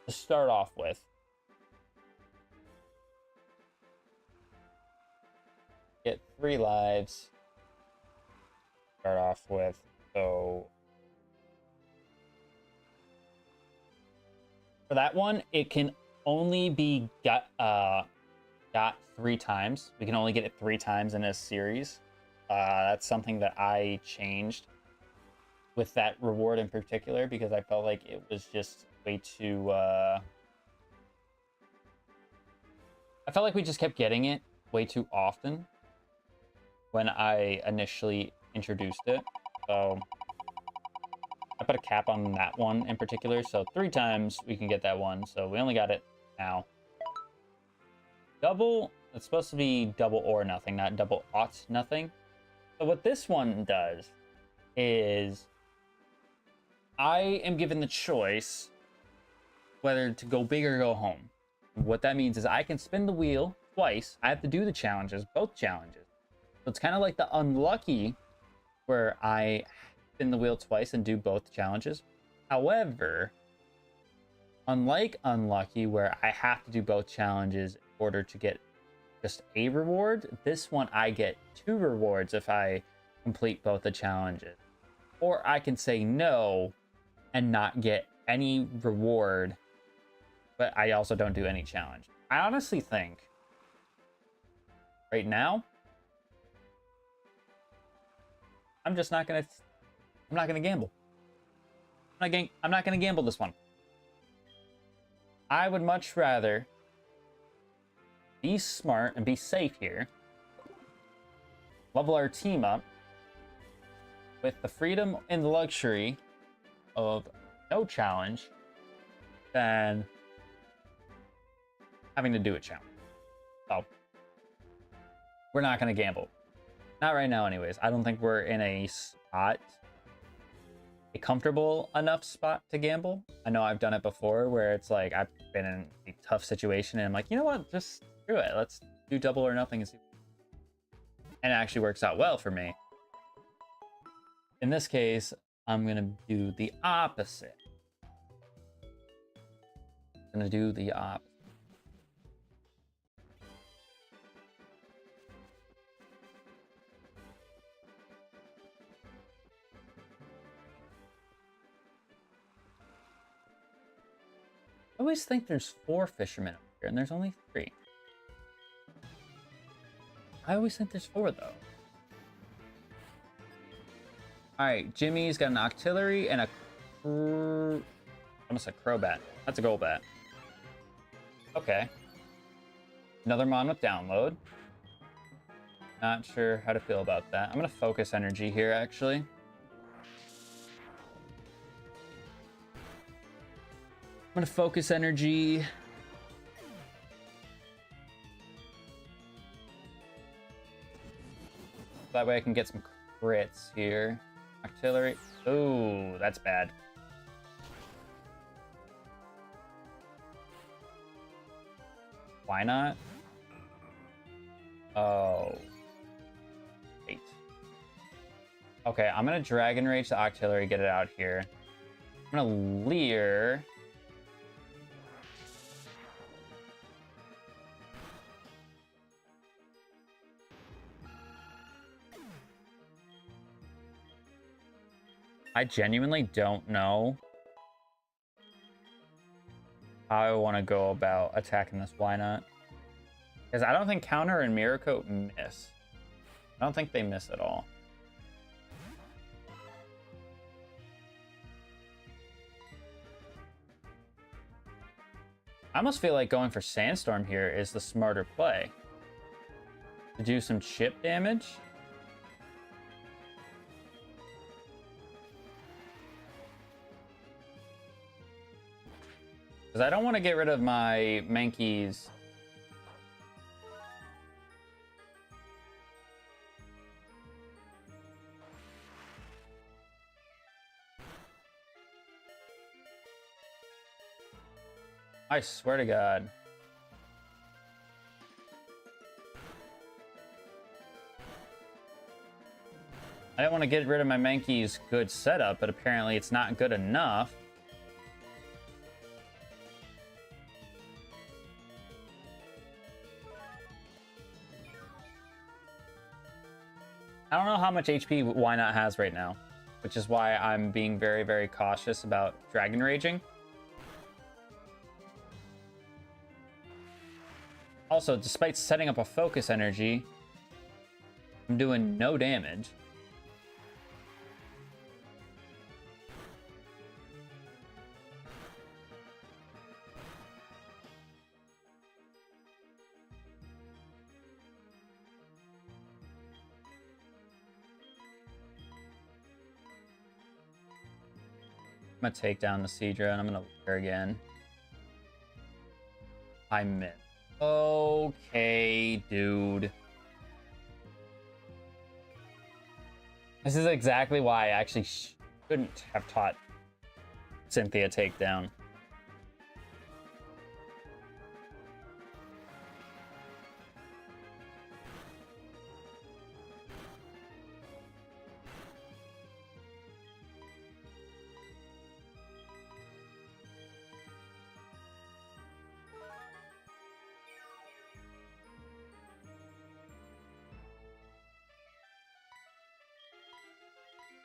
S2: start off with. Get 3 lives to start off with. So for that one, it can only be got 3 times. We can only get it 3 times in a series. That's something that I changed with that reward in particular because I felt like it was just way too I felt like we just kept getting it way too often when I initially introduced it. So I put a cap on that one in particular, so 3 times we can get that one. So we only got it now. Double, it's supposed to be double or nothing, not double ought nothing. So what this one does is I am given the choice whether to go big or go home. What that means is I can spin the wheel twice. I have to do the challenges, both challenges. So it's kind of like the unlucky where I spin the wheel twice and do both challenges. However, unlike unlucky where I have to do both challenges in order to get just a reward, this one I get 2 rewards if I complete both the challenges. Or I can say no and not get any reward, but I also don't do any challenge. I honestly think right now I'm not gonna gamble. I'm not gonna gamble this one. I would much rather be smart and be safe here. Level our team up with the freedom and the luxury of no challenge than having to do a challenge. So we're not going to gamble. Not right now anyways. I don't think we're in a comfortable enough spot to gamble. I know I've done it before where it's like I've been in a tough situation and I'm like, you know what, just screw it. Let's do double or nothing and see. And it actually works out well for me. In this case, I'm gonna do the opposite. I'm gonna do the opposite. I always think there's 4 fishermen up here, and there's only 3. I always think there's 4, though. Alright, Jimmy's got an artillery and a almost a crowbat. That's a Golbat. Okay. Another Mon with download. Not sure how to feel about that. I'm gonna focus energy here, actually. I'm gonna focus energy. That way I can get some crits here. Artillery. Oh, that's bad. Why not? Oh. Wait. Okay, I'm gonna Dragon Rage the Artillery, get it out here. I'm gonna Leer. I genuinely don't know how I want to go about attacking this. Why not? Because I don't think Counter and Miracle miss. I don't think they miss at all. I almost feel like going for Sandstorm here is the smarter play. To do some chip damage. Because I don't want to get rid of my Mankey's. I swear to God. I don't want to get rid of my Mankey's good setup, but apparently it's not good enough. I don't know how much HP Why Not has right now, which is why I'm being very, very cautious about Dragon Raging. Also, despite setting up a focus energy, I'm doing no damage. I'm gonna take down the Seadra and I'm gonna Leer again. I missed. Okay, dude. This is exactly why I actually shouldn't have taught Cynthia takedown.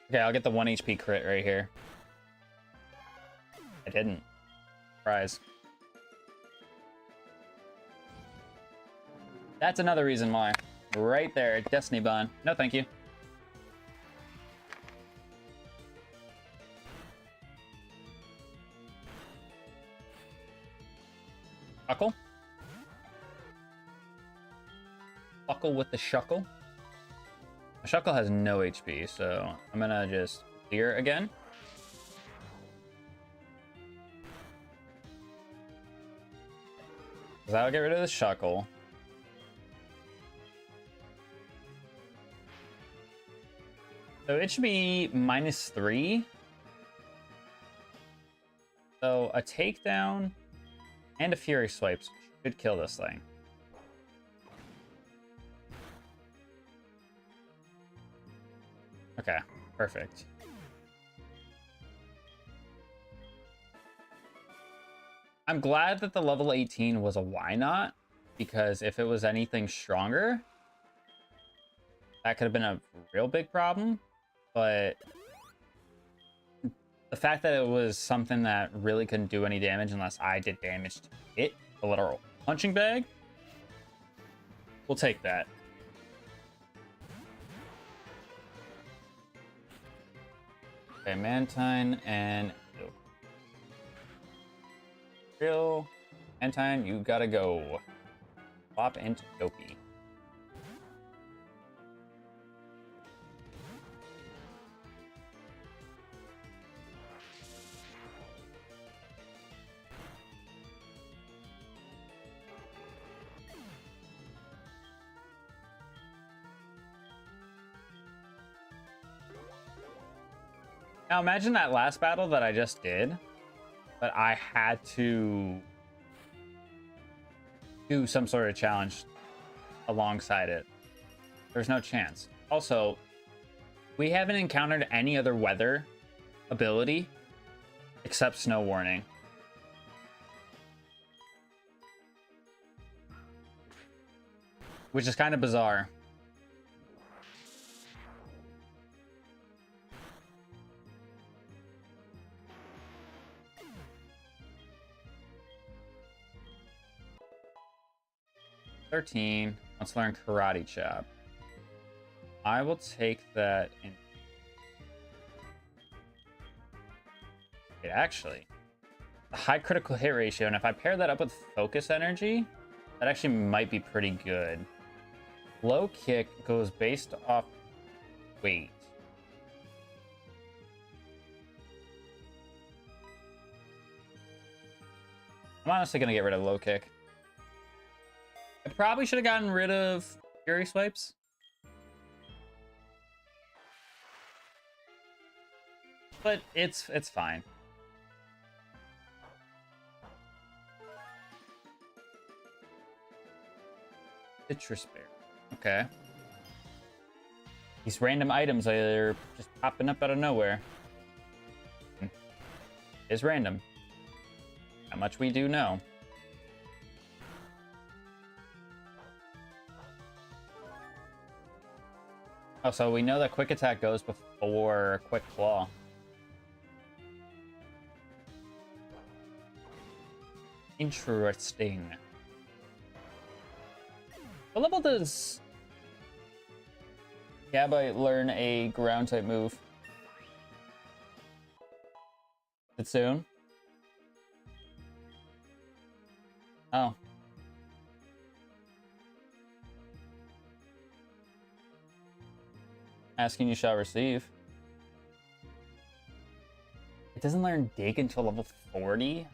S2: Okay, I'll get the 1 HP crit right here. I didn't. Surprise. That's another reason why. Right there, Destiny Bond. No, thank you. Shuckle. Buckle with the Shuckle. Shuckle has no HP, so I'm gonna just Leer again. So that'll get rid of the Shuckle. So it should be -3. So a takedown and a Fury Swipes should kill this thing. Okay, perfect. I'm glad that the level 18 was a Why Not, because if it was anything stronger, that could have been a real big problem. But the fact that it was something that really couldn't do any damage unless I did damage to it, a literal punching bag, we'll take that. Okay, Mantine and Real Mantine, you gotta go. Swap into Dopey. Now imagine that last battle that I just did, but I had to do some sort of challenge alongside it. There's no chance. Also, we haven't encountered any other weather ability except snow warning. Which is kind of bizarre. $13. Let's learn Karate Chop. I will take that in. Actually, the high critical hit ratio, and if I pair that up with focus energy, that actually might be pretty good. Low kick goes based off weight. I'm honestly gonna get rid of low kick. I probably should have gotten rid of Fury Swipes. But it's fine. Citrus Bear. Okay. These random items are just popping up out of nowhere. It's random. How much we do know. Oh, so we know that Quick Attack goes before Quick Claw. Interesting. What level does Gabite learn a ground type move? Is it soon? Oh. Asking you shall receive. It doesn't learn Dig until level 40?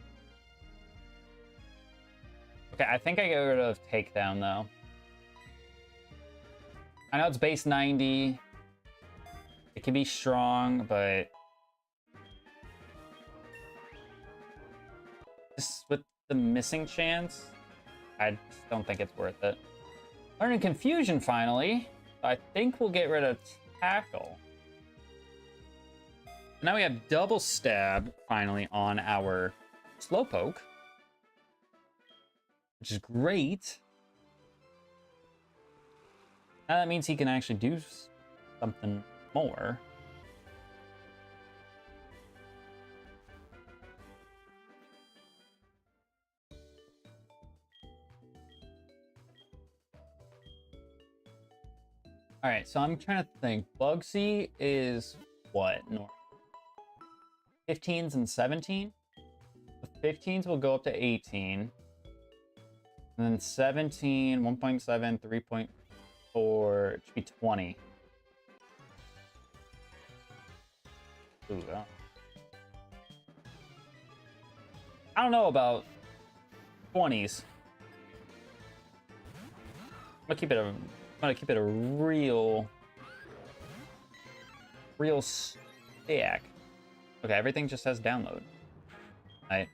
S2: Okay, I think I get rid of Takedown, though. I know it's base 90. It can be strong, but just with the missing chance, I just don't think it's worth it. Learning Confusion, finally. I think we'll get rid of Tackle. Now we have Double Stab, finally, on our Slowpoke, which is great. Now that means he can actually do something more. All right, so I'm trying to think. Bugsy is what? 15s and 17? The 15s will go up to 18. And then 17, 1.7, 3.4, it should be 20. Ooh, I don't know about 20s. I'm gonna keep it a real stack. Okay, everything just says download. Alright.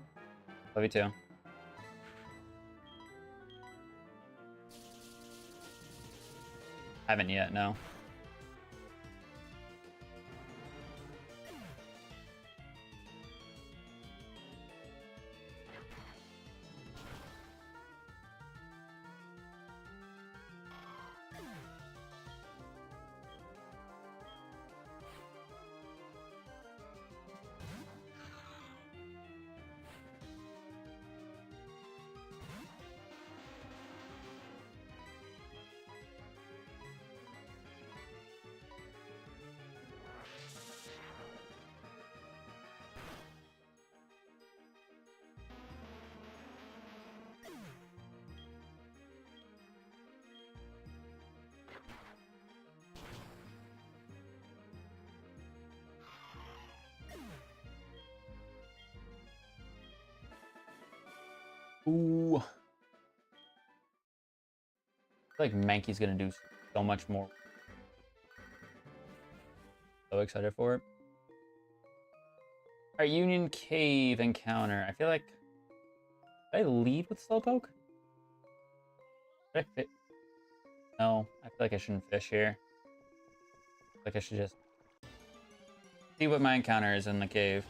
S2: Love you too. Haven't yet, no. Ooh. I feel like Mankey's gonna do so much more. So excited for it. Our Union Cave encounter. I feel like... Did I lead with Slowpoke? Did I fit? No, I feel like I shouldn't fish here. I feel like I should just see what my encounter is in the cave.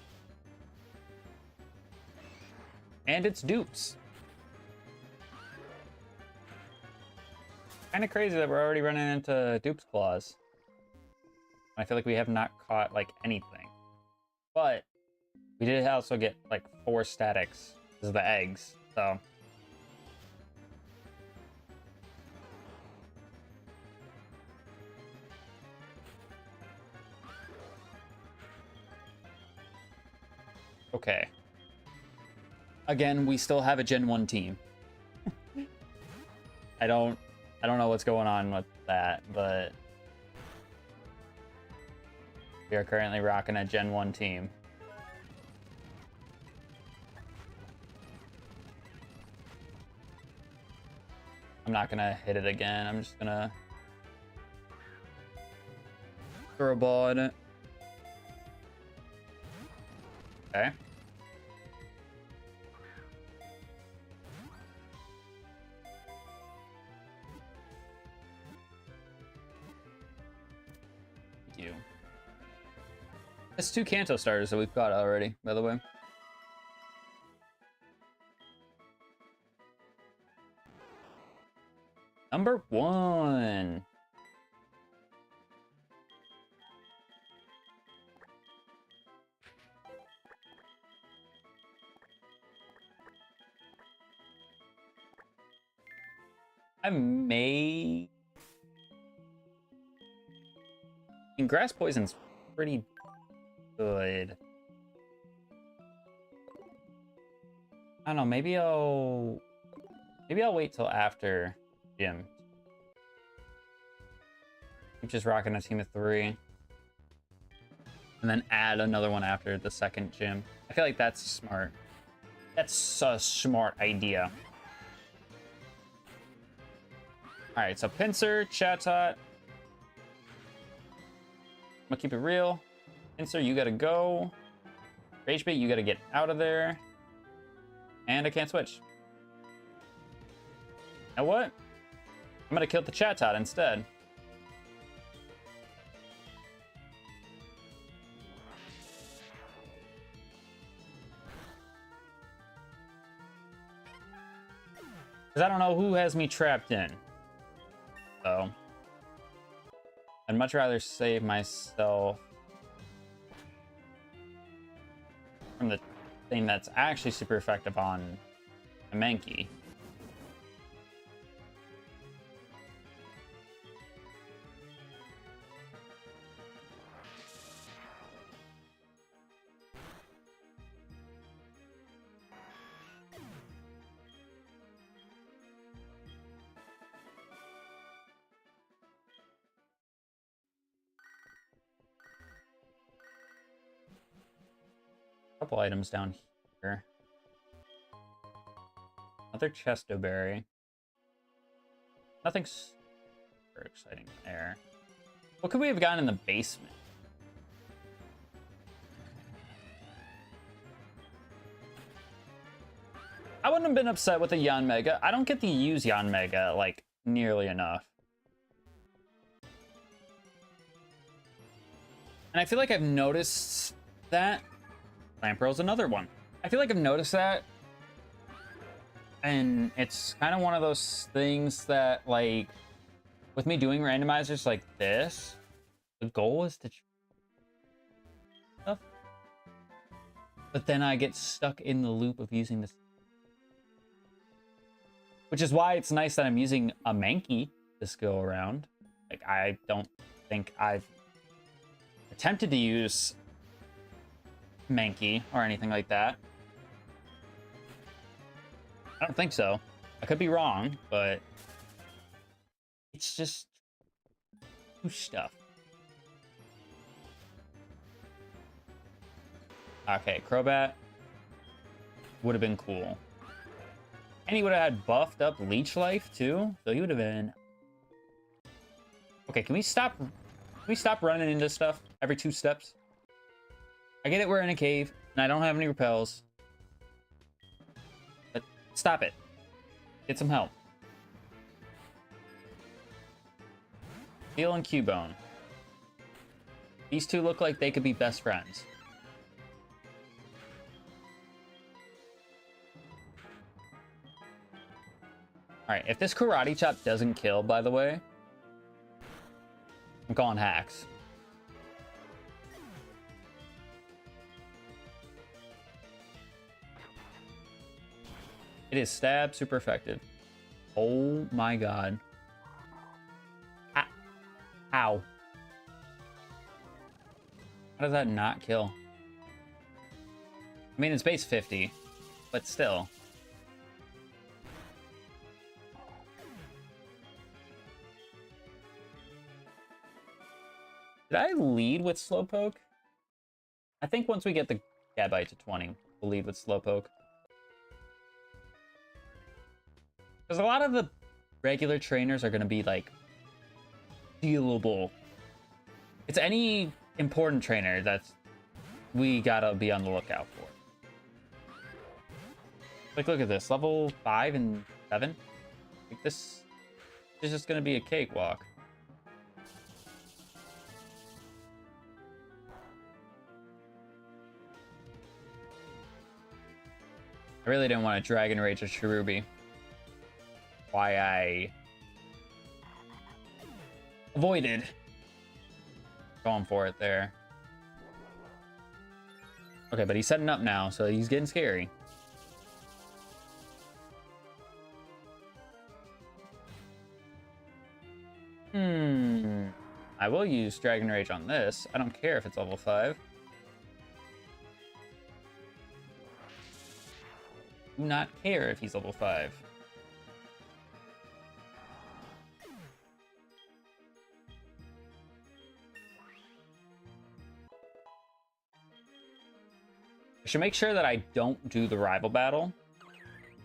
S2: And it's dupes. Kind of crazy that we're already running into dupes claws. I feel like we have not caught like anything. But we did also get like 4 statics. This is the eggs, so. Okay. Again, we still have a Gen 1 team. I don't know what's going on with that, but we are currently rocking a Gen 1 team. I'm not gonna hit it again. I'm just gonna throw a ball in it. Okay. Thank you. That's 2 Kanto starters that we've got already, by the way. Number 1. I may... And grass poison's pretty good. I don't know, maybe I'll wait till after gym. Keep just rocking a team of 3. And then add another one after the second gym. I feel like that's smart. That's a smart idea. Alright, so Pinsir, Chatot. I'm gonna keep it real. Pinsir, you gotta go. Rage Bait, you gotta get out of there. And I can't switch. You know what? I'm gonna kill the Chatot instead. Because I don't know who has me trapped in. So I'd much rather save myself from the thing that's actually super effective on a Mankey. Couple items down here. Another Chesto Berry. Nothing super exciting there. What could we have gotten in the basement? I wouldn't have been upset with a Yanmega. I don't get to use Yanmega like nearly enough. And I feel like I've noticed that. Lampearl's another one. I feel like I've noticed that. And it's kind of one of those things that, like, with me doing randomizers like this, the goal is to stuff. But then I get stuck in the loop of using this. Which is why it's nice that I'm using a Mankey this go around. Like, I don't think I've attempted to use Mankey or anything like that. I don't think so. I could be wrong, but it's just new stuff. Okay, Crobat would have been cool. And he would have had buffed up Leech Life too, so he would have been... Okay, can we stop running into stuff every 2 steps? I get it, we're in a cave, And I don't have any repels. But stop it. Get some help. Steel and Cubone. These two look like they could be best friends. Alright, if this Karate Chop doesn't kill, by the way, I'm calling hacks. It is stab super effective. Oh my god. Ah. Ow. How does that not kill? I mean, it's base 50, but still. Did I lead with Slowpoke? I think once we get the Gabite to 20, we'll lead with Slowpoke. Because a lot of the regular trainers are going to be, like, dealable. It's any important trainer that's we gotta be on the lookout for. Like, look at this. Level 5 and 7? Like, this is just going to be a cakewalk. I really didn't want to Dragon Rage a Cherubi. Why I avoided going for it there. Okay, but he's setting up now, so he's getting scary. I will use Dragon Rage on this. I don't care if it's level 5. Do not care if he's level 5. I should make sure that I don't do the rival battle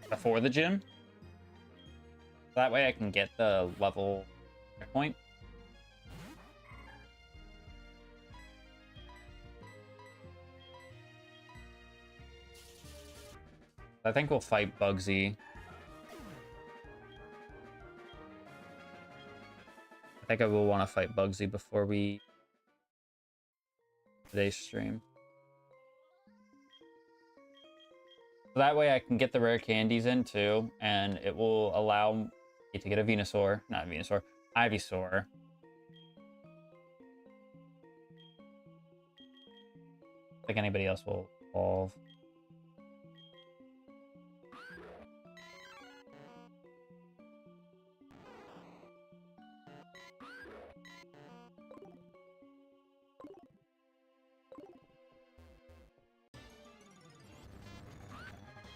S2: before the gym. That way I can get the level point. I think we'll fight Bugsy. I think I will want to fight Bugsy before we today's stream. So that way I can get the rare candies in too, and it will allow me to get a Venusaur. Not Venusaur, Ivysaur. I think anybody else will evolve.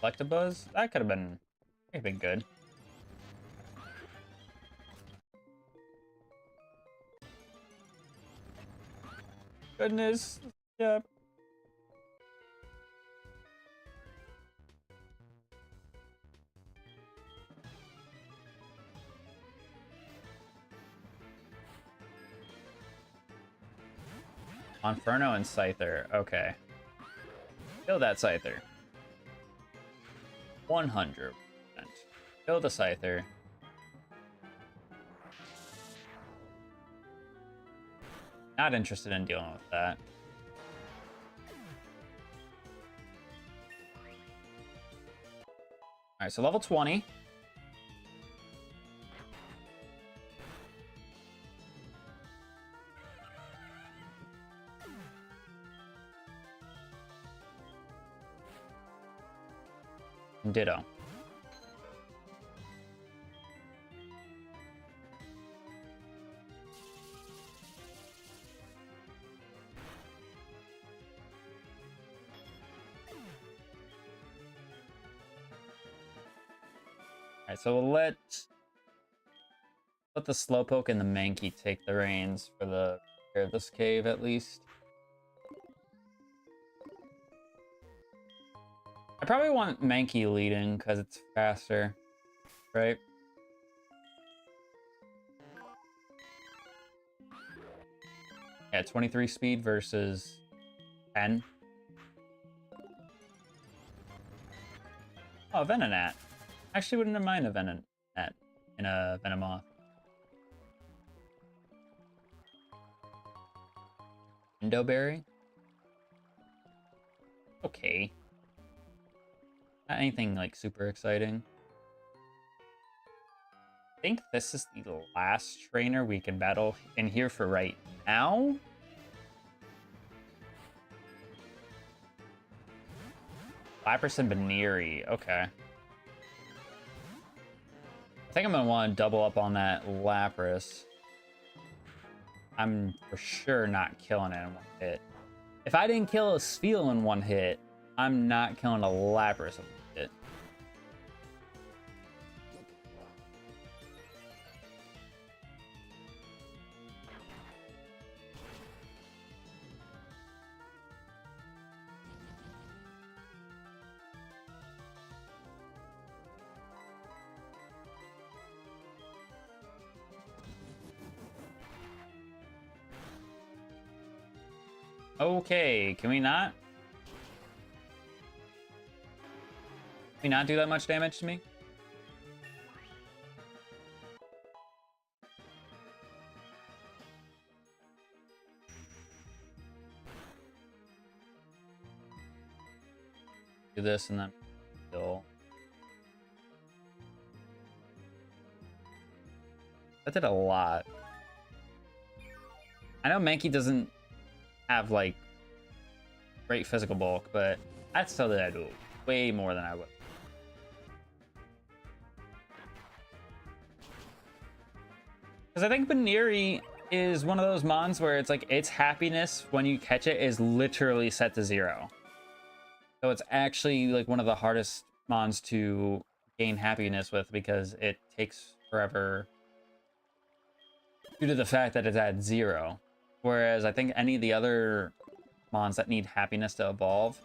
S2: Electabuzz? That could have been good. Goodness. Yeah. Inferno and Scyther. Okay. Kill that Scyther. 100%. Kill the Scyther. Not interested in dealing with that. Alright, so level 20. Ditto. Alright, so we'll let the Slowpoke and the Mankey take the reins for the of this cave at least. I probably want Mankey leading because it's faster, right? Yeah, 23 speed versus 10. Oh, Venonat. Actually, wouldn't have mind a Venonat in a Venomoth. Endoberry? Okay. Not anything like super exciting. I think this is the last trainer we can battle in here for right now. Lapras and Baneri. Okay. I think I'm going to want to double up on that Lapras. I'm for sure not killing it in one hit. If I didn't kill a Spheal in one hit, I'm not killing a Lapras in one hit. Okay, can we not? Can we not do that much damage to me? Do this and then kill. That did a lot. I know Mankey doesn't have like great physical bulk, but I'd still did way more than I would. Because I think Baneri is one of those mons where it's like its happiness when you catch it is literally set to 0. So it's actually like one of the hardest mons to gain happiness with because it takes forever due to the fact that it's at 0. Whereas I think any of the other mons that need happiness to evolve,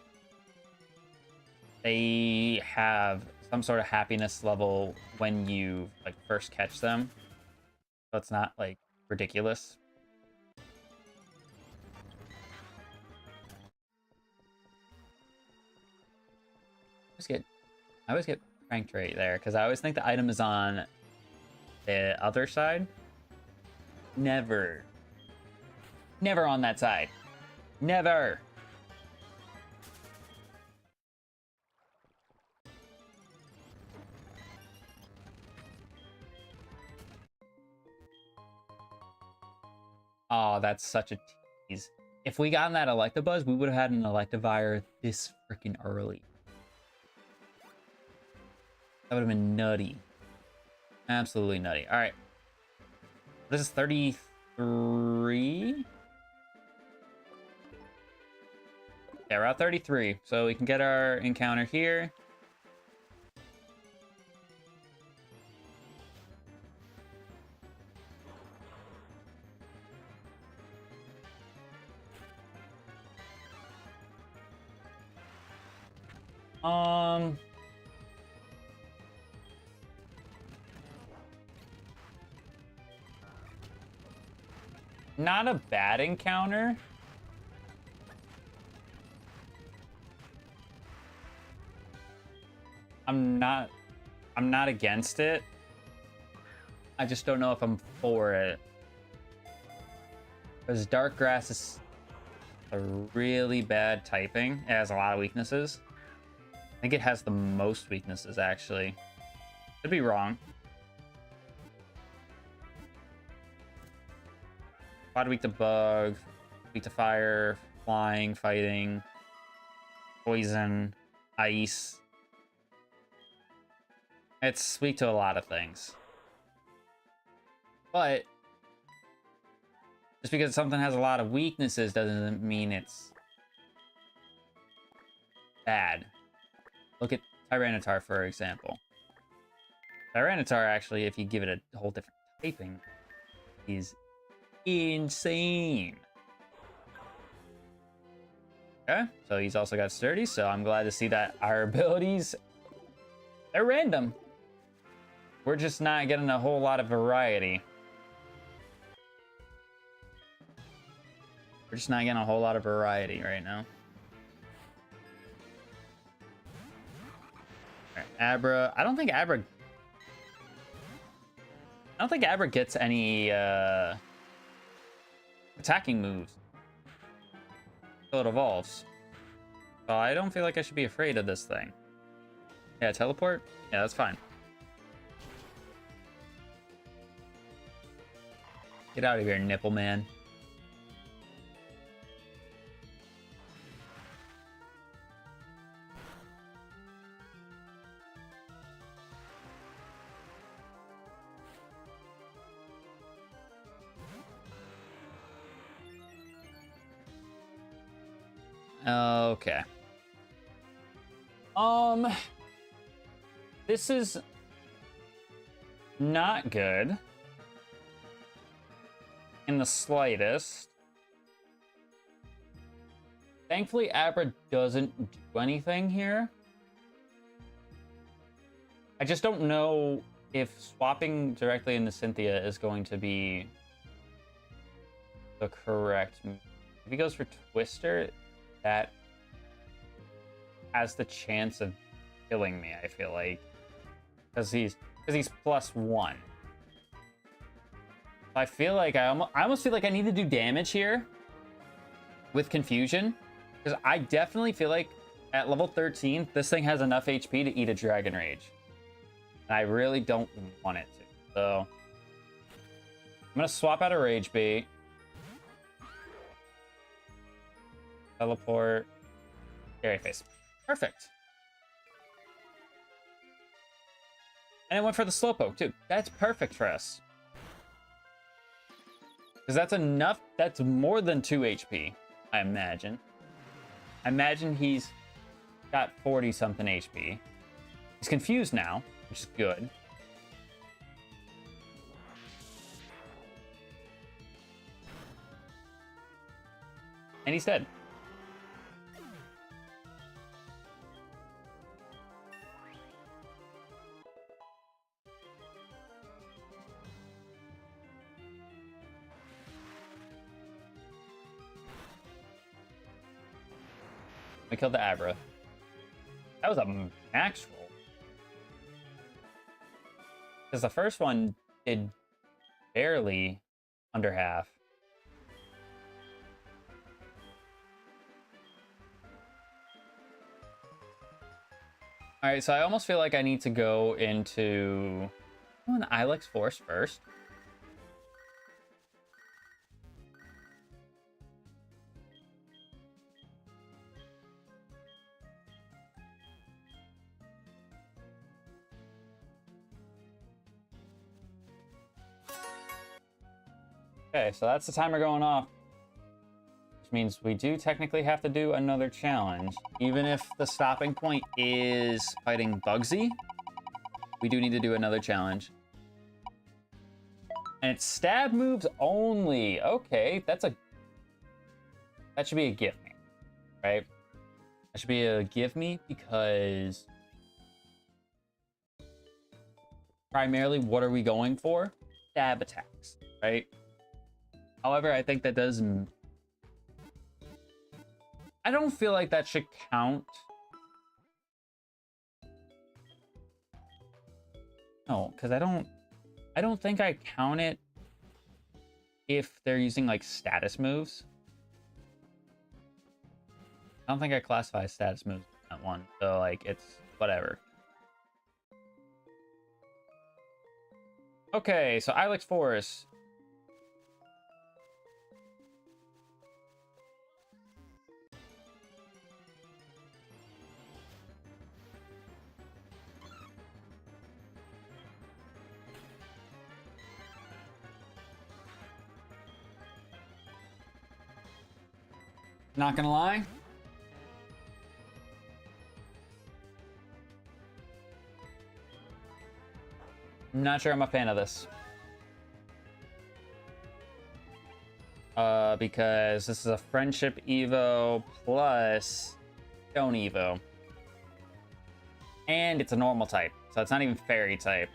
S2: they have some sort of happiness level when you like first catch them. So it's not like ridiculous. I always get pranked right there because I always think the item is on the other side. Never on that side. Never. Oh, that's such a tease. If we got that Electabuzz, we would have had an Electivire this freaking early. That would have been nutty. Absolutely nutty. All right. This is 33. Yeah, we're at 33. So we can get our encounter here. Not a bad encounter. I'm not against it. I just don't know if I'm for it. Because Dark Grass is a really bad typing. It has a lot of weaknesses. I think it has the most weaknesses, actually. Could be wrong. Quad weak to bug, weak to fire, flying, fighting, poison, ice. It's weak to a lot of things. But just because something has a lot of weaknesses doesn't mean it's bad. Look at Tyranitar, for example. Tyranitar, actually, if you give it a whole different typing, is insane. Okay, so he's also got Sturdy, so I'm glad to see that our abilities, they're random. We're just not getting a whole lot of variety. We're just not getting a whole lot of variety right now. All right, Abra. I don't think Abra gets any attacking moves until it evolves. So I don't feel like I should be afraid of this thing. Yeah, teleport? Yeah, that's fine. Get out of here, nipple man. Okay. This is not good in the slightest. Thankfully, Abra doesn't do anything here. I just don't know if swapping directly into Cynthia is going to be the correct move. If he goes for Twister, that has the chance of killing me, I feel like. Because he's +1. I feel like I almost feel like I need to do damage here with Confusion, because I definitely feel like at level 13 this thing has enough HP to eat a Dragon Rage, and I really don't want it to. So I'm gonna swap out a Rage Bait, teleport, Scary Face. Perfect. And I went for the Slowpoke too. That's perfect for us. Because that's enough. That's more than 2 HP, I imagine. I imagine he's got 40-something HP. He's confused now, which is good. And he's dead. We killed the Abra. That was a max roll. Because the first one did barely under half. Alright, so I almost feel like I need to go into an Ilex Force first. Okay, so that's the timer going off, which means we do technically have to do another challenge. Even if the stopping point is fighting Bugsy, we do need to do another challenge. And it's stab moves only. Okay, that should be a give me, right? That should be a give me because primarily what are we going for? Stab attacks, right? However, I think that does... I don't feel like that should count. No, because I don't think I count it if they're using, like, status moves. I don't think I classify status moves in that one. So, like, it's whatever. Okay, so Ilex Force. Not gonna lie. I'm not sure I'm a fan of this. Because this is a friendship Evo plus stone Evo. And it's a normal type, so it's not even fairy type.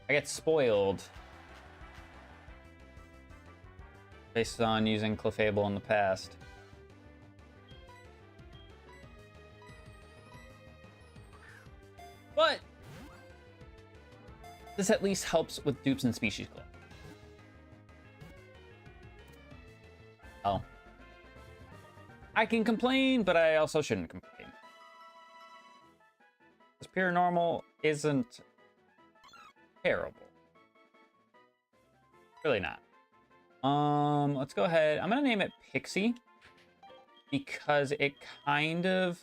S2: I get spoiled based on using Clefable in the past. this at least helps with dupes and species glitch. Oh. I can complain, but I also shouldn't complain. This pure normal isn't terrible. Really not. Let's go ahead. I'm gonna name it Pixie because it kind of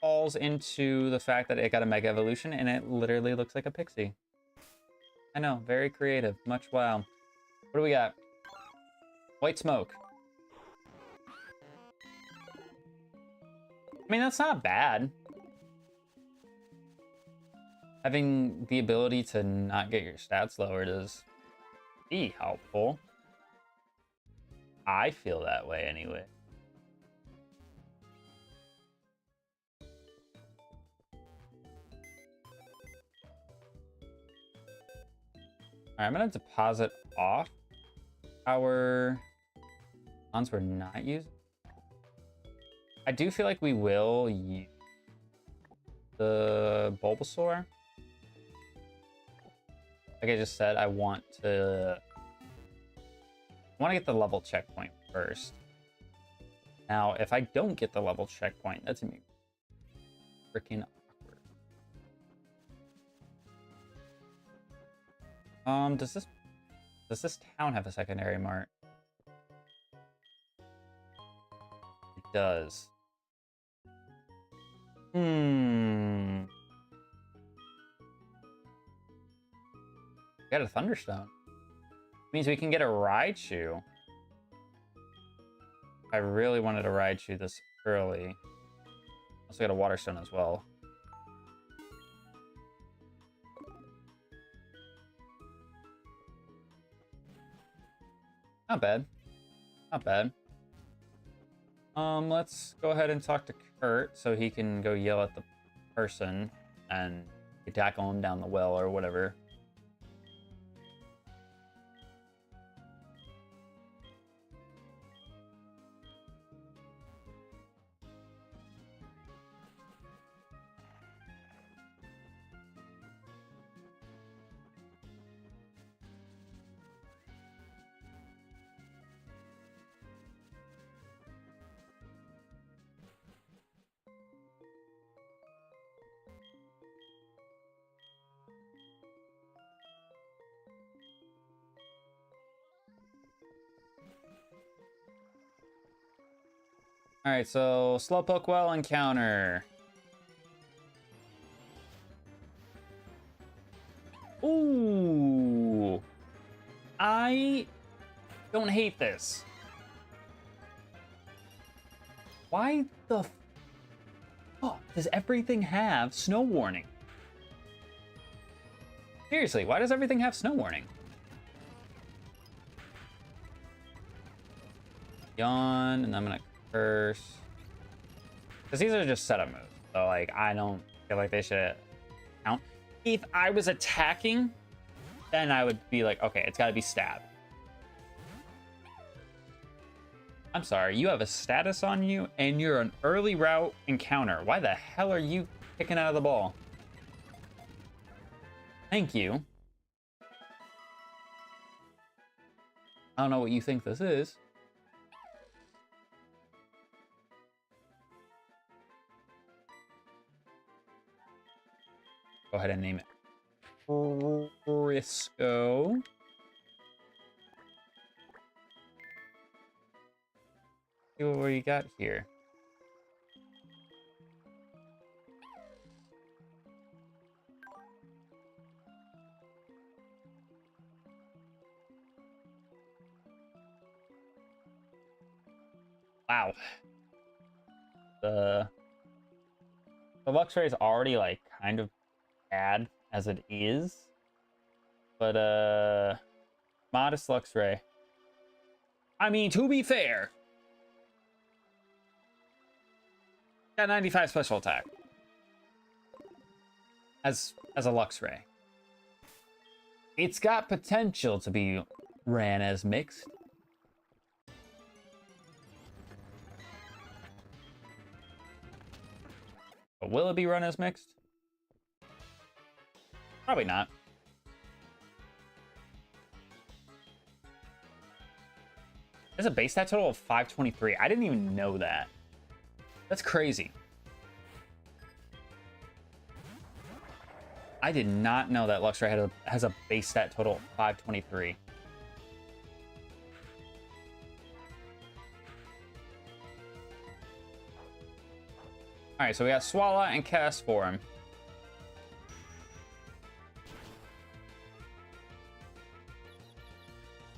S2: falls into the fact that it got a mega evolution and it literally looks like a pixie. I know, very creative. Much wow. What do we got? White smoke. I mean, that's not bad. Having the ability to not get your stats lowered is be helpful. I feel that way anyway. All right, I'm gonna deposit off our ones we're not using. I do feel like we will use the Bulbasaur. Like I just said, I want to get the level checkpoint first. Now, if I don't get the level checkpoint, that's gonna be freaking awkward. Does this town have a secondary mart? It does. Got a Thunderstone. Means we can get a Raichu. I really wanted a Raichu this early. Also got a Waterstone as well. Not bad. Not bad. Let's go ahead and talk to Kurt so he can go yell at the person and tackle him down the well or whatever. All right, so Slowpoke Well encounter. Ooh, I don't hate this. Why the fuck does everything have snow warning? Seriously, why does everything have snow warning? Yawn, and I'm gonna curse. Because these are just setup moves. So, like, I don't feel like they should count. If I was attacking, then I would be like, okay, it's gotta be stab. I'm sorry, you have a status on you, and you're an early route encounter. Why the hell are you picking out of the ball? Thank you. I don't know what you think this is. Go ahead and name it Frisco. See what we got here. Wow. The Luxray is already like kind of bad as it is, but modest Luxray. I mean, to be fair, got 95 special attack as a Luxray. It's got potential to be ran as mixed. But will it be run as mixed? Probably not. There's a base stat total of 523. I didn't even know that. That's crazy. I did not know that Luxray has a base stat total of 523. Alright, so we got Swallow and Cast Form.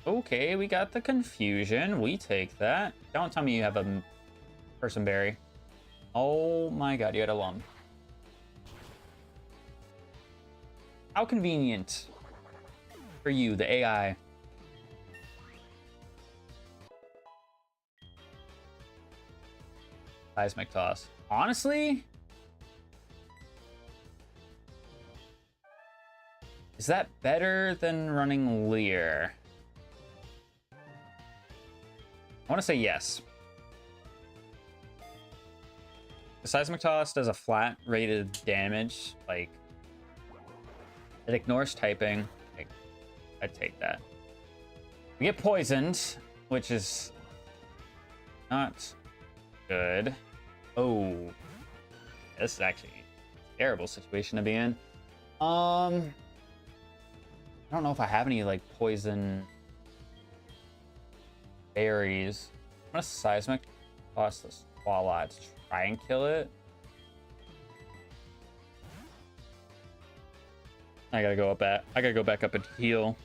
S2: Okay, we got the Confusion. We take that. Don't tell me you have a Person Berry. Oh my god, you had a Lum. How convenient for you, the AI. Seismic Toss. Honestly, is that better than running Leer? I want to say yes. The Seismic Toss does a flat rated damage, like it ignores typing. I'd take that. We get poisoned, which is not good. Oh, this is actually a terrible situation to be in. I don't know if I have any like poison berries. I'm gonna Seismic Toss the Swallow to try and kill it. I gotta go back up and heal.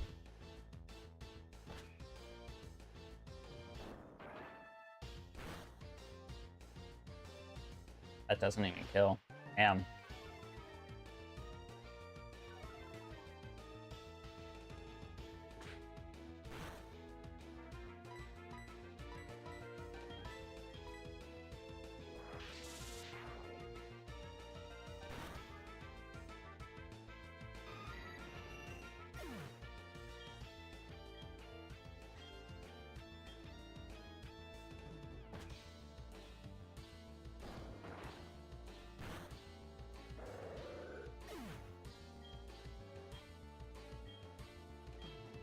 S2: That doesn't even kill. Damn.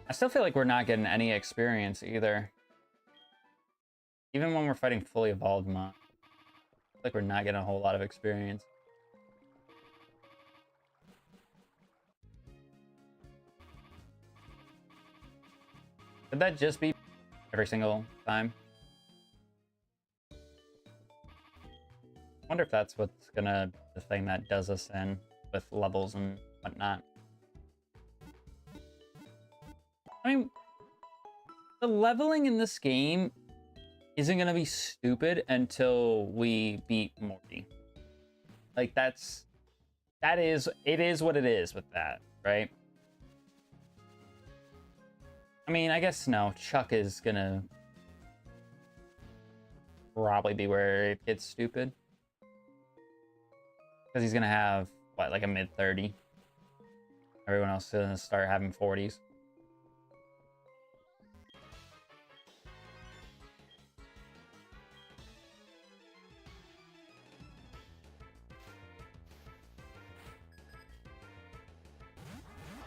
S2: I still feel like we're not getting any experience either. Even when we're fighting fully evolved mobs, I feel like we're not getting a whole lot of experience. Could that just be every single time? I wonder if that's what's gonna be the thing that does us in with levels and whatnot. I mean, the leveling in this game isn't gonna be stupid until we beat Morty. Like it is what it is with that, right? I mean, I guess no, Chuck is gonna probably be where it gets stupid. Because he's gonna have, what, like a mid-30? Everyone else is gonna start having 40s.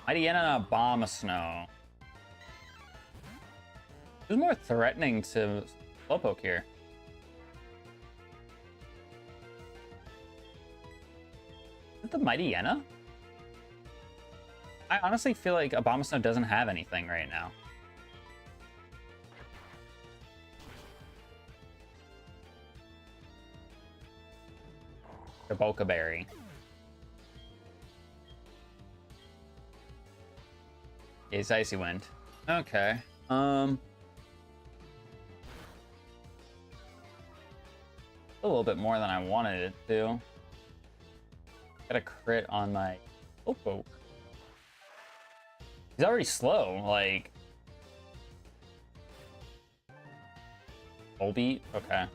S2: Mighty N and a Bomb of Snow. Who's more threatening to Slowpoke here? Is it the Mighty Yenna? I honestly feel like Abomasnow doesn't have anything right now. The Boca Berry. It's Icy Wind. Okay. A little bit more than I wanted it to. Got a crit on my Slowpoke. He's already slow, like... Full beat? Okay.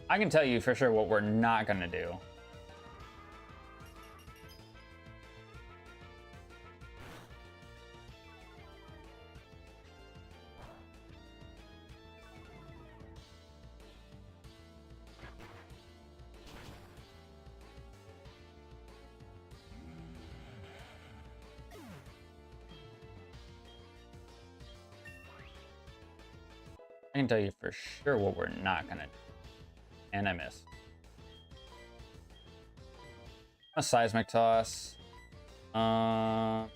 S2: I can tell you for sure what we're not gonna do. can tell you for sure what we're not gonna do. And I miss. A seismic toss. I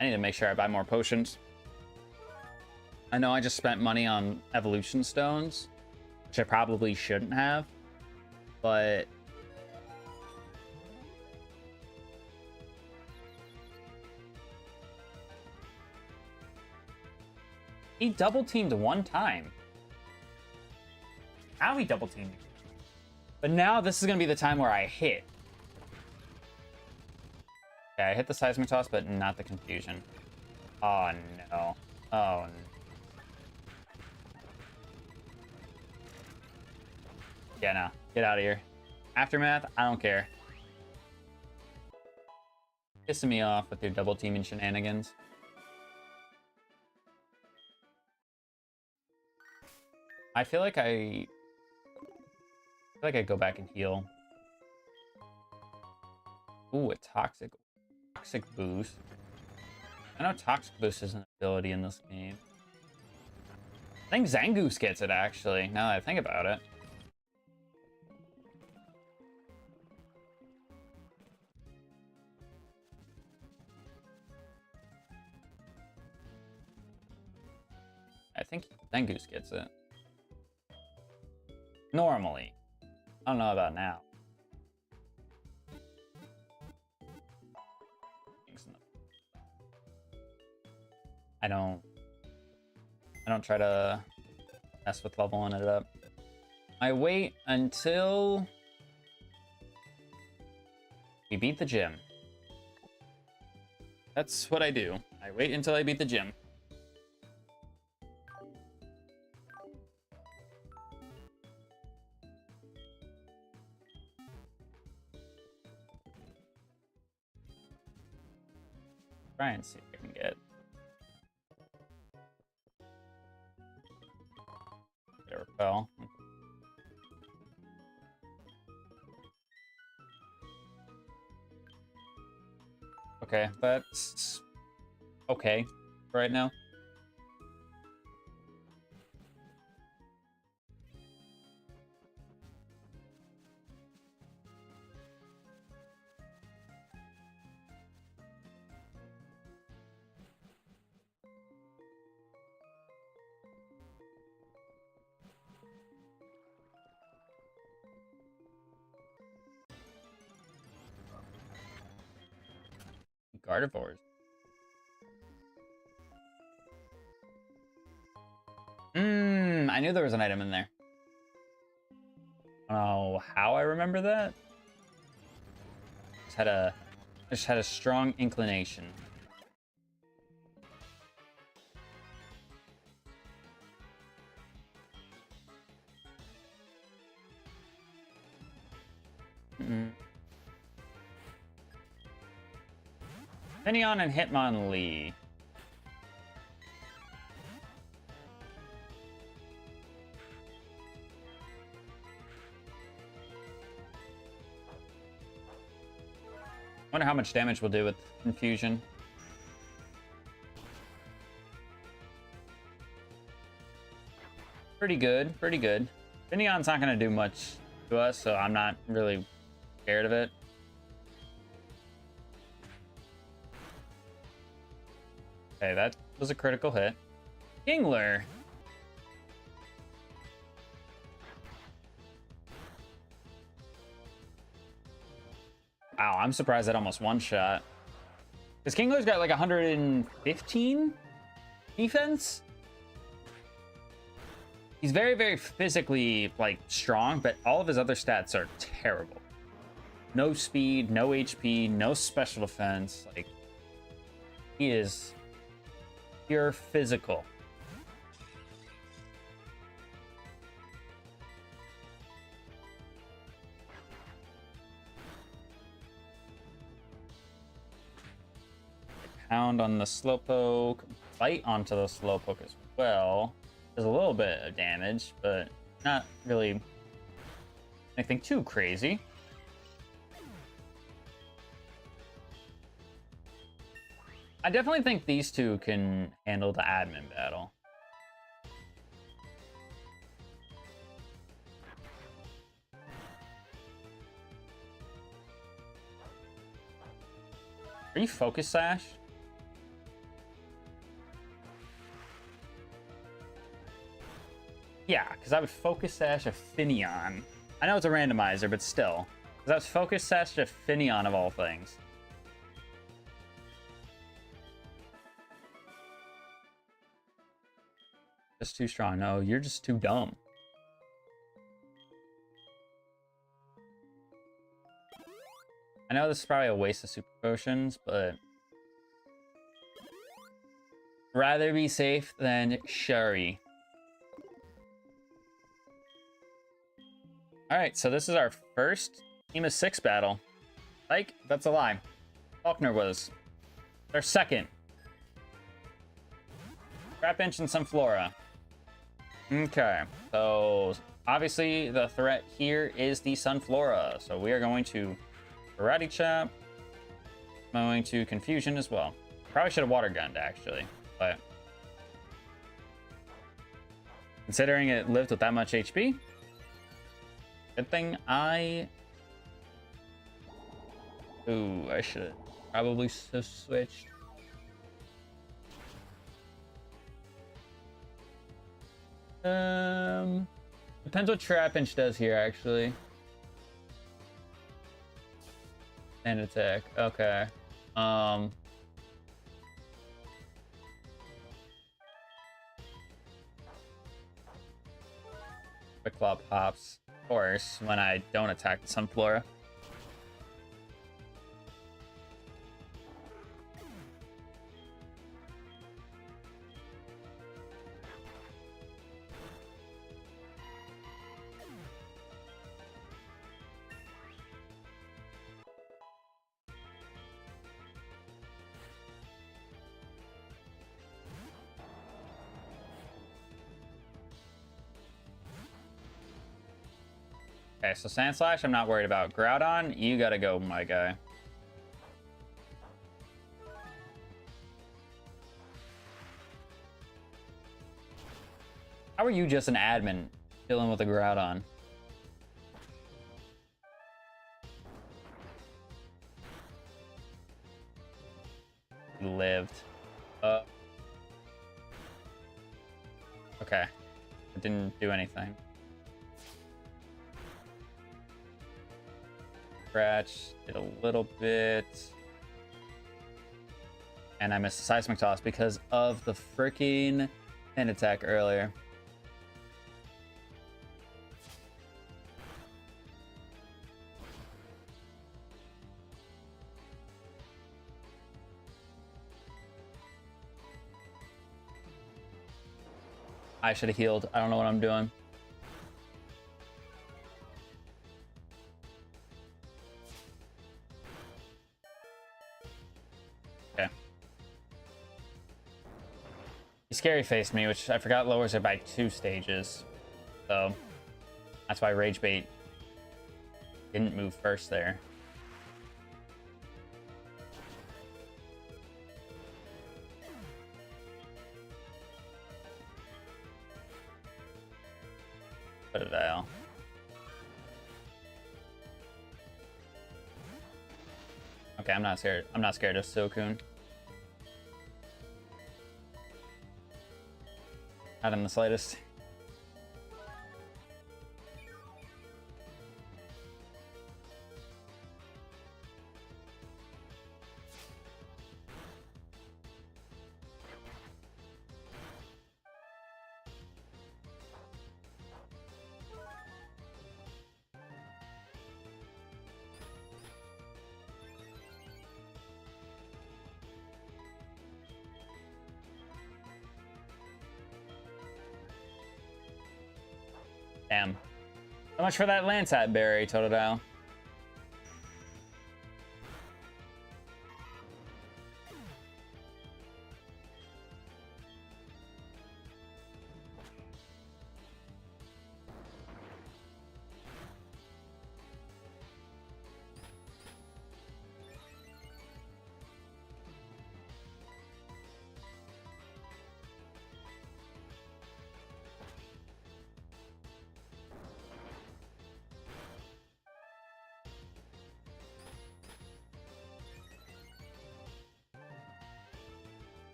S2: need to make sure I buy more potions. I know I just spent money on evolution stones, which I probably shouldn't have, but he double teamed one time. Now he double teamed. But now this is gonna be the time where I hit. Okay, I hit the seismic toss, but not the confusion. Oh no. Oh no. Yeah, no. Get out of here. Aftermath, I don't care. Pissing me off with your double teaming shenanigans. I feel like I go back and heal. Ooh, a toxic boost. I know toxic boost is an ability in this game. I think Zangoose gets it actually, now that I think about it. I think Zangoose gets it. Normally. I don't know about now. I don't try to mess with leveling it up. I wait until we beat the gym. That's what I do. I wait until I beat the gym. Try and see if I can get a repel. Okay, that's okay right now. Gardevoirs. I knew there was an item in there. I don't know how I remember that. Just had a strong inclination. Finneon and Hitmonlee. Wonder how much damage we'll do with Infusion. Pretty good, pretty good. Finneon's not gonna do much to us, so I'm not really scared of it. Okay, that was a critical hit. Kingler. Wow, I'm surprised that almost one shot. Because Kingler's got like 115 defense. He's very, very physically like strong, but all of his other stats are terrible. No speed, no HP, no special defense. Like, he is pure physical. Pound on the Slowpoke, bite onto the Slowpoke as well. There's a little bit of damage, but not really anything too crazy. I definitely think these two can handle the admin battle. Are you Focus Sash? Yeah, because I would Focus Sash a Finneon. I know it's a randomizer, but still. Because I was Focus Sash a Finneon of all things. Just too strong. No, you're just too dumb. I know this is probably a waste of super potions, but rather be safe than Shuri. Alright, so this is our first team of 6 battle. Like, that's a lie. Faulkner was. Our second. Trapinch and Sunflora. Okay, so obviously the threat here is the Sunflora. So we are going to Karate Chop. Going to Confusion as well. Probably should have Water Gunned, actually, but considering it lived with that much HP, good thing I... Ooh, I should have probably switched. Depends what Trapinch does here, actually. And attack. Okay. Quick Claw pops, of course, when I don't attack the Sunflora. Okay, so Sand Slash, I'm not worried about. Groudon, you gotta go, my guy. How are you just an admin dealing with a Groudon? He lived. Okay. It didn't do anything. Scratch, did a little bit. And I missed the Seismic Toss because of the freaking hand attack earlier. I should have healed. I don't know what I'm doing. Okay. He scary faced me, which I forgot lowers it by 2 stages. So that's why Rage Bait didn't move first there. Put it out. Okay, I'm not scared. I'm not scared of Silcoon. Not in the slightest. Damn. So much for that Landsat berry, Totodile.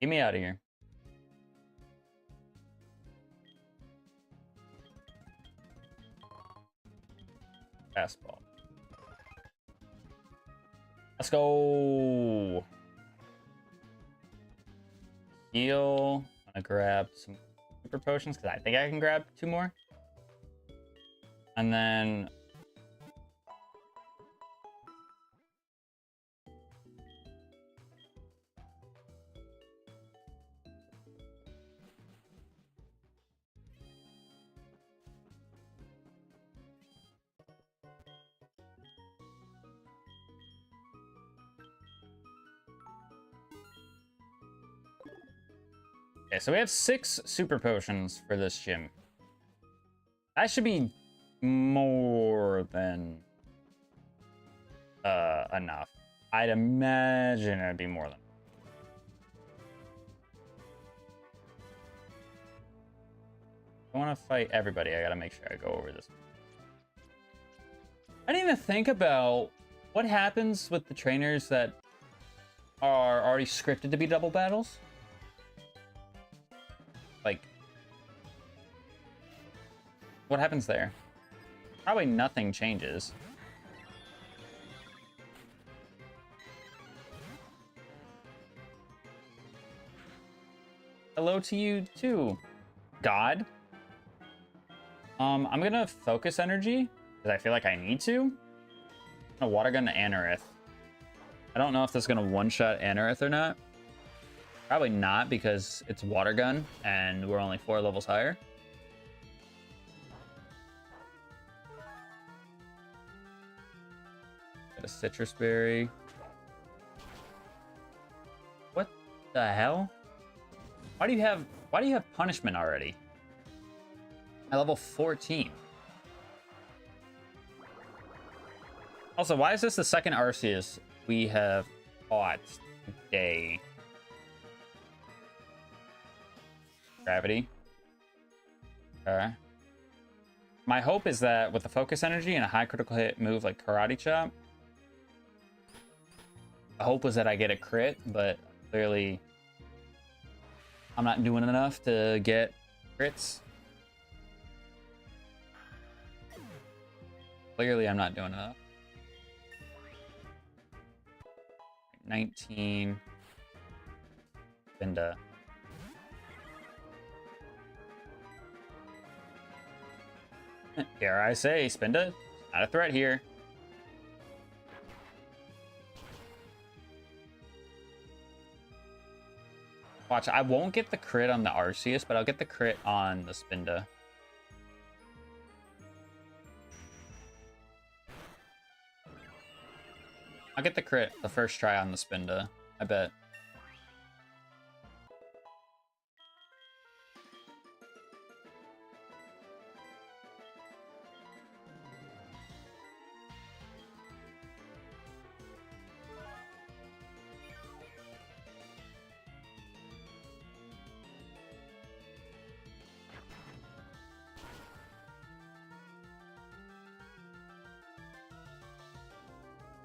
S2: Get me out of here. Fastball. Let's go. Heal. I'm gonna grab some super potions because I think I can grab 2 more. And then okay, so we have 6 super potions for this gym. That should be more than enough. I'd imagine it'd be more than. I want to fight everybody. I gotta make sure I go over this. I didn't even think about what happens with the trainers that are already scripted to be double battles. Like, what happens there? Probably nothing changes. Hello to you too, God. I'm gonna focus energy because I feel like I need to. I'm gonna water gun Anorith. I don't know if this is gonna one-shot Anorith or not. Probably not because it's water gun and we're only 4 levels higher. Got a citrus berry. What the hell? Why do you have punishment already? At level 14. Also, why is this the second Arceus we have fought today? Gravity. Okay. My hope is that with the focus energy and a high critical hit move like Karate Chop, the hope was that I get a crit, but clearly I'm not doing enough to get crits. Clearly I'm not doing enough. 19. Binda. Dare I say, Spinda, not a threat here. Watch, I won't get the crit on the Arceus, but I'll get the crit on the Spinda. I'll get the crit the first try on the Spinda, I bet.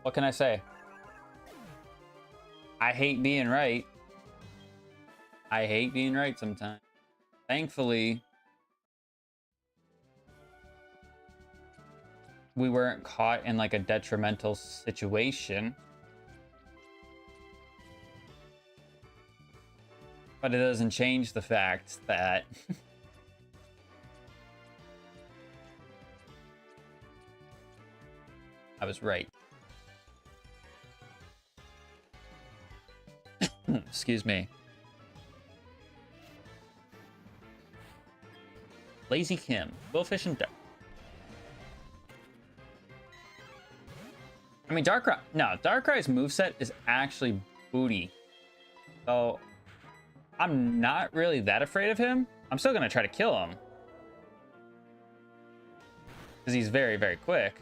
S2: What can I say? I hate being right. I hate being right sometimes. Thankfully, we weren't caught in like a detrimental situation. But it doesn't change the fact that I was right. Excuse me. Lazy Kim, Willfish and Dark. I mean, Darkrai. No, Darkrai's moveset is actually booty. So I'm not really that afraid of him. I'm still gonna try to kill him. Because he's very, very quick.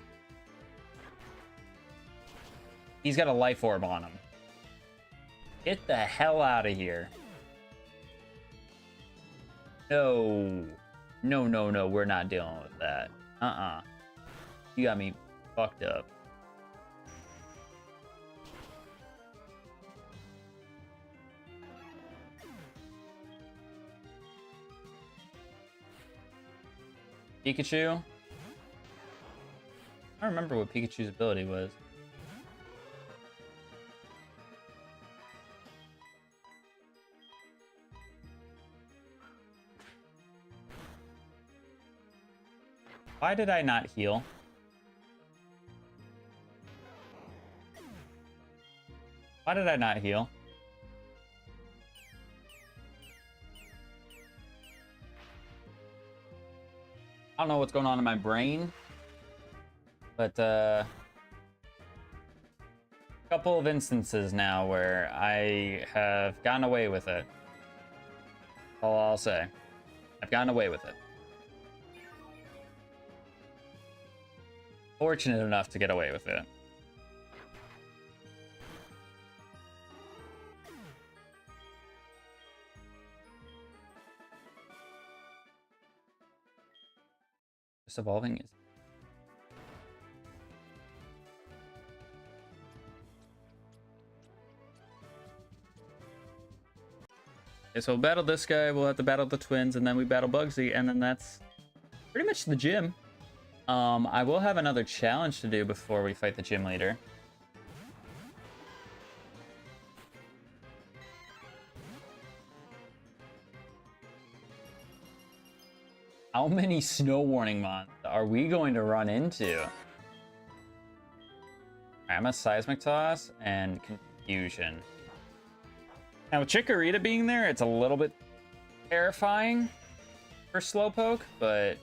S2: He's got a life orb on him. Get the hell out of here. No. No, no, no. We're not dealing with that. You got me fucked up. Pikachu. I don't remember what Pikachu's ability was. Why did I not heal? Why did I not heal? I don't know what's going on in my brain, but a couple of instances now where I have gotten away with it. All I'll say. I've gotten away with it. Fortunate enough to get away with it. Just evolving is. Okay, so we'll battle this guy, we'll have to battle the twins, and then we battle Bugsy, and then that's pretty much the gym. I will have another challenge to do before we fight the gym leader. How many snow warning mons are we going to run into? I'm a seismic toss and confusion. Now with Chikorita being there, it's a little bit terrifying for Slowpoke, but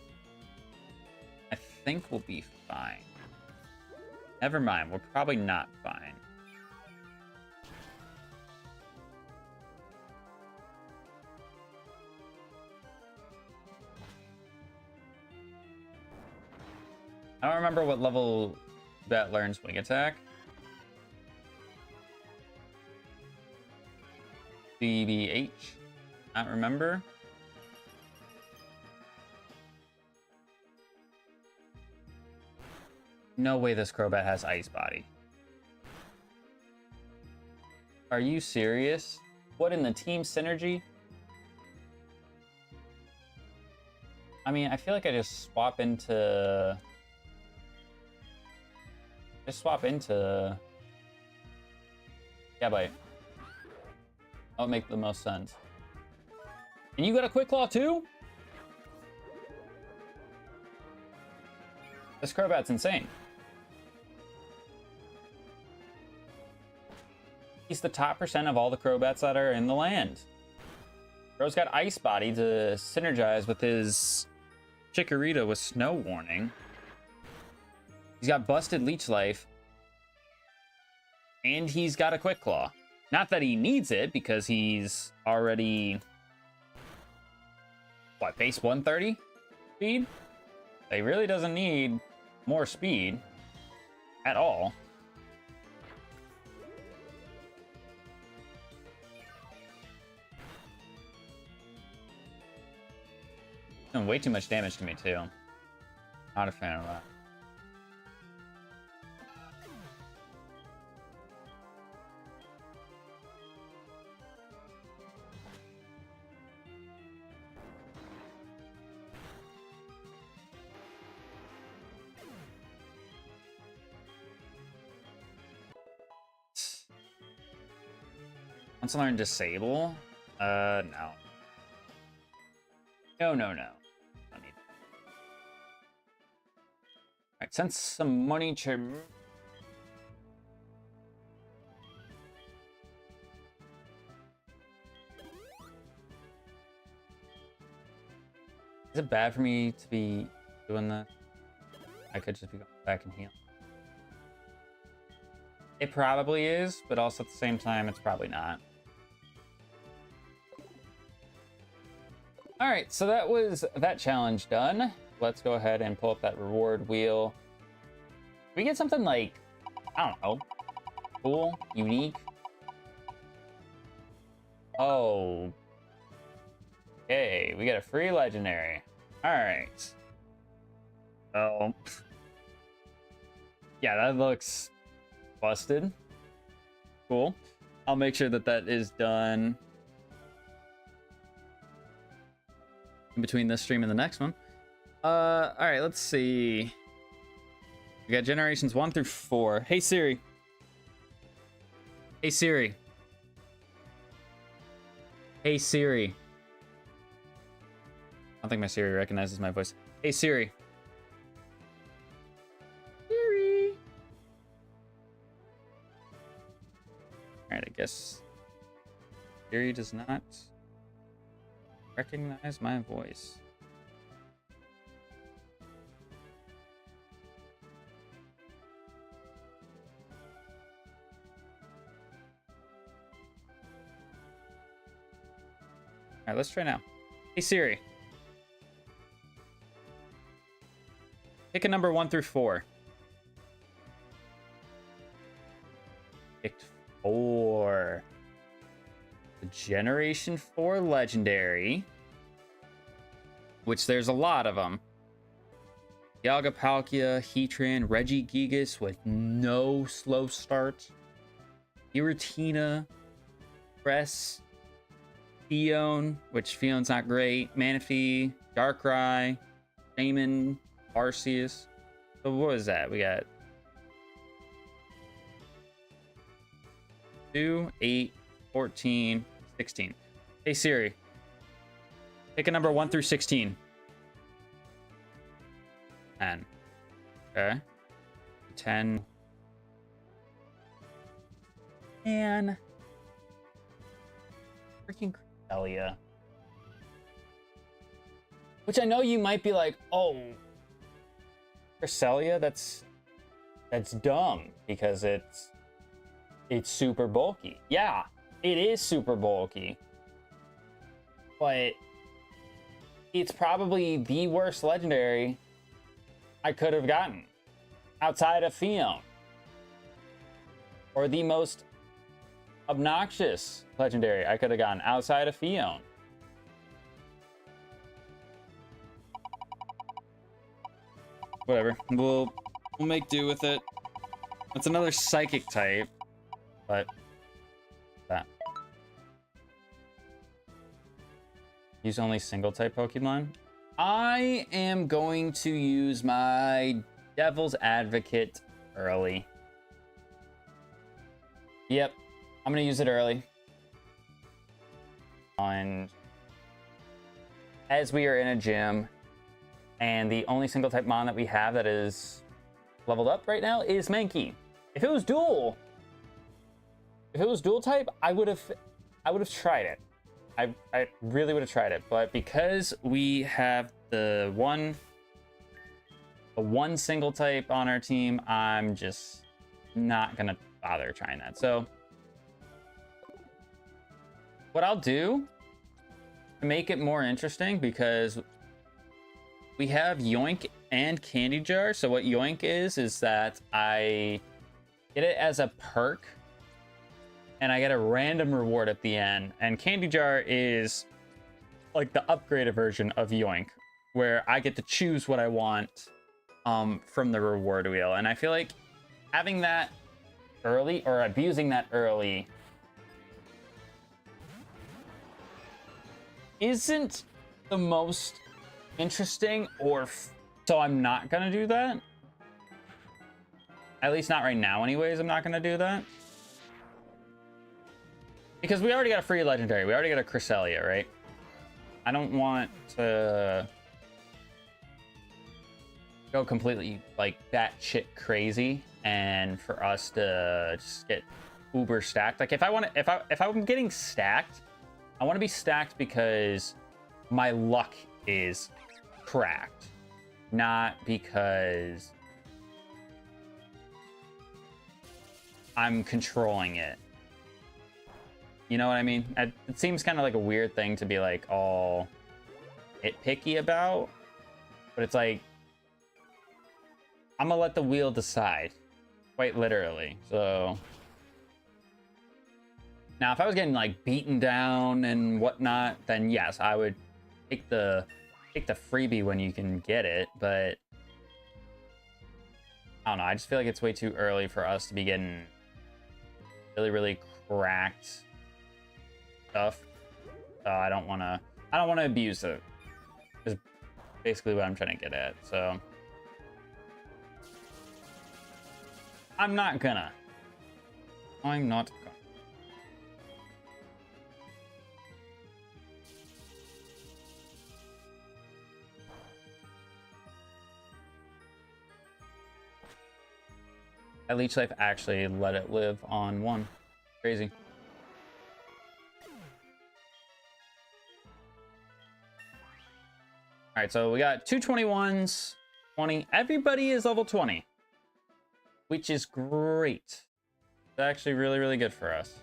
S2: I think we'll be fine. Never mind, we're probably not fine. I don't remember what level that learns Wing Attack. BBH. Not remember. No way this Crobat has Ice Body. Are you serious? What in the team synergy? I mean, I feel like I just swap into... Yeah, bite. That would make the most sense. And you got a Quick Claw too? This Crobat's insane. He's the top % of all the Crobats that are in the land. Bro's got Ice Body to synergize with his Chikorita with Snow Warning. He's got Busted Leech Life. And he's got a Quick Claw. Not that he needs it, because he's already... What, base 130 speed? He really doesn't need more speed at all. Doing way too much damage to me, too. Not a fan of that. Once I learn Disable? No. No. I need... Alright, send some money to... Is it bad for me to be doing that? I could just be going back and heal. It probably is, but also at the same time, it's probably not. All right, so that was that challenge done. Let's go ahead and pull up that reward wheel. We get something like, I don't know, cool, unique. Oh. Okay, we get a free legendary. All right. Oh. Yeah, that looks busted. Cool. I'll make sure that that is done in between this stream and the next one. All right, let's see. We got generations 1 through 4. Hey Siri. Hey Siri. Hey Siri. I don't think my Siri recognizes my voice. Hey Siri. Siri. All right, I guess Siri does not recognize my voice. All right, let's try now. Hey Siri. Pick a number 1 through 4. Picked 4. The Generation 4 Legendary. Which there's a lot of them. Yagapalkia, Heatran, Regigigas with no slow start. Giratina, Press, Fion, which Fion's not great. Manaphy, Darkrai, Shaman, Arceus. So what was that? We got 2, 8, 14, 16. Hey Siri, pick a number 1 through 16. 10. Okay. 10. And freaking Cresselia. Which I know you might be like, oh, Cresselia, that's dumb because it's super bulky. Yeah, it is super bulky. But it's probably the worst legendary I could have gotten outside of Fion. Or the most obnoxious legendary I could have gotten outside of Fion. Whatever. We'll make do with it. It's another psychic type, but that. Use only single type Pokemon. I am going to use my Devil's Advocate early. Yep, I'm gonna use it early. And as we are in a gym, and the only single type mon that we have that is leveled up right now is Mankey. If it was dual type, I would have tried it. I really would have tried it, but because we have the one single type on our team, I'm just not gonna bother trying that. So what I'll do to make it more interesting, because we have Yoink and Candy Jar. So what Yoink is that I get it as a perk and I get a random reward at the end. And Candy Jar is like the upgraded version of Yoink, where I get to choose what I want from the reward wheel. And I feel like having that early, or abusing that early, isn't the most interesting, so I'm not gonna do that. At least not right now anyways. I'm not gonna do that because we already got a free legendary. We already got a Cresselia, right? I don't want to go completely like batshit crazy and for us to just get uber stacked. Like if I'm getting stacked, I want to be stacked because my luck is cracked, not because I'm controlling it. You know what I mean? It seems kind of like a weird thing to be like all nitpicky about, but it's like I'm gonna let the wheel decide, quite literally. So now if I was getting like beaten down and whatnot, then yes, I would take the freebie when you can get it. But I don't know, I just feel like it's way too early for us to be getting really cracked stuff. So I don't want to abuse it. Just basically what I'm trying to get at. So I'm not gonna. At Leech Life actually let it live on 1. Crazy. All right, so we got 221s, 20. Everybody is level 20, which is great. It's actually really, really good for us.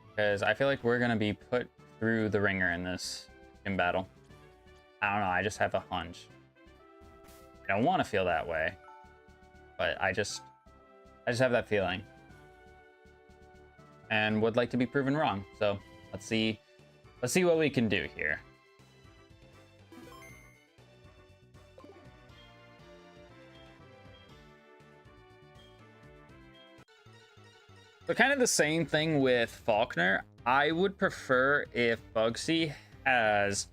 S2: Because I feel like we're going to be put through the ringer in this gym battle. I don't know, I just have a hunch. I don't want to feel that way, but I just have that feeling. And would like to be proven wrong. So let's see what we can do here. So kind of the same thing with Faulkner. I would prefer if Bugsy has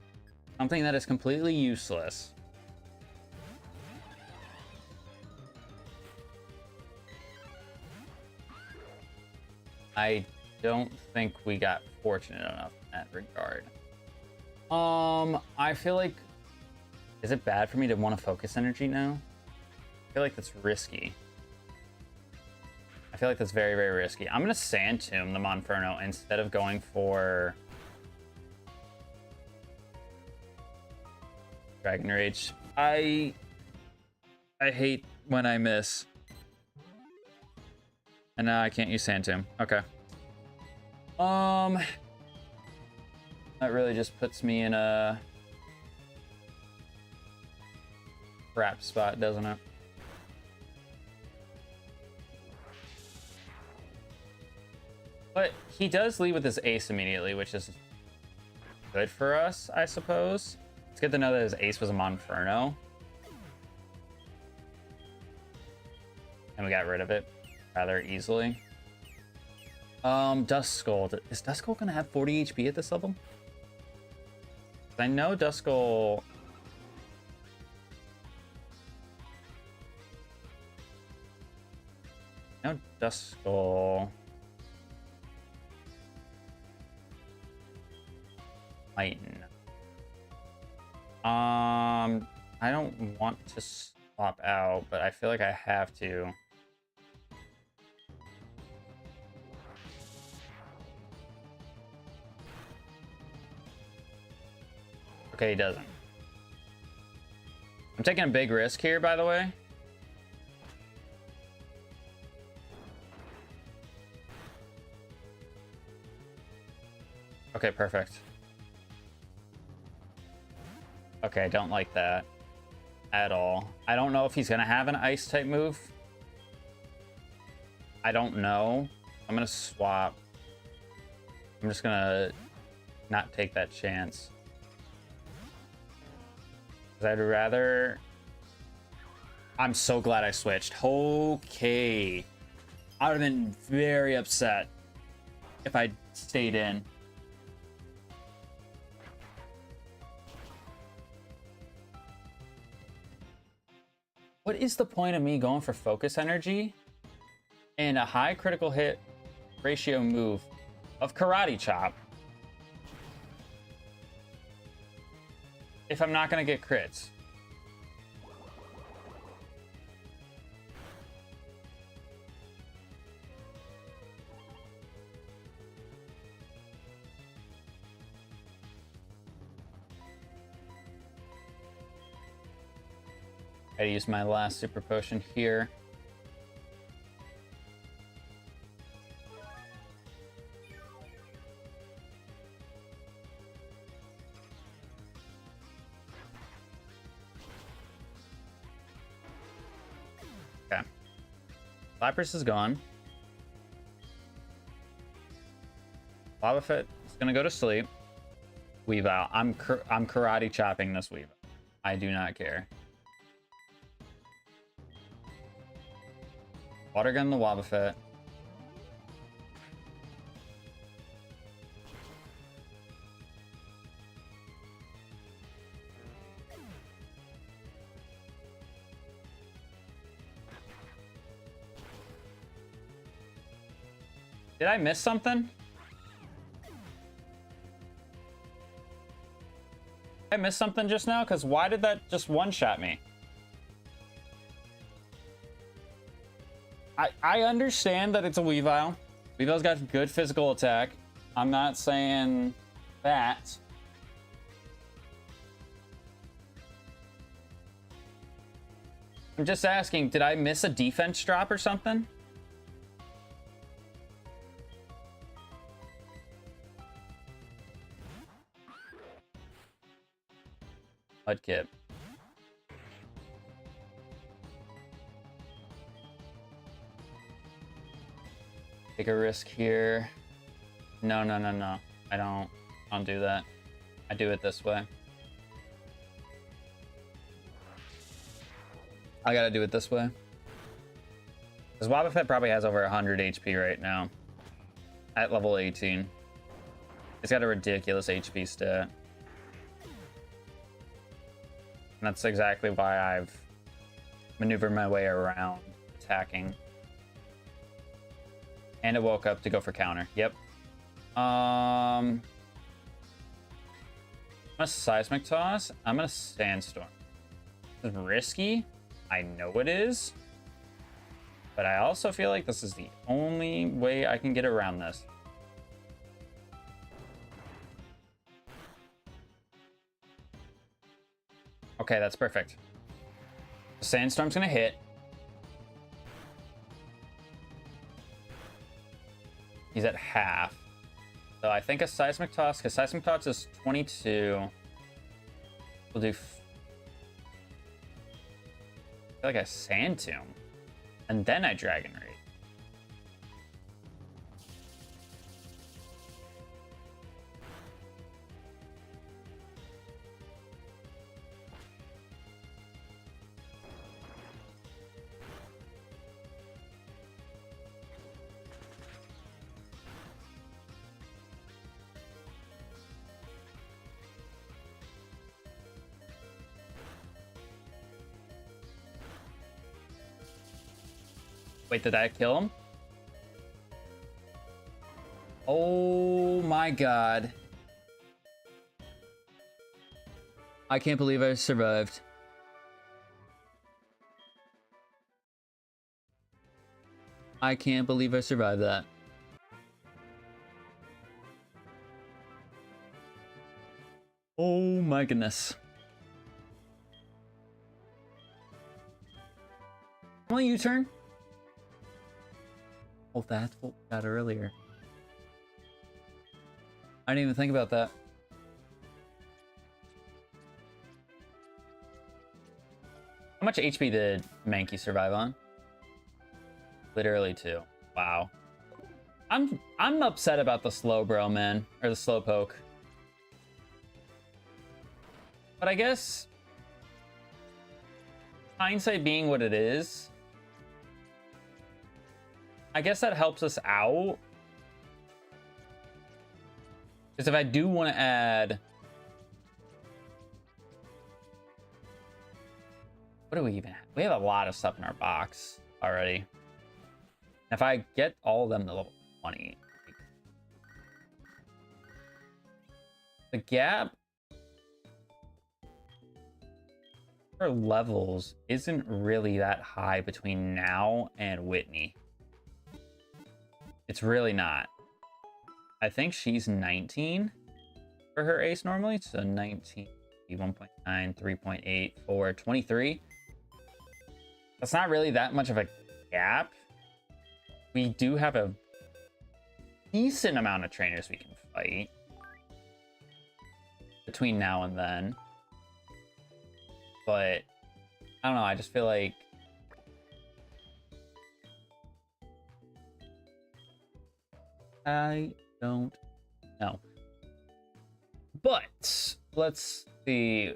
S2: something that is completely useless. I don't think we got fortunate enough in that regard. I feel like, is it bad for me to want to focus energy now? I feel like that's risky. I feel like that's very, very risky. I'm gonna Sand Tomb the Monferno instead of going for Dragon Rage. I hate when I miss. And now I can't use Sand Tomb. Okay. That really just puts me in a crap spot, doesn't it? But he does lead with his ace immediately, which is good for us, I suppose. It's good to know that his ace was a Monferno. And we got rid of it rather easily. Duskull. Is Duskull gonna have 40 HP at this level? I know Duskull... Duskull... Titan. I don't want to swap out, but I feel like I have to. Okay, he doesn't. I'm taking a big risk here, by the way. Okay, perfect. Okay, I don't like that at all. I don't know if he's gonna have an ice type move. I don't know. I'm gonna swap. I'm just gonna not take that chance. 'Cause I'd rather... I'm so glad I switched. Okay. I would have been very upset if I stayed in. What is the point of me going for focus energy and a high critical hit ratio move of Karate Chop if I'm not going to get crits? I use my last super potion here. Okay. Lapras is gone. Lava Fit is gonna go to sleep. Weavile. I'm karate chopping this Weavile. I do not care. Water gun the Wobbuffet. Did I miss something? I missed something just now? Because why did that just one-shot me? I understand that it's a Weavile. Weavile's got good physical attack. I'm not saying that. I'm just asking, did I miss a defense drop or something? Mudkip. Take a risk here. No, no, no, no. I don't do that. I do it this way. I gotta do it this way. Because Wobbuffet probably has over 100 HP right now. At level 18. It's got a ridiculous HP stat. And that's exactly why I've maneuvered my way around attacking. And it woke up to go for counter. Yep. I'm gonna Seismic Toss. I'm gonna Sandstorm. This is risky. I know it is. But I also feel like this is the only way I can get around this. Okay, that's perfect. The Sandstorm's gonna hit. He's at half. So I think a Seismic Toss, because Seismic Toss is 22. We'll do... I feel like a Sand Tomb. And then I Dragon Rage. Wait, did I kill him? Oh my god. I can't believe I survived. I can't believe I survived that. Oh my goodness. Only U-turn? Oh, that's what we got earlier. I didn't even think about that. How much HP did Mankey survive on? Literally 2. Wow. I'm upset about the Slowbro, man. Or the Slowpoke. But I guess... hindsight being what it is... I guess that helps us out. Because if I do want to add... what do we even have? We have a lot of stuff in our box already. If I get all of them to level 20... the gap for levels isn't really that high between now and Whitney. It's really not. I think she's 19 for her ace normally. So 19, 1.9, 3.8, 4, 23. That's not really that much of a gap. We do have a decent amount of trainers we can fight between now and then. But I don't know, I just feel like I don't know. But let's see.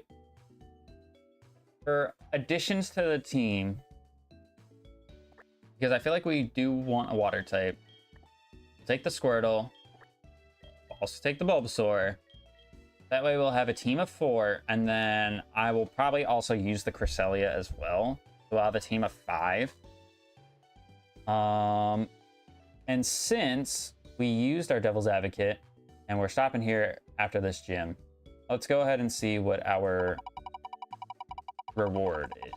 S2: For additions to the team, because I feel like we do want a water type. Take the Squirtle. Also take the Bulbasaur. That way we'll have a team of 4, and then I will probably also use the Cresselia as well. So I'll have a team of 5. And since we used our Devil's Advocate, and we're stopping here after this gym. Let's go ahead and see what our reward is.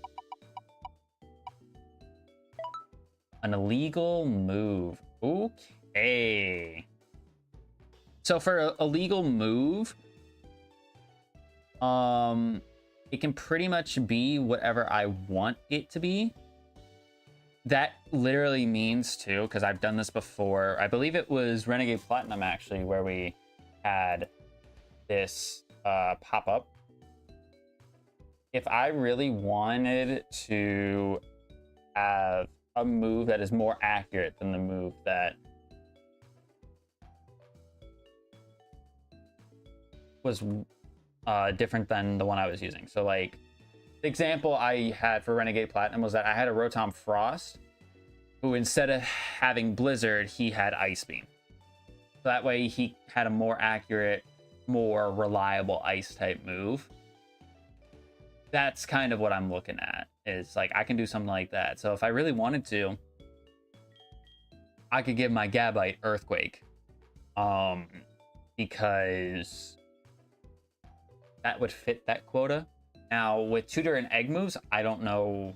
S2: An illegal move. Okay. So for a legal move, it can pretty much be whatever I want it to be. That literally means too, because I've done this before. I believe it was Renegade Platinum actually, where we had this pop up. If I really wanted to have a move that is more accurate than the move that was different than the one I was using. So like the example I had for Renegade Platinum was that I had a Rotom Frost who instead of having Blizzard, he had Ice Beam. So that way he had a more accurate, more reliable ice type move. That's kind of what I'm looking at. Is like I can do something like that. So if I really wanted to, I could give my Gabite Earthquake. Because that would fit that quota. Now with tutor and egg moves, I don't know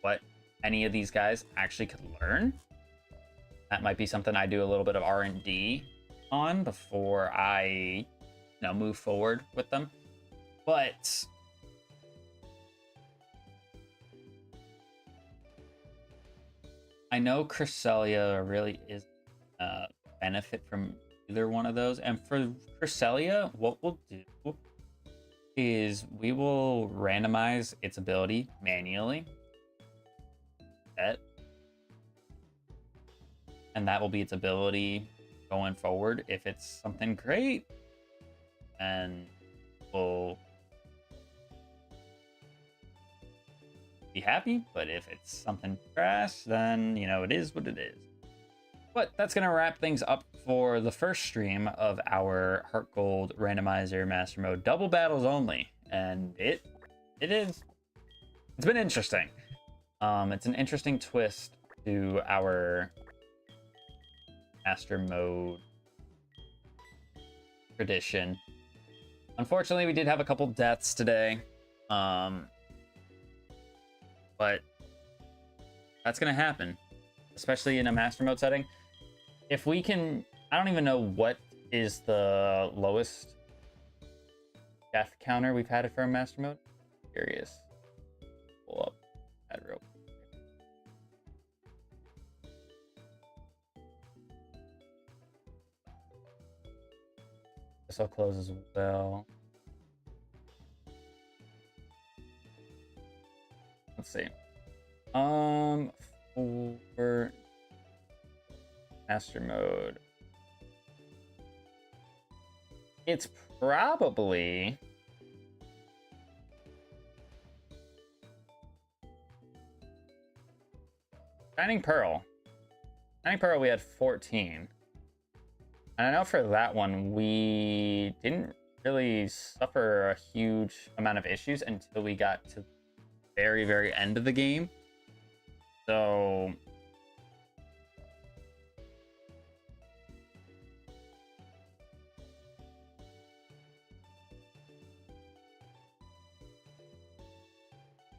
S2: what any of these guys actually could learn. That might be something I do a little bit of R&D on before I, move forward with them. But I know Cresselia really is benefit from either one of those. And for Cresselia, what we'll do is we will randomize its ability manually. And that will be its ability going forward. If it's something great, and we'll be happy. But if it's something trash, then it is what it is. But that's gonna wrap things up for the first stream of our Heartgold Randomizer Master Mode double battles only, and it's been interesting. It's an interesting twist to our Master Mode tradition. Unfortunately, we did have a couple deaths today, but that's gonna happen, especially in a Master Mode setting. If we can, I don't even know what is the lowest death counter we've had for a Master Mode. Curious. Pull up that real quick. This will close as well. Let's see. For Master Mode, it's probably Shining Pearl. Shining Pearl, we had 14. And I know for that one, we didn't really suffer a huge amount of issues until we got to the very, very end of the game. So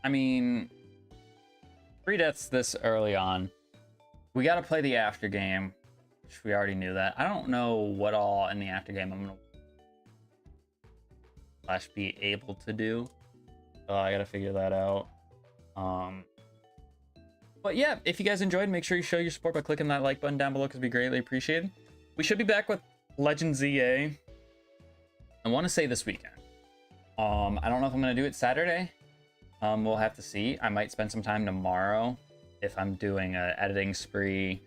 S2: I mean, 3 deaths this early on. We got to play the after game, which we already knew that. I don't know what all in the after game I'm gonna be able to do. So I got to figure that out. But yeah, if you guys enjoyed, make sure you show your support by clicking that like button down below, because it'd be greatly appreciated. We should be back with Legends EA. I want to say this weekend. I don't know if I'm gonna do it Saturday. We'll have to see. I might spend some time tomorrow if I'm doing an editing spree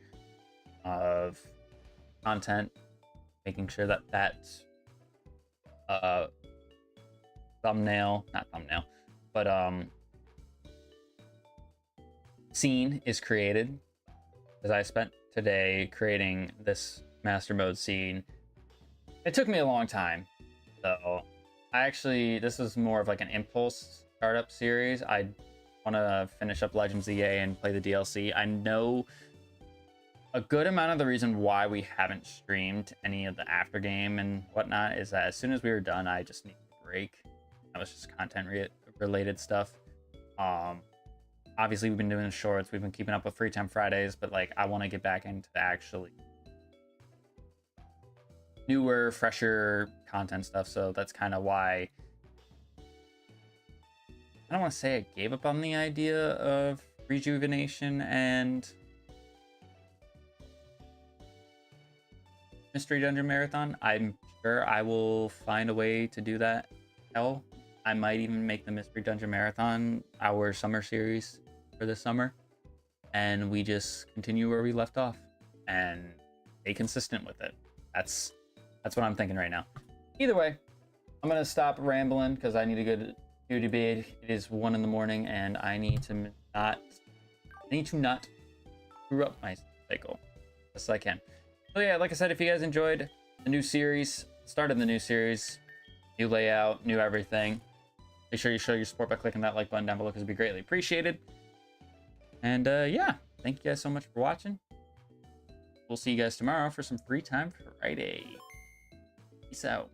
S2: of content, making sure that scene is created, because I spent today creating this Master Mode scene. It took me a long time, so this is more of like an impulse startup series. I want to finish up Legends EA and play the DLC. I know a good amount of the reason why we haven't streamed any of the after game and whatnot is that as soon as we were done, I just needed a break. That was just content related stuff. Obviously we've been doing shorts, we've been keeping up with Free Time Fridays, but like I want to get back into the actually newer, fresher content stuff. So that's kind of why I don't want to say I gave up on the idea of rejuvenation and Mystery Dungeon Marathon. I'm sure I will find a way to do that. Hell, I might even make the Mystery Dungeon Marathon our summer series for this summer, and we just continue where we left off and stay consistent with it. That's what I'm thinking right now. Either way, I'm gonna stop rambling because I need to go to bed. It is 1 in the morning, and I need to not screw up my cycle as best I can. So yeah, like I said, if you guys enjoyed the new series, started the new series, new layout, new everything, make sure you show your support by clicking that like button down below because it'd be greatly appreciated. And yeah, thank you guys so much for watching. We'll see you guys tomorrow for some Free Time Friday. Peace out.